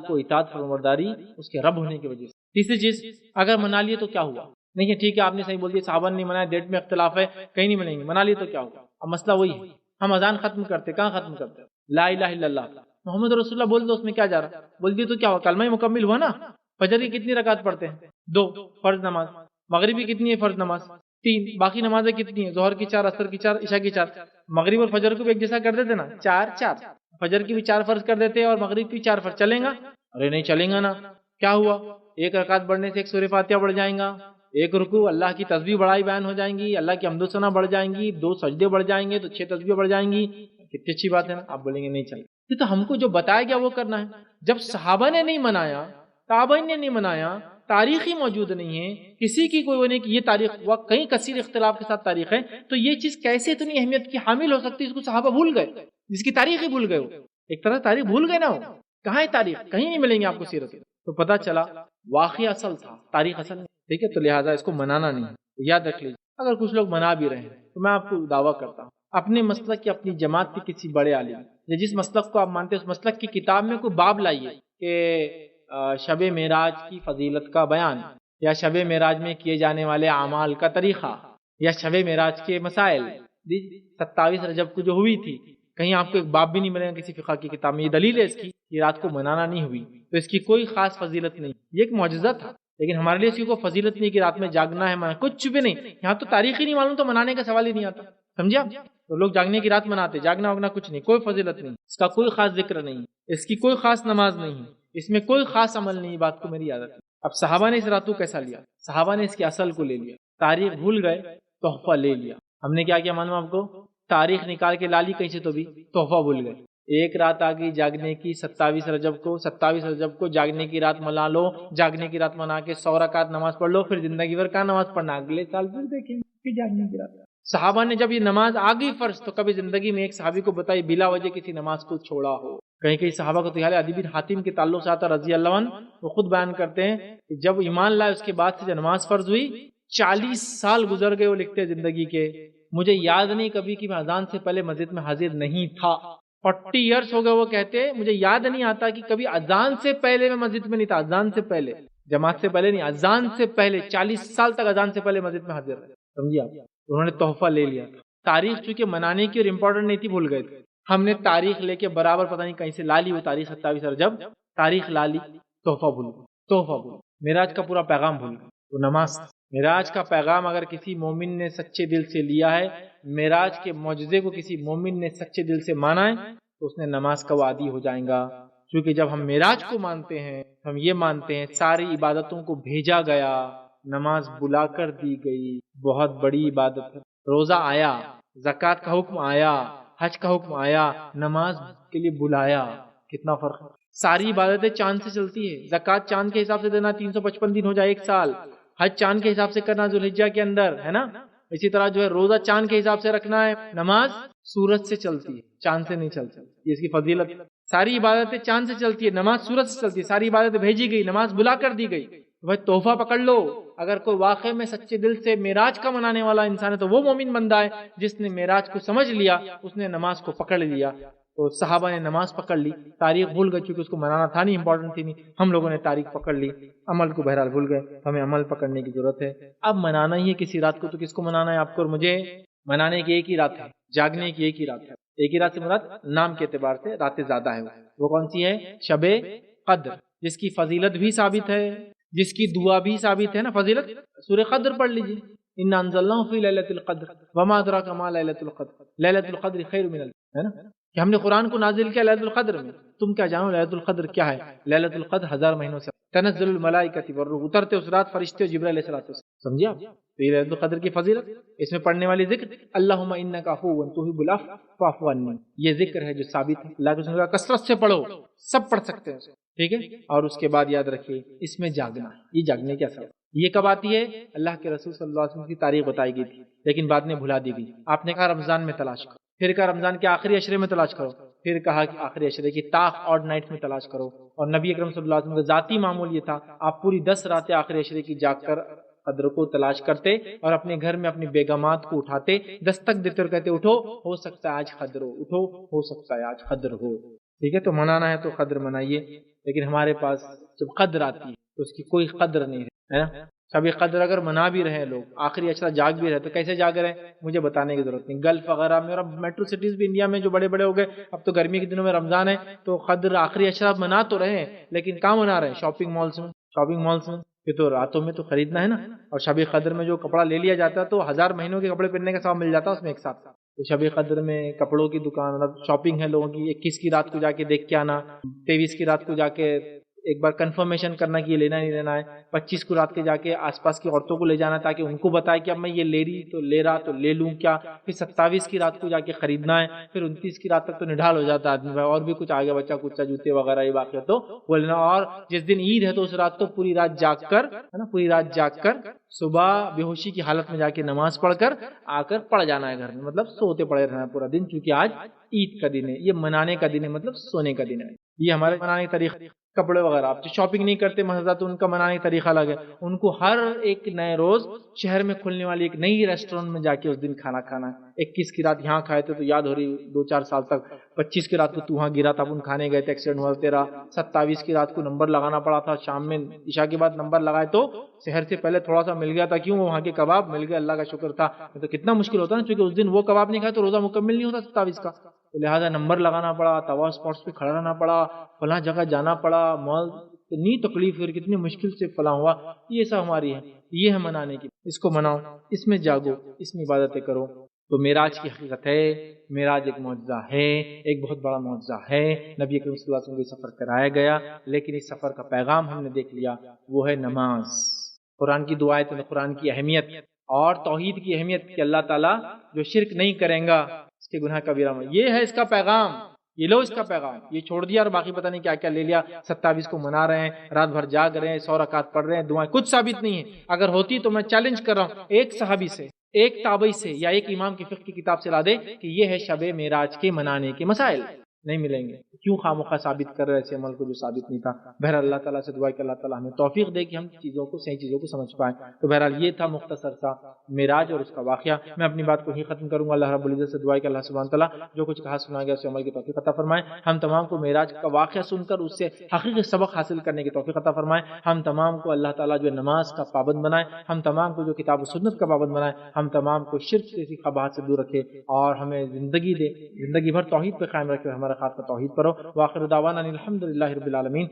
کو اطاعت فرمانبرداری اس کے رب ہونے کی وجہ سے۔ تیسری چیز، اگر منا لیے تو کیا ہوا؟ نہیں ہے ٹھیک ہے آپ نے صحیح بول دیا، صحابہ نے نہیں منایا، ڈیٹ میں اختلاف ہے، کہیں نہیں منائیں گے، منا لیے تو کیا ہوگا؟ اب مسئلہ وہی ہے، ہم اذان ختم کرتے، کہاں ختم کرتے؟ لا الہ الا اللہ محمد رسول اللہ بول دو، اس میں کیا جا رہا؟ بول دیے تو کیا ہوا؟ کلمہ مکمل ہوا نا۔ فجر کی کتنی رکعت پڑھتے ہیں؟ 2 فرض نماز۔ مغرب کی کتنی ہے فرض نماز؟ 3۔ باقی نمازیں کتنی ہیں؟ ظہر کی 4، عصر کی 4، عشاء کی 4۔ مغرب اور فجر کو بھی ایک جیسا کر دیتے نا، 4 فجر کی بھی 4 فرض کر دیتے اور مغرب کی 4 فرض، چلیں گا؟ ارے نہیں چلیں گا نا، کیا ہوا؟ ایک رکعت بڑھنے سے 1 سورہ فاتحہ بڑھ جائیں گا، ایک رکوع اللہ کی تسبیح بڑائی بیان ہو جائیں گی، اللہ کی حمد و ثنا بڑھ جائیں گی، 2 سجدے بڑھ جائیں گے تو 6 تسبیح بڑھ جائیں گی۔ کتنی اچھی بات ہے نا۔ آپ بولیں گے نہیں چلے، یہ تو ہم کو جو بتایا گیا وہ کرنا ہے۔ جب صحابہ نے نہیں منایا، تابعین نے نہیں منایا، تاریخی موجود نہیں ہے، کسی کی کوئی وہ نہیں کہ یہ تاریخ ہوا، کہیں کثیر اختلاف کے ساتھ تاریخ ہے، تو یہ چیز کیسے اتنی اہمیت کی حامل ہو سکتی ہے؟ اس کو صحابہ بھول گئے، جس کی تاریخ ہی بھول گئے، وہ ایک طرح تاریخ بھول گئے نا، وہ کہاں ہے تاریخ؟ کہیں نہیں ملیں گے آپ کو سیرت۔ تو پتہ چلا واقعہ اصل تھا، تاریخ اصل نہیں، ٹھیک ہے۔ تو لہٰذا اس کو منانا نہیں، یاد رکھ لیجیے۔ اگر کچھ لوگ منا بھی رہے ہیں تو میں آپ کو دعویٰ کرتا ہوں اپنے مسلک کی، اپنی جماعت کے کسی بڑے عالم یا جس مسلک کو آپ مانتے ہیں اس مسلک کی کتاب میں کوئی باب لائیے کہ شب معراج کی فضیلت کا بیان، یا شب معراج میں کیے جانے والے اعمال کا طریقہ، یا شب معراج کے مسائل 27 رجب کو جو ہوئی تھی، کہیں آپ کو ایک باب بھی نہیں ملے گا کسی فقہ کی کتاب میں۔ یہ دلیل ہے اس کی کہ رات کو منانا نہیں ہوئی، تو اس کی کوئی خاص فضیلت نہیں، یہ ایک معجزہ تھا، لیکن ہمارے لیے اس کی کوئی فضیلت نہیں کہ رات میں جاگنا ہے، کچھ بھی نہیں۔ یہاں تو تاریخ ہی نہیں معلوم تو منانے کا سوال ہی نہیں آتا، سمجھے آپ؟ تو لوگ جاگنے کی رات مناتے، جاگنا ہوگنا کچھ نہیں، کوئی فضیلت نہیں، اس کا کوئی خاص ذکر نہیں، اس کی کوئی خاص نماز نہیں، اس میں کوئی خاص عمل نہیں، بات کو میری عادت ہے۔ اب صحابہ نے اس رات کو کیسا لیا؟ صحابہ نے اس کی اصل کو لے لیا، تاریخ بھول گئے، تحفہ لے لیا۔ ہم نے کیا کیا معلوم آپ کو؟ تاریخ نکال کے لالی کہیں سے تو بھی تحفہ بھول گئے۔ ایک رات آ گئی جاگنے کی 27 رجب کو جاگنے کی رات منا لو، جاگنے کی رات منا کے 100 رکعت نماز پڑھ لو، پھر زندگی بھر کا نماز پڑھنا، اگلے سال پھر دیکھیں پھر جاگنے کی رات۔ صحابہ نے جب یہ نماز آ گئی فرض، تو کبھی زندگی میں ایک صحابی کو بتائی بلا وجہ کسی نماز کو چھوڑا ہو۔ کہیں صحابہ کو تو عدی بن حاتم کے تعلق سے آتا رضی اللہ عنہ، وہ خود بیان کرتے ہیں کہ جب ایمان لائے اس کے بعد سے جب نماز فرض ہوئی 40 سال گزر گئے، وہ لکھتے زندگی کے، مجھے یاد نہیں کبھی کہ میں اذان سے پہلے مسجد میں حاضر نہیں تھا۔ 40 ایئرس ہو گئے، وہ کہتے مجھے یاد نہیں آتا کہ کبھی اذان سے پہلے میں مسجد میں نہیں تھا، اذان سے پہلے، جماعت سے پہلے نہیں، اذان سے پہلے 40 سال تک اذان سے پہلے مسجد میں حاضر رہے، سمجھیے آپ؟ انہوں نے تحفہ لے لیا تھا۔ تاریخ چونکہ منانے کی اور امپورٹنٹ نہیں تھی، بھول گئے تھے۔ ہم نے تاریخ لے کے برابر پتہ نہیں کہیں سے لا لی، وہ تاریخ 27 رجب تاریخ لا لی، تحفہ بھول گئے، معراج کا پورا پیغام بھول گئے۔ تو نماز، معراج کا پیغام اگر کسی مومن نے سچے دل سے لیا ہے، معراج کے معجزے کو کسی مومن نے سچے دل سے مانا ہے، تو اس نے نماز کا وادی ہو جائے گا۔ کیونکہ جب ہم معراج کو مانتے ہیں، ہم یہ مانتے ہیں ساری عبادتوں کو بھیجا گیا، نماز بلا کر دی گئی، بہت بڑی عبادت ہے۔ روزہ آیا، زکوٰۃ کا حکم آیا، حج کا حکم آیا، نماز کے لیے بلایا، کتنا فرق ہے۔ ساری عبادتیں چاند سے چلتی ہے، زکوٰۃ چاند کے حساب سے دینا 355 دن ہو جائے 1 سال، حج چاند کے حساب سے کرنا ذوالحجہ کے اندر، ہے نا؟ اسی طرح جو ہے روزہ چاند کے حساب سے رکھنا ہے، نماز سورج سے چلتی ہے، چاند سے نہیں چلتی، یہ اس کی فضیلت۔ ساری عبادتیں چاند سے چلتی ہے، نماز سورج سے چلتی ہے، ساری عبادتیں بھیجی گئی، نماز بلا کر دی گئی۔ بھائی تحفہ پکڑ لو، اگر کوئی واقعے میں سچے دل سے معراج کا منانے والا انسان ہے تو وہ مومن بندہ ہے جس نے معراج کو سمجھ لیا، اس نے نماز کو پکڑ لیا۔ تو صحابہ نے نماز پکڑ لی، تاریخ بھول گئے کیونکہ اس کو منانا تھا نہیں، امپورٹنٹ تھی نہیں۔ ہم لوگوں نے تاریخ پکڑ لی، عمل کو بہرحال بھول گئے، ہمیں عمل پکڑنے کی ضرورت ہے۔ اب منانا ہی ہے کسی رات کو، تو کس کو منانا ہے آپ کو اور مجھے؟ منانے کی ایک ہی رات ہے، جاگنے کی ایک ہی رات ہے۔ ایک ہی رات سے مراد نام کے اعتبار سے راتیں زیادہ ہے، وہ کون سی ہے؟ شب قدر، جس کی فضیلت بھی ثابت ہے، جس کی دعا بھی ثابت ہے نا، فضیلت۔ سورہ قدر پڑھ لیجیے، انا انزلناہ فی لیلۃ القدر وما ادراک ما لیلۃ القدر لیلۃ القدر خیر من ہے نا کہ ہم نے قرآن کو نازل کیا لیلۃ القدر میں، تم کیا جانو لیلۃ القدر کیا ہے؟ لیلۃ القدر 1000 مہینوں سے تنزل الملائکۃ والروح، اترتے اس رات فرشتے اور جبرائیل علیہ الصلوۃ والسلام، سمجھے آپ؟ تو یہ لیلۃ القدر کی فضیلت، اس میں پڑھنے والی ذکر اللہم انک عفو تحب العفو فاعف عنی، یہ ذکر ہے جو ثابت ہے، اللہ کے رسول کا کثرت سے پڑھو، سب پڑھ سکتے ہیں، ٹھیک ہے؟ اور اس کے بعد یاد رکھیے اس میں جاگنا ہے، یہ جاگنے کی اثر یہ کب آتی ہے؟ اللہ کے رسول صلی اللہ علیہ وسلم کی تاریخ بتائی گئی تھی لیکن بعد میں بھلا دی گئی، آپ نے کہا رمضان میں تلاش کرو، پھر کہا رمضان کے آخری عشرے میں تلاش کرو، پھر کہا کہ آخری عشرے کی تاخ اور نائٹ میں تلاش کرو، اور نبی اکرم صلی اللہ علیہ وسلم کا ذاتی معمول یہ تھا آپ پوری 10 راتیں آخری عشرے کی جاگ کر قدر کو تلاش کرتے اور اپنے گھر میں اپنی بیگمات کو اٹھاتے، دستک دیتے اور کہتے اٹھو ہو سکتا ہے آج قدر ہو، اٹھو ہو سکتا ہے آج قدر ہو، ٹھیک ہے؟ تو منانا ہے تو قدر منائیے، لیکن ہمارے پاس جب قدر آتی ہے تو اس کی کوئی قدر نہیں ہے نا؟ شب قدر اگر منا بھی رہے لوگ، آخری عشرہ جاگ بھی رہے تو کیسے جاگ رہے ہیں مجھے بتانے کی ضرورت نہیں، گلف وغیرہ میں اور اب میٹرو سٹیز بھی انڈیا میں جو بڑے بڑے ہو گئے، اب تو گرمی کے دنوں میں رمضان ہے تو قدر آخری عشرہ منا تو رہے ہیں لیکن کہاں منا رہے ہیں؟ شاپنگ مالس میں، یہ تو راتوں میں تو خریدنا ہے نا، اور شب قدر میں جو کپڑا لے لیا جاتا ہے تو 1000 مہینوں کے کپڑے پہننے کا ثواب مل جاتا ہے اس میں ایک ساتھ، تو شب قدر میں کپڑوں کی دکان مطلب شاپنگ ہے لوگوں کی، 21 کی رات کو جا کے دیکھ کے آنا، 23 کی رات کو جا کے ایک بار کنفرمیشن کرنا کہ یہ لینا نہیں لینا ہے، 25 کو رات کے جا کے آس پاس کی عورتوں کو لے جانا تاکہ ان کو بتائے کہ اب میں یہ لے رہا تو لے لوں کیا، پھر 27 کی رات کو جا کے خریدنا ہے، پھر 29 کی رات تک تو نڈھال ہو جاتا ہے آدمی بھائی، اور بھی کچھ آگے بچہ کچا جوتے وغیرہ یہ باقی تو وہ لینا، اور جس دن عید ہے تو اس رات تو پوری رات جاگ کر ہے نا، پوری رات جاگ کر صبح بے ہوشی کی حالت میں جا کے نماز پڑھ کر آ کر پڑ جانا ہے گھر میں، مطلب سوتے پڑے رہنا پورا دن، کیونکہ آج عید کا دن ہے، یہ منانے کا دن ہے، مطلب سونے کا دن ہے، یہ ہمارے منانے کا طریقہ۔ کپڑے وغیرہ آپ جو شاپنگ نہیں کرتے مہذا تو ان کا منانے کا طریقہ الگ ہے، ان کو ہر ایک نئے روز شہر میں کھلنے والی ایک نئی ریسٹورینٹ میں جا کے اس دن کھانا کھانا ہے، 21 کی رات یہاں کھائے تھے تو یاد ہو رہی 2-4 سال تک، 25 کی رات کو تو وہاں گرا تھا اپن کھانے گئے تھے ایکسیڈنٹ ہوا تیرا، 27 کی رات کو نمبر لگانا پڑا تھا، شام میں عشاء کے بعد نمبر لگائے تو شہر سے پہلے تھوڑا سا مل گیا تھا، کیوں وہاں کے کباب مل گئے، اللہ کا شکر تھا، تو کتنا مشکل ہوتا نا، کیونکہ اس دن وہ کباب نہیں کھائے تو روزہ مکمل نہیں ہوتا 27 کا، تو لہٰذا نمبر لگانا پڑا، توا اسپاٹس پہ کھڑا رہنا پڑا، فلاں جگہ جانا پڑا، مال اتنی تکلیف ہوئی، کتنی مشکل سے فلاں ہوا، یہ سب ہماری ہے، یہ ہے منانے کی، اس کو مناؤ، اس میں جاگو، اس میں عبادتیں کرو، تو معراج کی حقیقت ہے، معراج ایک معجزہ ہے، ایک بہت بڑا معجزہ ہے، نبی کریم صلی اللہ علیہ وسلم کو سفر کرایا گیا، لیکن اس سفر کا پیغام ہم نے دیکھ لیا، وہ ہے نماز، قرآن کی دعائیں، قرآن کی اہمیت اور توحید کی اہمیت کہ اللہ تعالیٰ جو شرک نہیں کریں گا اس کے گناہ کبیرہ میں، یہ ہے اس کا پیغام، یہ لو اس کا پیغام، یہ چھوڑ دیا اور باقی پتہ نہیں کیا کیا لے لیا، 27 کو منا رہے ہیں، رات بھر جاگ رہے ہیں، 100 رکعت پڑھ رہے ہیں، دعائیں، کچھ ثابت نہیں ہے، اگر ہوتی تو میں چیلنج کر رہا ہوں ایک صحابی سے، ایک تابعی سے یا ایک امام کی فقہ کی کتاب سے لا دے کہ یہ ہے شب معراج کے منانے کے مسائل، نہیں ملیں گے، کیوں خامخواہ ثابت کر رہے ایسے عمل کو جو ثابت نہیں تھا۔ بہرحال اللہ تعالیٰ سے دعا کہ اللہ تعالیٰ ہمیں توفیق دے کہ ہم چیزوں کو صحیح چیزوں کو سمجھ پائیں۔ تو بہرحال یہ تھا مختصر سا معراج اور اس کا واقعہ، میں اپنی بات کو ہی ختم کروں گا۔ اللہ رب العزت سے دعا کہ اللہ سبحانہ تعالیٰ جو کچھ کہا سنا گیا اسے عمل کی توفیق عطا فرمائے، ہم تمام کو معراج کا واقعہ سن کر اس سے حقیقی سبق حاصل کرنے کی توفیق عطا فرمائے، ہم تمام کو اللہ تعالیٰ جو نماز کا پابند بنائے، ہم تمام کو جو کتاب و سنت کا پابند بنائے، ہم تمام کو شرک جیسی قباحت سے دور رکھے اور ہمیں زندگی دے، زندگی بھر توحید پہ قائم رکھے، ہمارا خاتمہ توحید پر ہو۔ وآخر دعوانا الحمد للہ رب العالمین۔